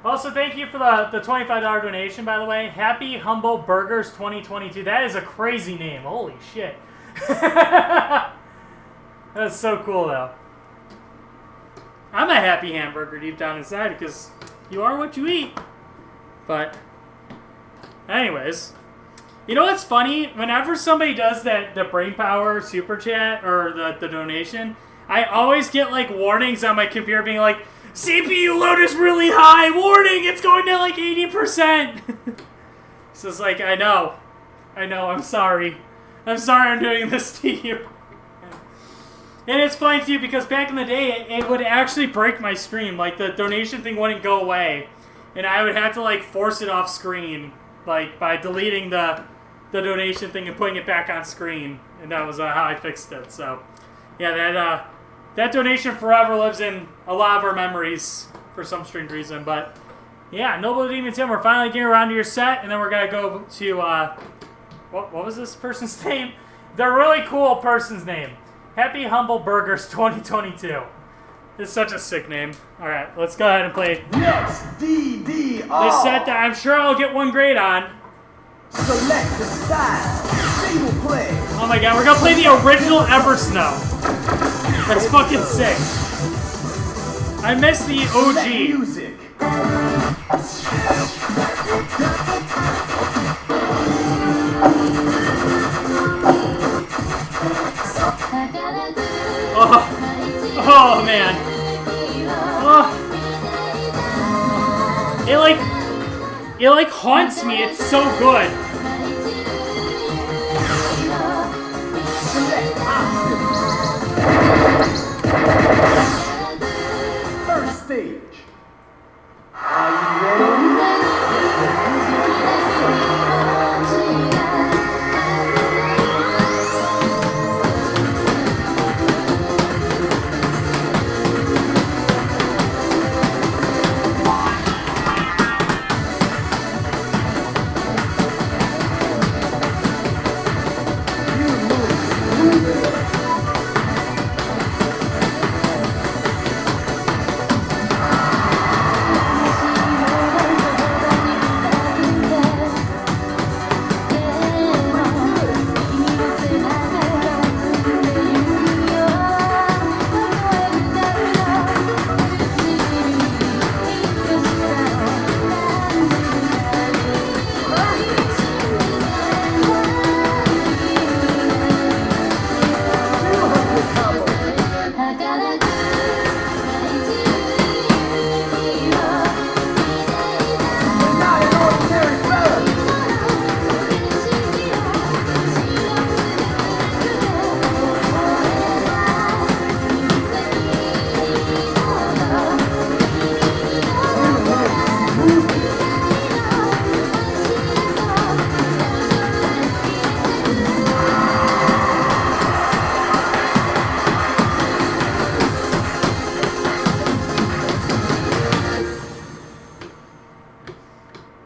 Also, thank you for the $25 donation, by the way. Happy Humble Burgers 2022. That is a crazy name. Holy shit. That's so cool, though. I'm a happy hamburger deep down inside because you are what you eat. But, anyways. You know what's funny? Whenever somebody does the Brain Power Super Chat or the donation, I always get, like, warnings on my computer being like, CPU load is really high! Warning! It's going to like 80%! So it's like, I know, I'm sorry. I'm sorry I'm doing this to you. And it's funny too, because back in the day, it would actually break my stream. Like, the donation thing wouldn't go away. And I would have to, like, force it off screen. Like, by deleting the donation thing and putting it back on screen. And that was how I fixed it. So, yeah, that donation forever lives in a lot of our memories for some strange reason. But, yeah, Noble Demon Tim, we're finally getting around to your set. And then we're going to go to, what was this person's name? The really cool person's name. Happy Humble Burgers 2022. It's such a sick name. All right, let's go ahead and play Next, DDR. this set that I'm sure I'll get 1 grade on. Select the style. Single play. Oh my god, we're going to play the original Eversnow. That's fucking sick. I miss the Select OG. music. Oh man. Oh. It like haunts me. It's so good. Select options. First stage. Are you ready?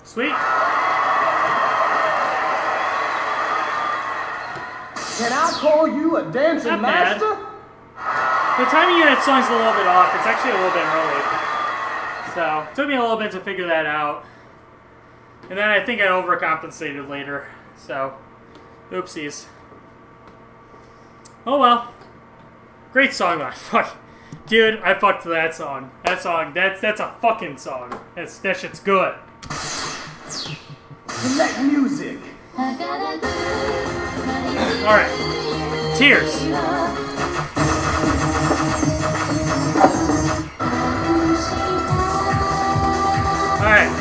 Sweet. Can I call you a dancing Not bad. master? The timing of that song's a little bit off. It's actually a little bit early. So, it took me a little bit to figure that out. And then I think I overcompensated later. So, oopsies. Oh well. Great song though. Fuck. Dude, I fucked that song. That's a fucking song. That shit's good. Select music. Alright. Tears. Alright.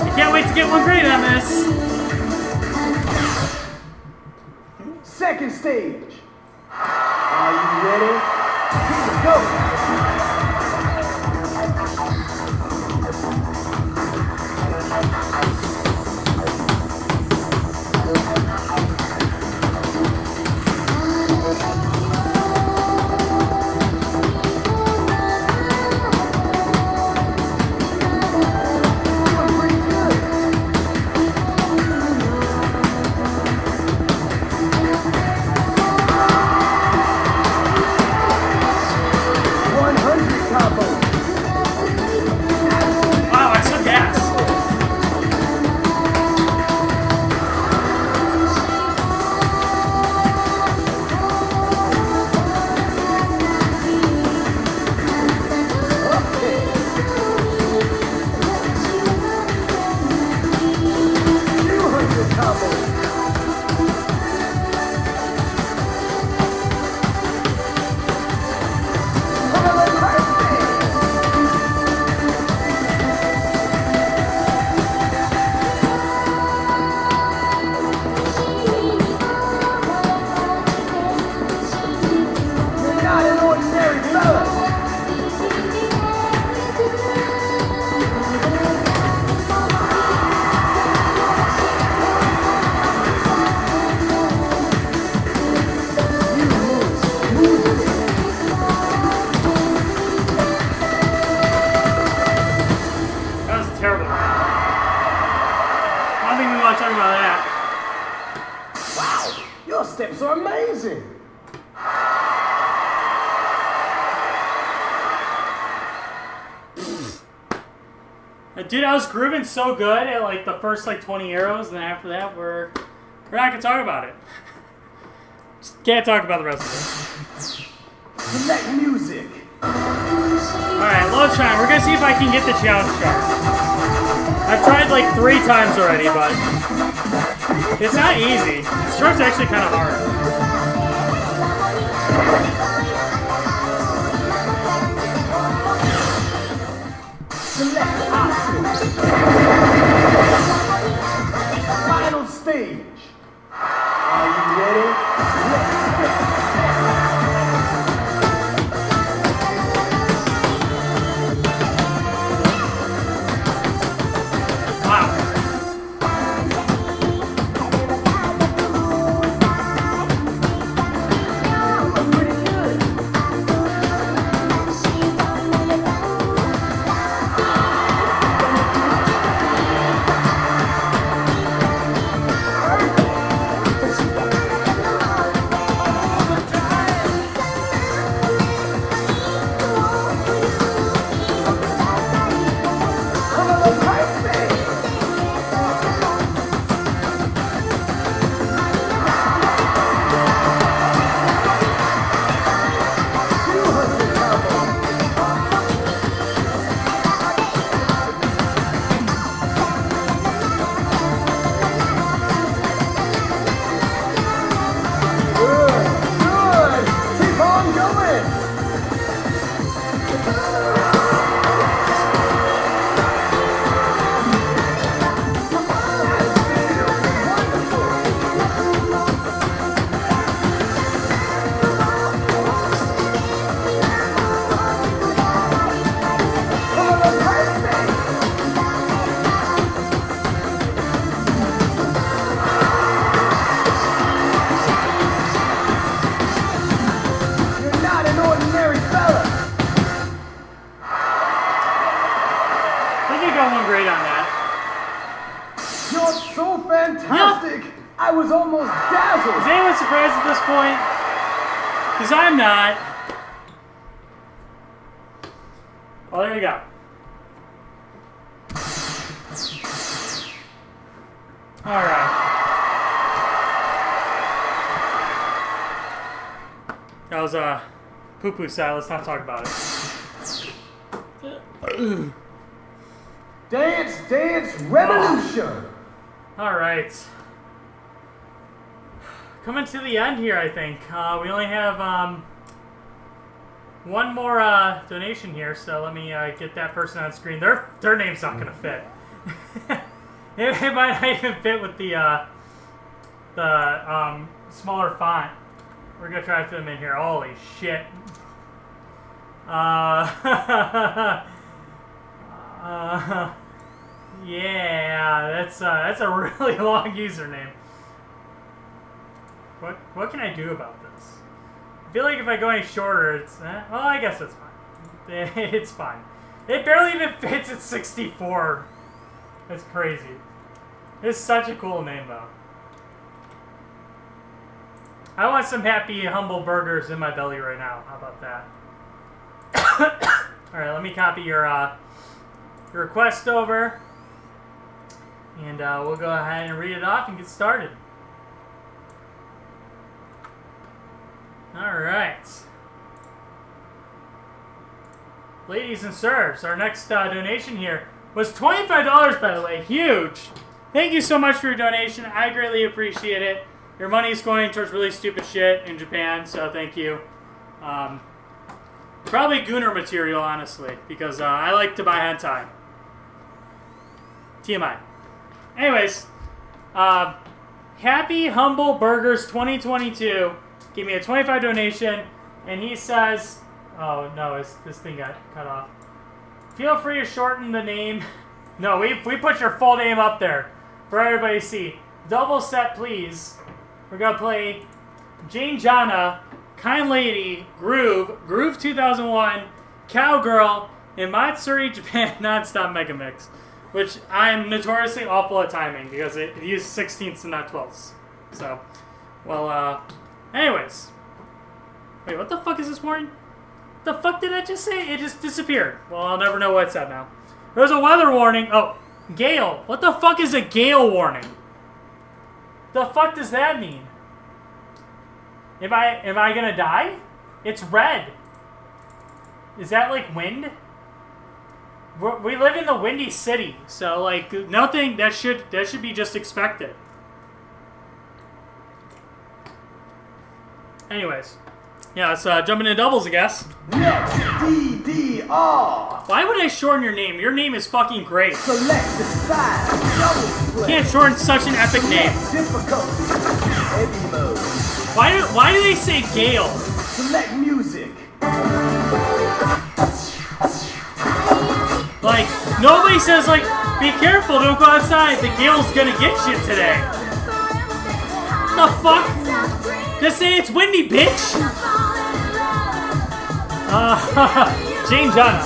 I can't wait to get 1 grade on this. Second stage. Are you ready? Here we go. fellas. That was terrible. I don't think we want to talk about that. Wow, your steps are amazing. Dude, I was grooving so good at like the first like 20 arrows, and then after that we're not gonna talk about it. Just can't talk about the rest of it. Select music. Alright, low shine. We're gonna see if I can get the challenge chart. I've tried like 3 times already, but it's not easy. This chart's actually kind of hard. Select options. Final stage. Are you ready? Let's go. Wow. Pretty good. fantastic! Yeah. I was almost dazzled! Is anyone surprised at this point? Because I'm not. Well, there you go. Alright. That was poo-poo style. Let's not talk about it. Dance, dance, revolution! Alright. Coming to the end here, I think. We only have one more donation here, so let me get that person on screen. Their name's not gonna fit. it might not even fit with the smaller font. We're gonna try to fit them in here. Holy shit. Yeah, that's a really long username. What can I do about this? I feel like if I go any shorter, it's well, I guess it's fine. It's fine. It barely even fits at 64. That's crazy. It's such a cool name, though. I want some happy, humble burgers in my belly right now. How about that? All right, let me copy your request over, and we'll go ahead and read it off and get started. All right. Ladies and sirs, our next donation here was $25, by the way. Huge. Thank you so much for your donation. I greatly appreciate it. Your money is going towards really stupid shit in Japan, so thank you. Probably Gooner material, honestly, because I like to buy hentai. TMI. Anyways, Happy Humble Burgers 2022 gave me a $25 donation, and he says, Oh no, this thing got cut off. Feel free to shorten the name. No, we put your full name up there for everybody to see. Double set, please. We're gonna play Jane Jana, Kind Lady, Groove 2001, Cowgirl, and Matsuri Japan Nonstop Mega Mix, which I'm notoriously awful at timing because it uses 16ths and not 12ths. So, well, anyways. Wait, what the fuck is this warning? The fuck did I just say? It just disappeared. Well, I'll never know what it said now. There's a weather warning. Oh, gale. What the fuck is a gale warning? The fuck does that mean? Am I gonna die? It's red. Is that like wind? We live in the windy city, so like nothing that should be just expected. Anyways, yeah, let's jump into doubles, I guess. Next, DDR. Why would I shorten your name? Your name is fucking great. Select the style. Double You play. can't shorten such an epic name. Difficulty. Heavy mode. Why do they say Gale? Select music. Like, nobody says, like, be careful, don't go outside, the Gale's gonna get you today. The fuck? Just say it's windy, bitch! Jane Jana.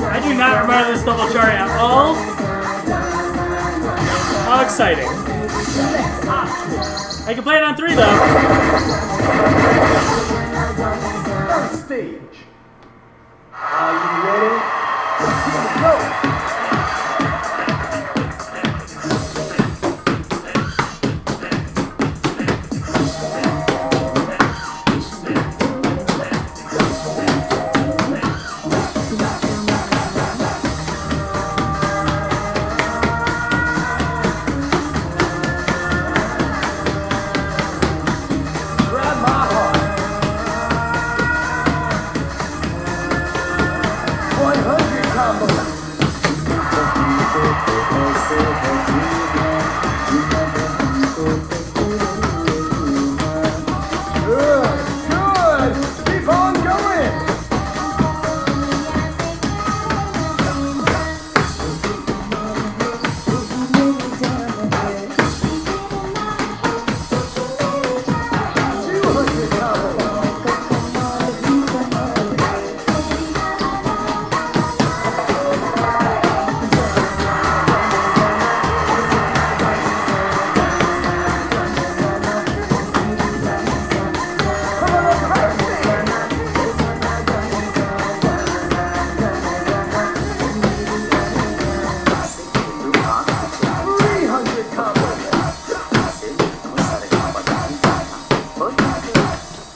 I do not remember this double chart at all. How exciting. I can play it on 3, though. First stage. Are you ready? Let's go. Grab my heart. 100 combos. Good. Keep on going.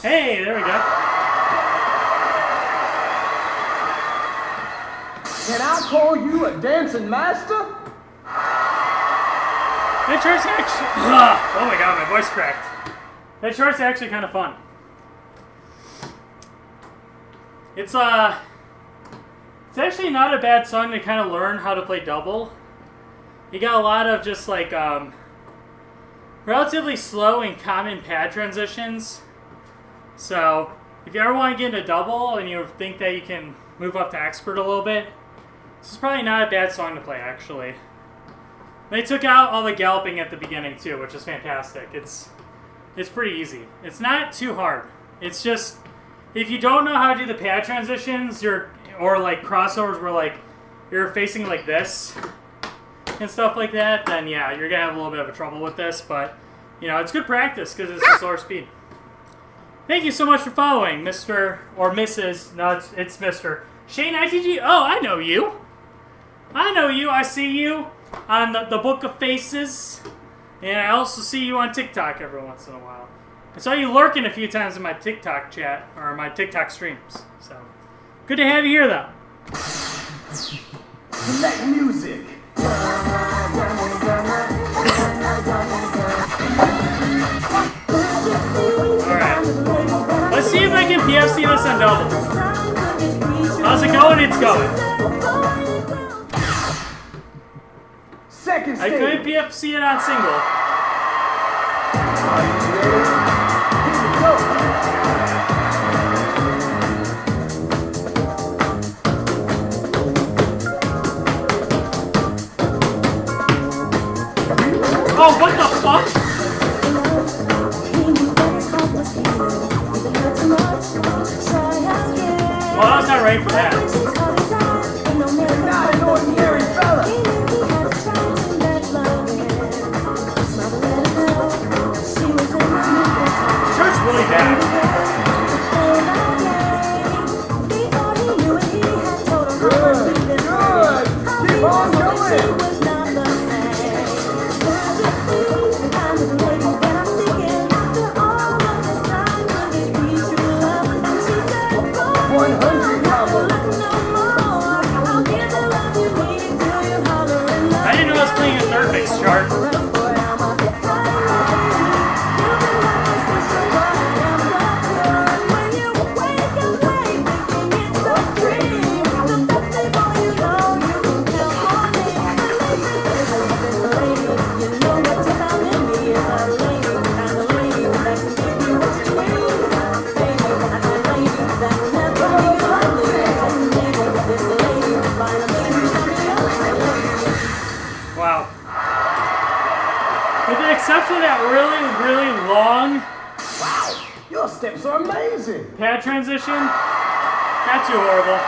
Hey, there we go. Can I call you a dancing master? That chart's actually... Oh my god, my voice cracked. That chart's actually kind of fun. It's actually not a bad song to kind of learn how to play double. You got a lot of just like, relatively slow and common pad transitions. So, if you ever want to get into double and you think that you can move up to expert a little bit, this is probably not a bad song to play, actually. They took out all the galloping at the beginning, too, which is fantastic. It's pretty easy. It's not too hard. It's just, if you don't know how to do the pad transitions, or like crossovers where like you're facing like this and stuff like that, then yeah, you're going to have a little bit of a trouble with this, but, you know, it's good practice because it's a slower speed. Thank you so much for following, Mr. or Mrs. No, it's Mr. Shane ITG. Oh, I know you. I know you. I see you on the Book of Faces. And I also see you on TikTok every once in a while. I saw you lurking a few times in my TikTok chat, or my TikTok streams. So, good to have you here, though. Select music. Alright. Let's see if I can PFC this on double. How's it going? It's going. Second stage. I could PFC it on single. Are you ready? Well, I was not ready for that. You're not an ordinary fella. Shirt's really bad. Good, good. Keep on going. I didn't know I was playing a third mix chart. Wow. With the exception of that really, really long Wow, your steps are amazing. pad transition, not too horrible.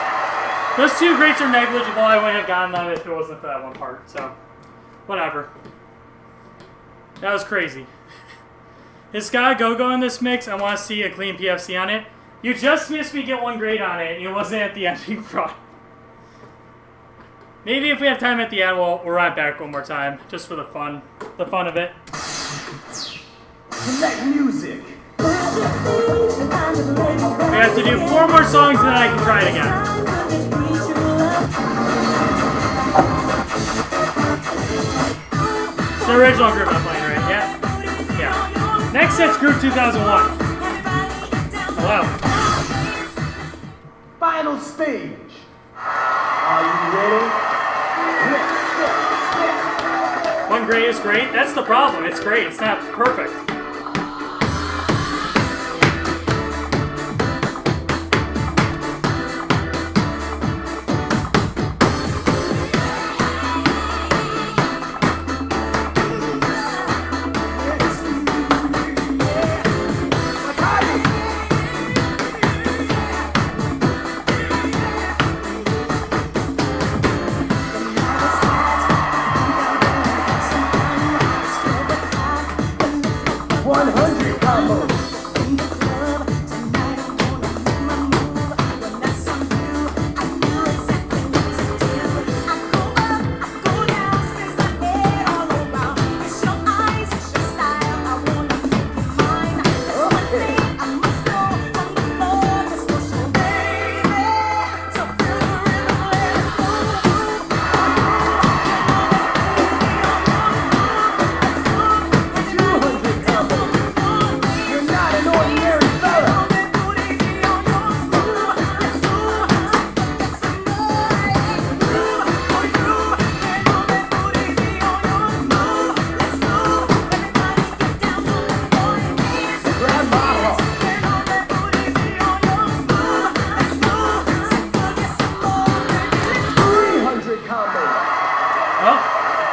Those two greats are negligible. I wouldn't have gotten them if it wasn't for that one part. So, whatever. That was crazy. It's got a go-go in this mix. I want to see a clean PFC on it. You just missed me get one grade on it, and it wasn't at the ending front. Maybe if we have time at the end, we'll run it back one more time, just for the fun of it. Select music. We have to do 4 more songs, and then I can try it again. It's the original group I'm playing, right? Yeah. Yeah. Next set's Group 2001. Hello. Final stage. Are you ready? One grade is great. That's the problem. It's great. It's not perfect.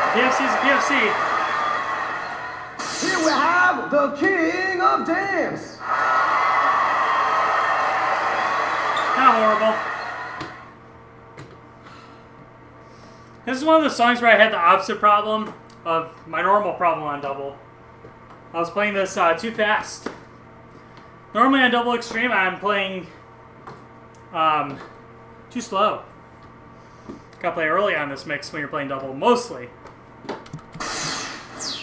PFC's a PFC. Here we have the king of dance. Not horrible. This is one of the songs where I had the opposite problem of my normal problem on double. I was playing this too fast. Normally on double extreme, I'm playing too slow. Gotta play early on this mix when you're playing double, mostly.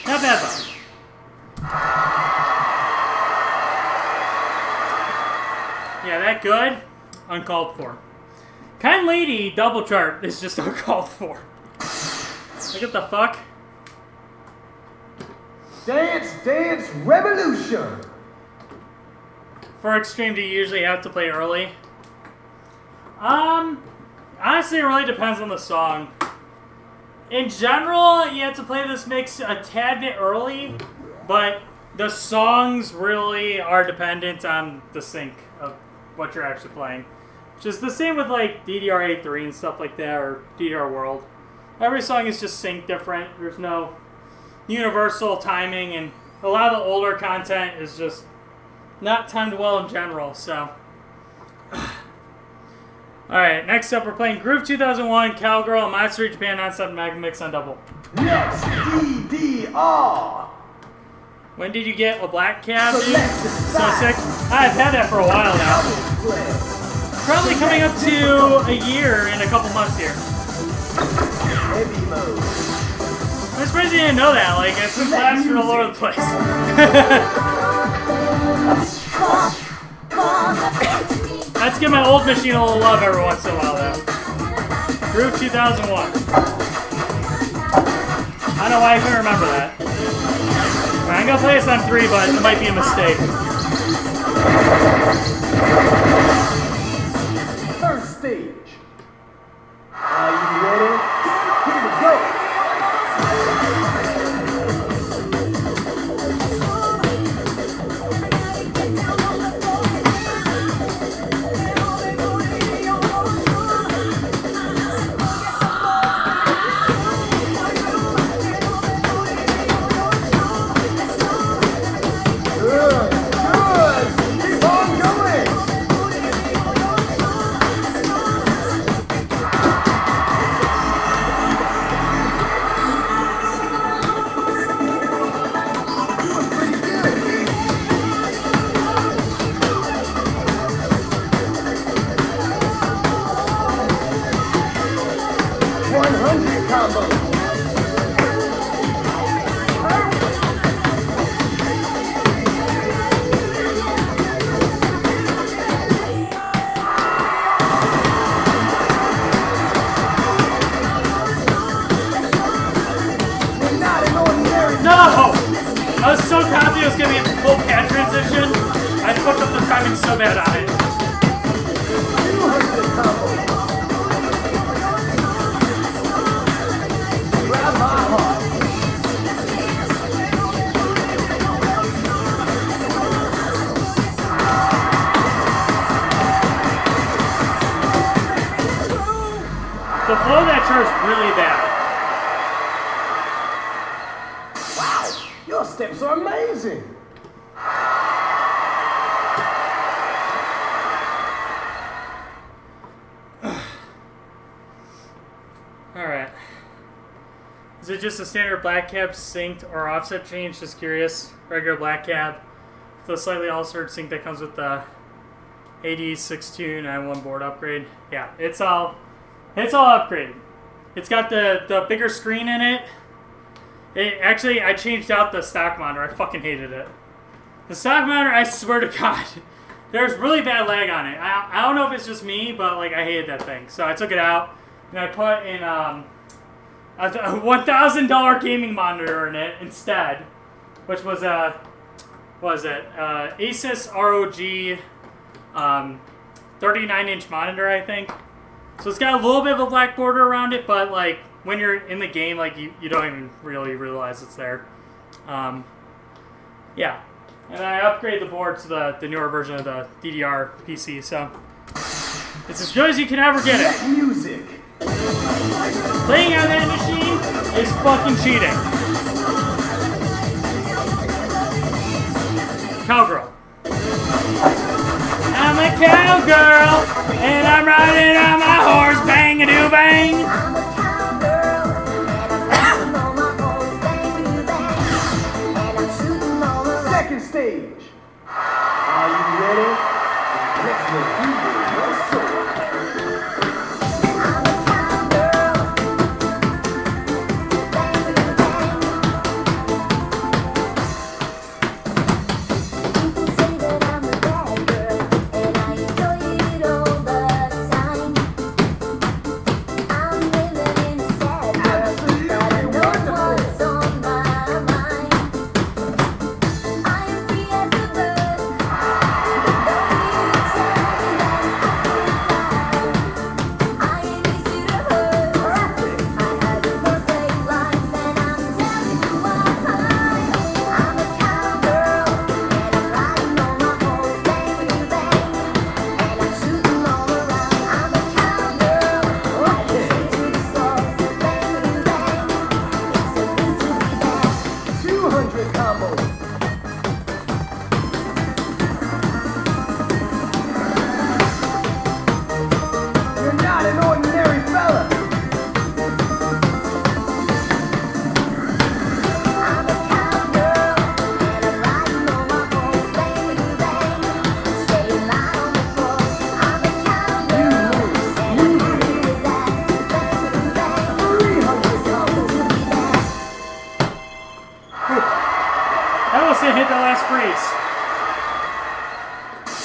Not bad though. Yeah, that good? Uncalled for. Kind Lady double chart is just uncalled for. Look at the fuck. Dance, dance, revolution. For extreme, do you usually have to play early? Honestly, it really depends on the song. In general, you have to play this mix a tad bit early, but the songs really are dependent on the sync of what you're actually playing. Which is the same with like DDR 8.3 and stuff like that, or DDR World. Every song is just synced different. There's no universal timing, and a lot of the older content is just not timed well in general, so. Alright, next up we're playing Groove 2001, Cowgirl, and Monster Japan Non-Stop Mega Mix on double. Next, DDR. When did you get a black cab, dude? So sick. I've had that for a while now. Probably coming up to a year in a couple months here. Heavy mode. I'm surprised you didn't know that. Like, it's been plastered all over the place. Let's give my old machine a little love every once in a while, though. Groove 2001. I don't know why I couldn't remember that. Right, I'm gonna play this on 3, but it might be a mistake. First stage. Are you ready? Here we go. I was so confident it was going to be a full pad transition. I fucked up the timing so bad on it. The flow of that chart is really bad. Your steps are amazing. Alright. Is it just a standard black cab synced or offset change? Just curious. Regular black cab. The slightly altered sync that comes with the AD6291 board upgrade. Yeah, it's all upgraded. It's got the bigger screen in it. Actually, I changed out the stock monitor. I fucking hated it. The stock monitor, I swear to God, there's really bad lag on it. I don't know if it's just me, but like I hated that thing. So I took it out and I put in a $1,000 gaming monitor in it instead, which was Asus ROG 39-inch monitor, I think. So it's got a little bit of a black border around it, but like when you're in the game, like you don't even really realize it's there. Yeah. And I upgraded the board to the newer version of the DDR PC, so it's as good as you can ever get it. Music. Playing on that machine is fucking cheating. Cowgirl. I'm a cowgirl, and I'm riding on my horse, bang-a-doo-bang. Second stage. Are you ready? Let's review your soul.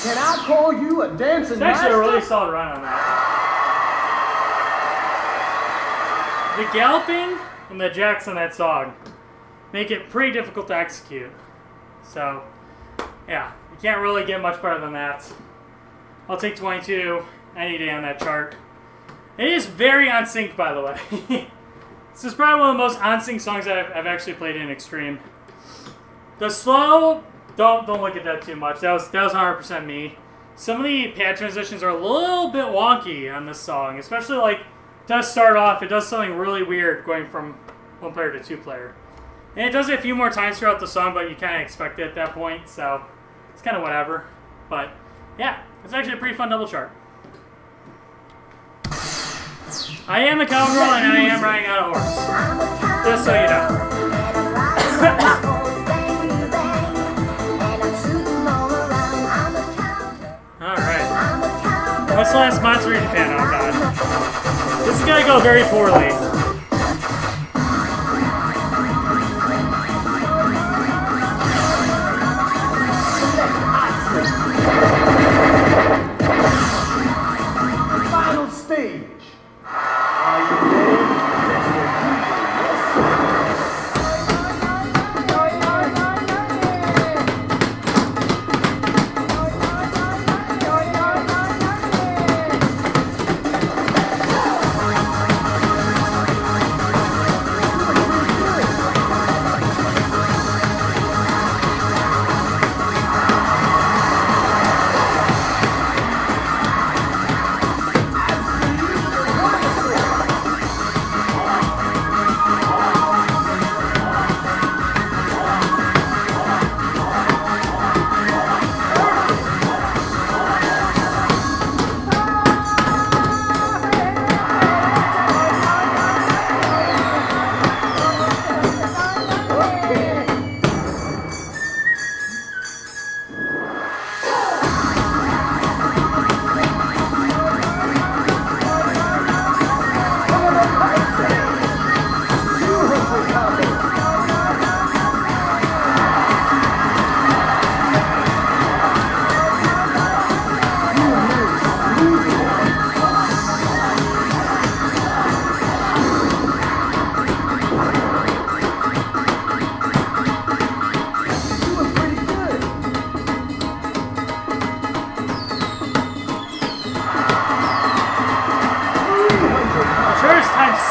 Can I call you a dancing It's actually master? a really solid run on that. The galloping and the jacks on that song make it pretty difficult to execute. So, yeah, you can't really get much better than that. I'll take 22 any day on that chart. It is very on sync, by the way. This is probably one of the most on sync songs I've actually played in Extreme. The slow, don't look at that too much. That was 100% me. Some of the pad transitions are a little bit wonky on this song, especially like it does start off. It does something really weird going from one player to two player, and it does it a few more times throughout the song, but you kind of expect it at that point, so it's kind of whatever. But yeah, it's actually a pretty fun double chart. I am the cowgirl and I am riding on a horse. Just so you know. Alright. What's the last monster in Japan? Oh god. This is gonna go very poorly. Final stage. Are you ready?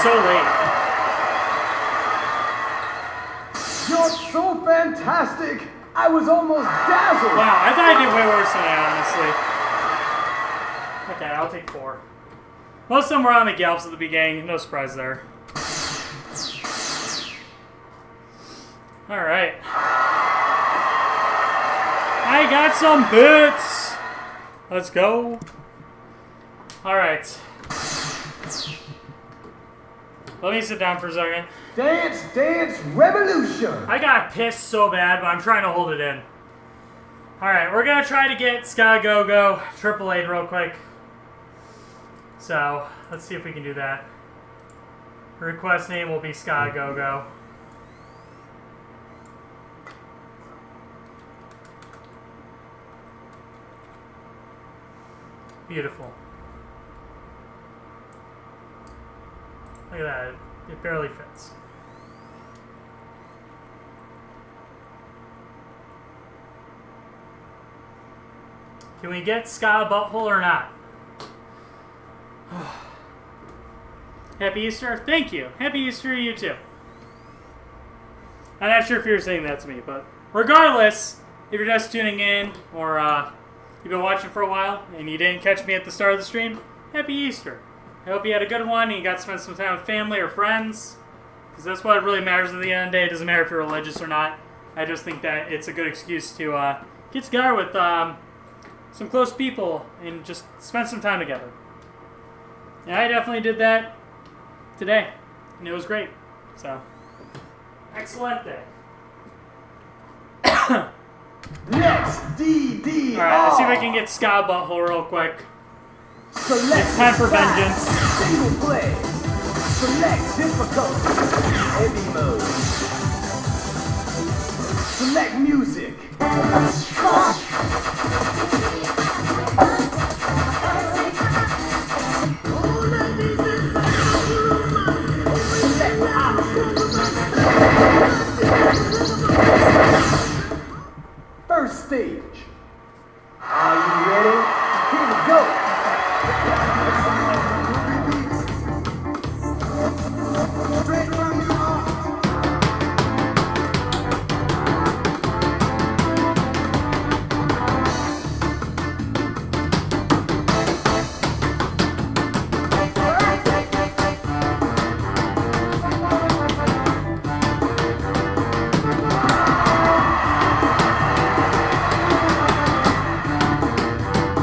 So late. You're so fantastic. I was almost dazzled. Wow, I thought I did way worse than that, honestly. Okay, I'll take 4. Most of them were on the gallops at the beginning. No surprise there. Alright. I got some bits. Let's go. Alright. Let me sit down for a second. Dance, dance, revolution. I got pissed so bad, but I'm trying to hold it in. Alright, we're going to try to get Ska Go Go Triple A real quick. So, let's see if we can do that. Request name will be Ska Go Go. Beautiful. Look at that. It barely fits. Can we get Ska Butthole or not? Happy Easter. Thank you. Happy Easter to you too. I'm not sure if you're saying that to me, but regardless, if you're just tuning in or you've been watching for a while and you didn't catch me at the start of the stream, happy Easter. I hope you had a good one and you got to spend some time with family or friends, because that's what really matters at the end of the day. It doesn't matter if you're religious or not. I just think that it's a good excuse to get together with some close people and just spend some time together. And I definitely did that today, and it was great. So, excellent day. Next, DDR. Alright, let's see if I can get Ska Butthole real quick. Select It's time for vengeance. Single play. Select difficulty. Heavy mode. Select music.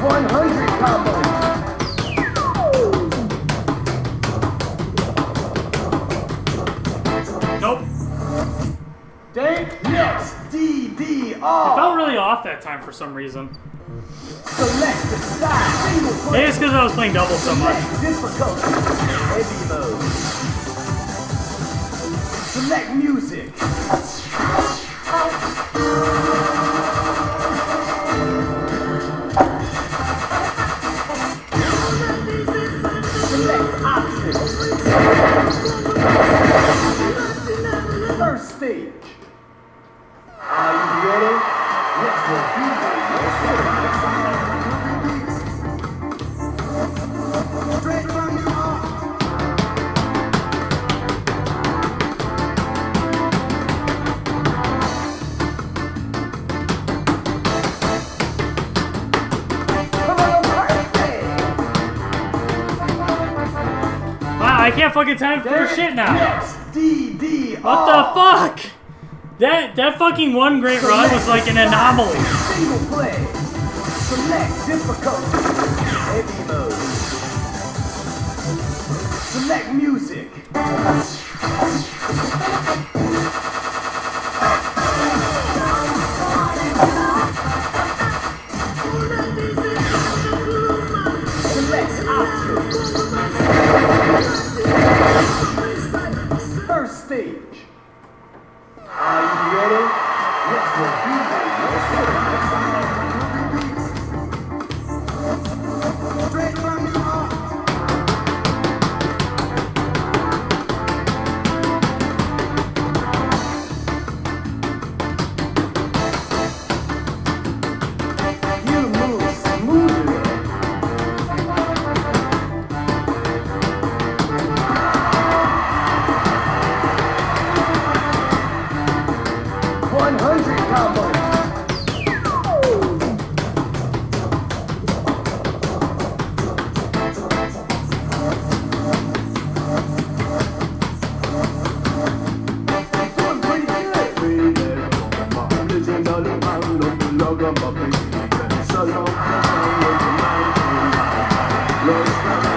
100 combos. Nope. Next, DDR. I felt really off that time for some reason. Select the style. Single play. Maybe it's because I was playing double so much. Select difficulty. Heavy mode. Select music. Select options. First stage. Are you ready? Let's go. Straight from your heart. Wow, I can't fucking time for shit now. Next, DDR. What the fuck? That fucking one great run was like an anomaly. Single play. Select difficulty. Heavy mode. Select music. Select options. First stage. Are you ready? Let's go. Straight from your heart. You move smoothly. Combo. Doing pretty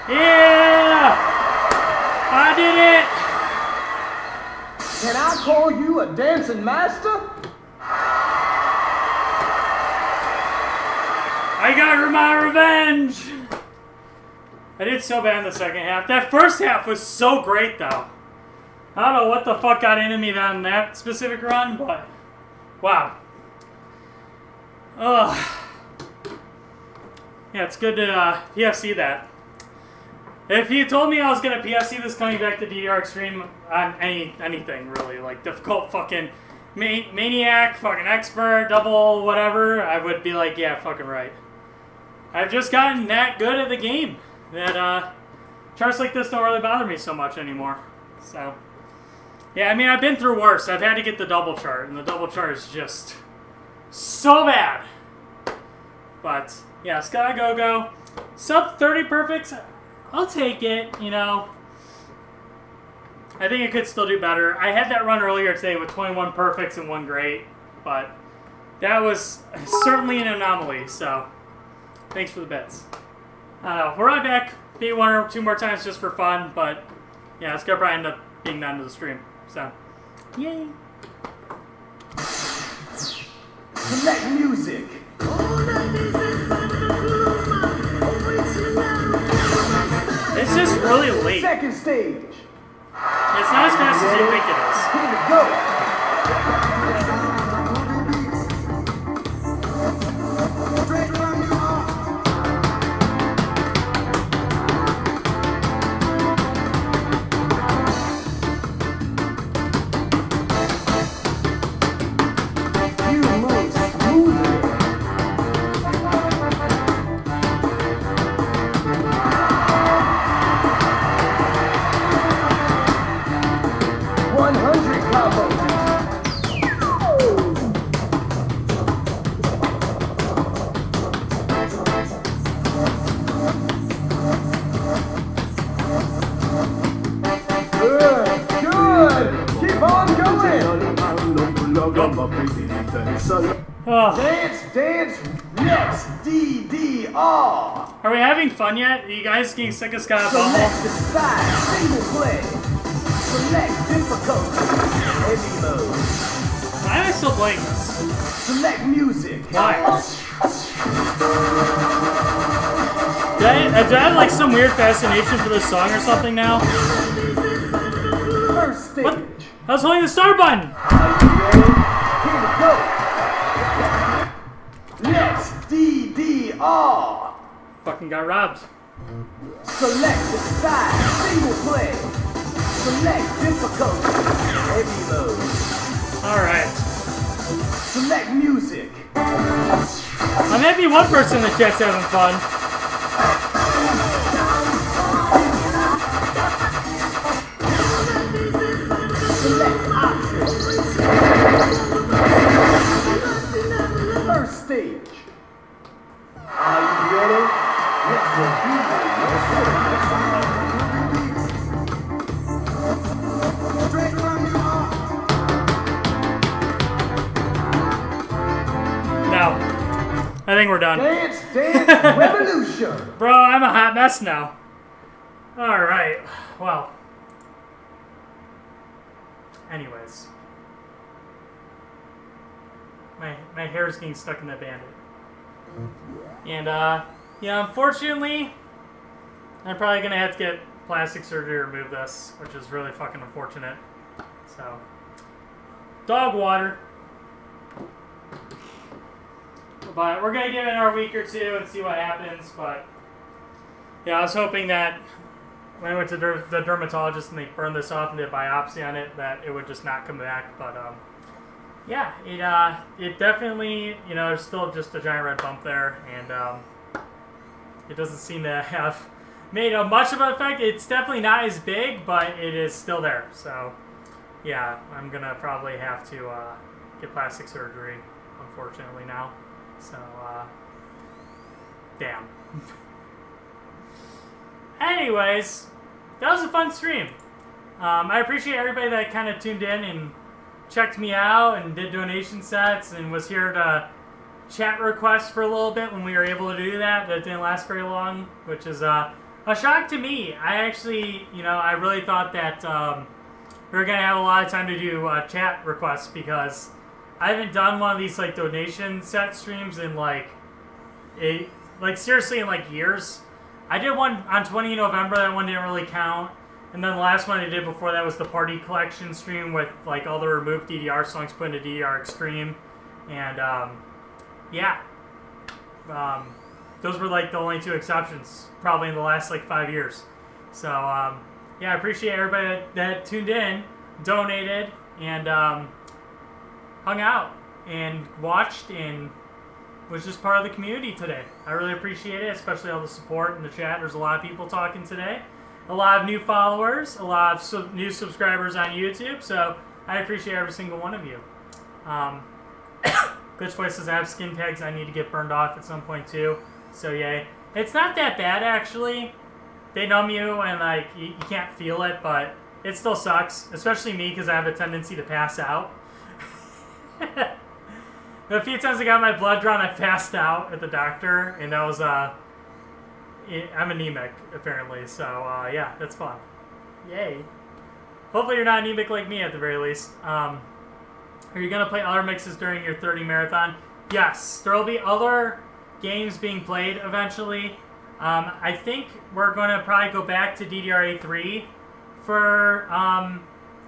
Yeah! I did it! Can I call you a dancing master? I got my revenge! I did so bad in the second half. That first half was so great, though. I don't know what the fuck got into me on that specific run, but... Wow. Ugh. Yeah, it's good to PFC that. If you told me I was going to PFC this coming back to DDR Extreme on anything, really, like difficult fucking maniac, fucking expert, double, whatever, I would be like, yeah, fucking right. I've just gotten that good at the game that charts like this don't really bother me so much anymore. So, yeah, I mean, I've been through worse. I've had to get the double chart, and the double chart is just so bad. But, yeah, Sky Go-Go, sub 30 perfects, I'll take it, you know. I think it could still do better. I had that run earlier today with 21 perfects and 1 great, but that was certainly an anomaly, so thanks for the bets. We're right back. Beat 1 or 2 more times just for fun, but yeah, it's going to probably end up being the end of the stream, so yay. Select music. It's just really late. Second stage. It's not as fast as you think it is. Here we go. Good, good. Keep on going. Oh. Dance, dance, next, DDR. Are we having fun yet? Are you guys getting sick of Scott Select Bumble? the style, single play. Select difficulty, heavy mode. Why am I still playing this? Select music. Why? Do I have like some weird fascination for this song or something now? First stage. What? I was holding the start button! Are you ready? Here we go. Next, DDR. Fucking got robbed. Select the style, single play. Select difficulty, heavy mode. Alright. Select music. I'm happy one person in the chat's having fun. Select options. First stage. Are you ready? Let's review. Straight from your heart. Now, I think we're done. Dance, dance, revolution. Bro, I'm a hot mess now. Alright, well. Anyways. My hair is getting stuck in that bandit. And, yeah, unfortunately, I'm probably gonna have to get plastic surgery to remove this, which is really fucking unfortunate. So, dog water. But we're gonna give it our week or two and see what happens. But yeah, I was hoping that when I went to the dermatologist and they burned this off and did a biopsy on it, that it would just not come back. But yeah, it definitely, you know, there's still just a giant red bump there, and it doesn't seem to have made much of an effect. It's definitely not as big, but it is still there. So yeah, I'm gonna probably have to get plastic surgery, unfortunately now. So, damn. Anyways, that was a fun stream. I appreciate everybody that kind of tuned in and checked me out and did donation sets and was here to chat requests for a little bit when we were able to do that. That didn't last very long, which is a shock to me. I actually, you know, I really thought that we were going to have a lot of time to do chat requests because I haven't done one of these like donation set streams in like seriously in like years. I did one on 20 November. That one didn't really count. And then the last one I did before that was the party collection stream with like all the removed DDR songs put into DDR Extreme. And yeah, those were like the only two exceptions probably in the last like 5 years. So yeah, I appreciate everybody that tuned in, donated, and hung out and watched and was just part of the community today. I really appreciate it, especially all the support in the chat. There's a lot of people talking today. A lot of new followers, a lot of new subscribers on YouTube, so I appreciate every single one of you. Glitch Voice says I have skin tags I need to get burned off at some point too, so yay. It's not that bad actually. They numb you and like you can't feel it, but it still sucks, especially me because I have a tendency to pass out. A few times I got my blood drawn, I passed out at the doctor, and that was, I'm anemic, apparently, so, yeah, that's fun. Yay. Hopefully you're not anemic like me, at the very least. Are you going to play other mixes during your 30 marathon? Yes, there will be other games being played eventually. I think we're going to probably go back to DDR-A3 for,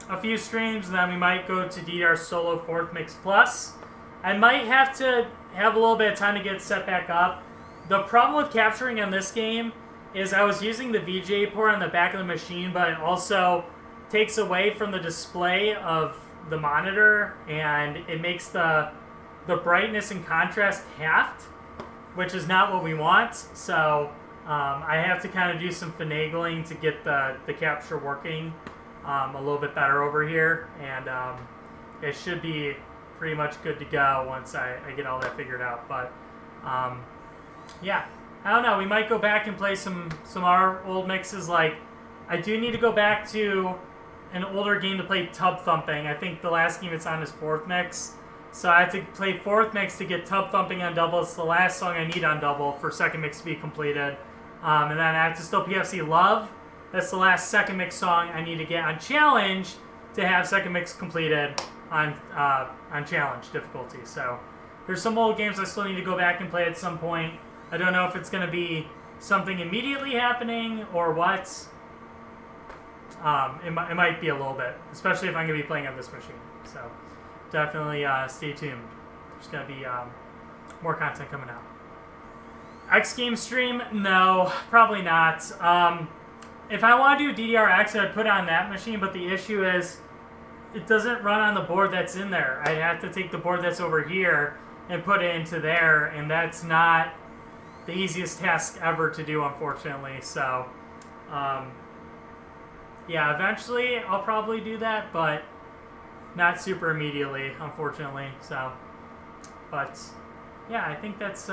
a few streams, and then we might go to DDR Solo 4th Mix Plus. I might have to have a little bit of time to get set back up. The problem with capturing on this game is I was using the VGA port on the back of the machine, but it also takes away from the display of the monitor, and it makes the brightness and contrast halved, which is not what we want. So I have to kind of do some finagling to get the capture working a little bit better over here, and it should be pretty much good to go once I get all that figured out. But yeah, I don't know, we might go back and play some of our old mixes. Like, I do need to go back to an older game to play tub thumping. I think the last game it's on is 4th Mix. So I have to play 4th Mix to get tub thumping on double. It's the last song I need on double for 2nd Mix to be completed. And then I have to still PFC Love. That's the last 2nd Mix song I need to get on challenge to have 2nd Mix completed on challenge difficulty. So there's some old games I still need to go back and play at some point. I don't know if it's going to be something immediately happening or what. It might be a little bit, especially if I'm going to be playing on this machine. So definitely stay tuned. There's going to be more content coming out. X Game stream? No, probably not. If I want to do DDRX, I'd put it on that machine, but the issue is it doesn't run on the board that's in there. I'd have to take the board that's over here and put it into there, and that's not the easiest task ever to do, unfortunately. So, yeah, eventually I'll probably do that, but not super immediately, unfortunately. So, but yeah, I think that's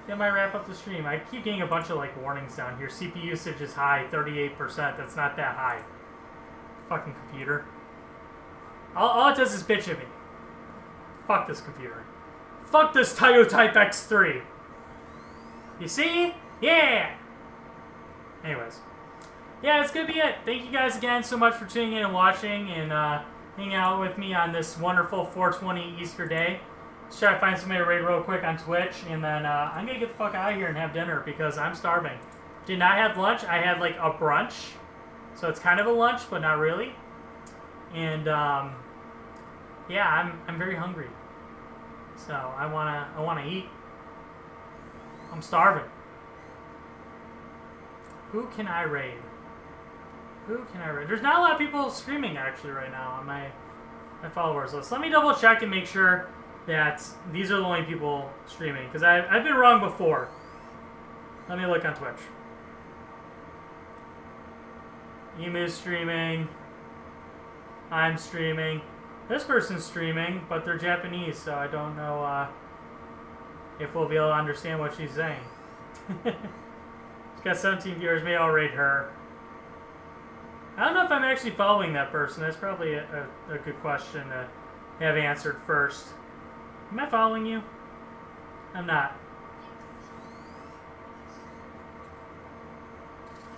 that might wrap up the stream. I keep getting a bunch of like warnings down here. CPU usage is high, 38%. That's not that high. Fucking computer. All it does is bitch at me. Fuck this computer. Fuck this Taiyo Type X3. You see? Yeah! Anyways. Yeah, it's gonna be it. Thank you guys again so much for tuning in and watching and hanging out with me on this wonderful 420 Easter day. Let's try to find somebody to raid real quick on Twitch, and then I'm gonna get the fuck out of here and have dinner because I'm starving. Did not have lunch. I had like a brunch. So it's kind of a lunch, but not really. And yeah, I'm very hungry. So I wanna eat. I'm starving. Who can I raid? Who can I raid? There's not a lot of people streaming actually right now on my followers list. Let me double check and make sure that these are the only people streaming, because I've been wrong before. Let me look on Twitch. Emu's streaming. I'm streaming. This person's streaming, but they're Japanese, so I don't know if we'll be able to understand what she's saying. She's got 17 viewers. Maybe I'll rate her. I don't know if I'm actually following that person. That's probably a good question to have answered first. Am I following you? I'm not.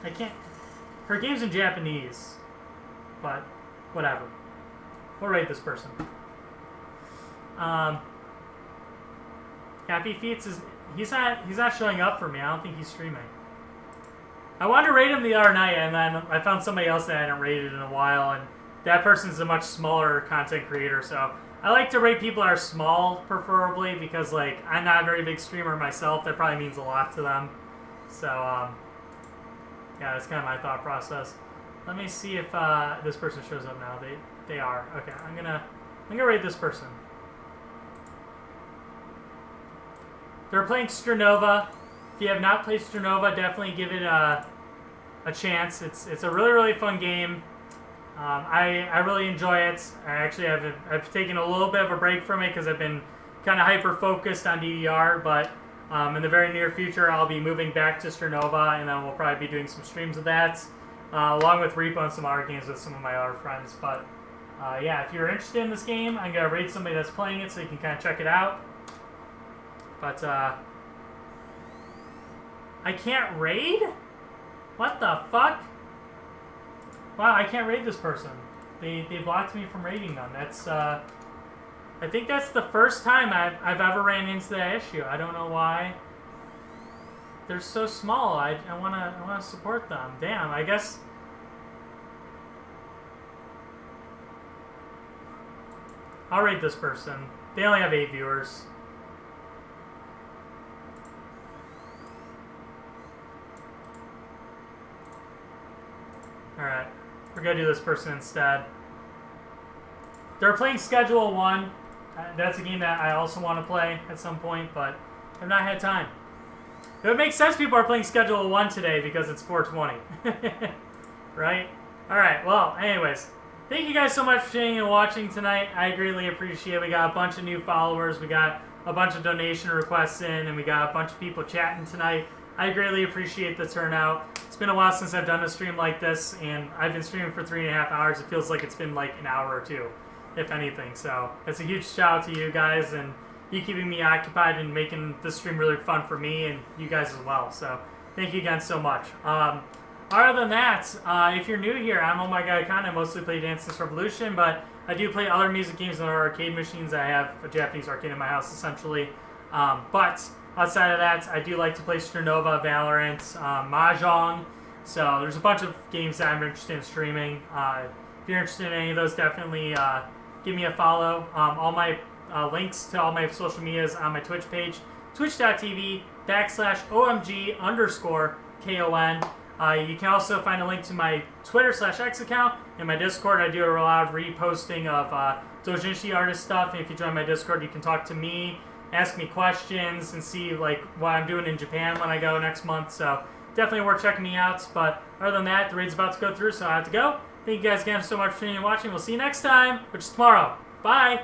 I can't. Her game's in Japanese, but whatever. We'll rate this person. Happy Feats is he's not showing up for me. I don't think he's streaming. I wanted to rate him the other night, and then I found somebody else that I hadn't rated in a while, and that person's a much smaller content creator. So I like to rate people that are small, preferably, because like I'm not a very big streamer myself. That probably means a lot to them. So yeah, that's kind of my thought process. Let me see if this person shows up now. They are. Okay, I'm gonna rate this person. They're playing Sternova. If you have not played Sternova, definitely give it a chance. It's a really, really fun game. I really enjoy it. I actually I've taken a little bit of a break from it because I've been kind of hyper focused on DDR, but in the very near future I'll be moving back to Sternova, and then we'll probably be doing some streams of that, along with Repo and some other games with some of my other friends. But yeah, if you're interested in this game, I'm gonna rate somebody that's playing it so you can kind of check it out. But I can't raid? What the fuck? Wow, I can't raid this person. They blocked me from raiding them. That's I think that's the first time I've ever ran into that issue. I don't know why. They're so small. I wanna support them. Damn, I guess. I'll raid this person. They only have 8 viewers. Alright, we're gonna do this person instead. They're playing Schedule 1. That's a game that I also want to play at some point, but I've not had time. It would make sense people are playing Schedule 1 today because it's 420. Right? Alright, well, anyways. Thank you guys so much for tuning in and watching tonight. I greatly appreciate it. We got a bunch of new followers. We got a bunch of donation requests in, and we got a bunch of people chatting tonight. I greatly appreciate the turnout. It's been a while since I've done a stream like this, and I've been streaming for 3.5 hours. It feels like it's been like an hour or two, if anything. So it's a huge shout out to you guys and you keeping me occupied and making this stream really fun for me and you guys as well. So thank you again so much. Other than that, if you're new here, I'm OMG KON. I mostly play Dance Dance Revolution, but I do play other music games on our arcade machines. I have a Japanese arcade in my house, essentially. But outside of that, I do like to play Supernova, Valorant, Mahjong. So there's a bunch of games that I'm interested in streaming. If you're interested in any of those, definitely give me a follow. All my links to all my social medias on my Twitch page, twitch.tv/OMG_KON. You can also find a link to my Twitter/X account and my Discord. I do a lot of reposting of doujinshi artist stuff. And if you join my Discord, you can talk to me, ask me questions, and see like what I'm doing in Japan when I go next month. So definitely worth checking me out. But other than that, the raid's about to go through, so I have to go. Thank you guys again so much for tuning and watching. We'll see you next time, which is tomorrow. Bye!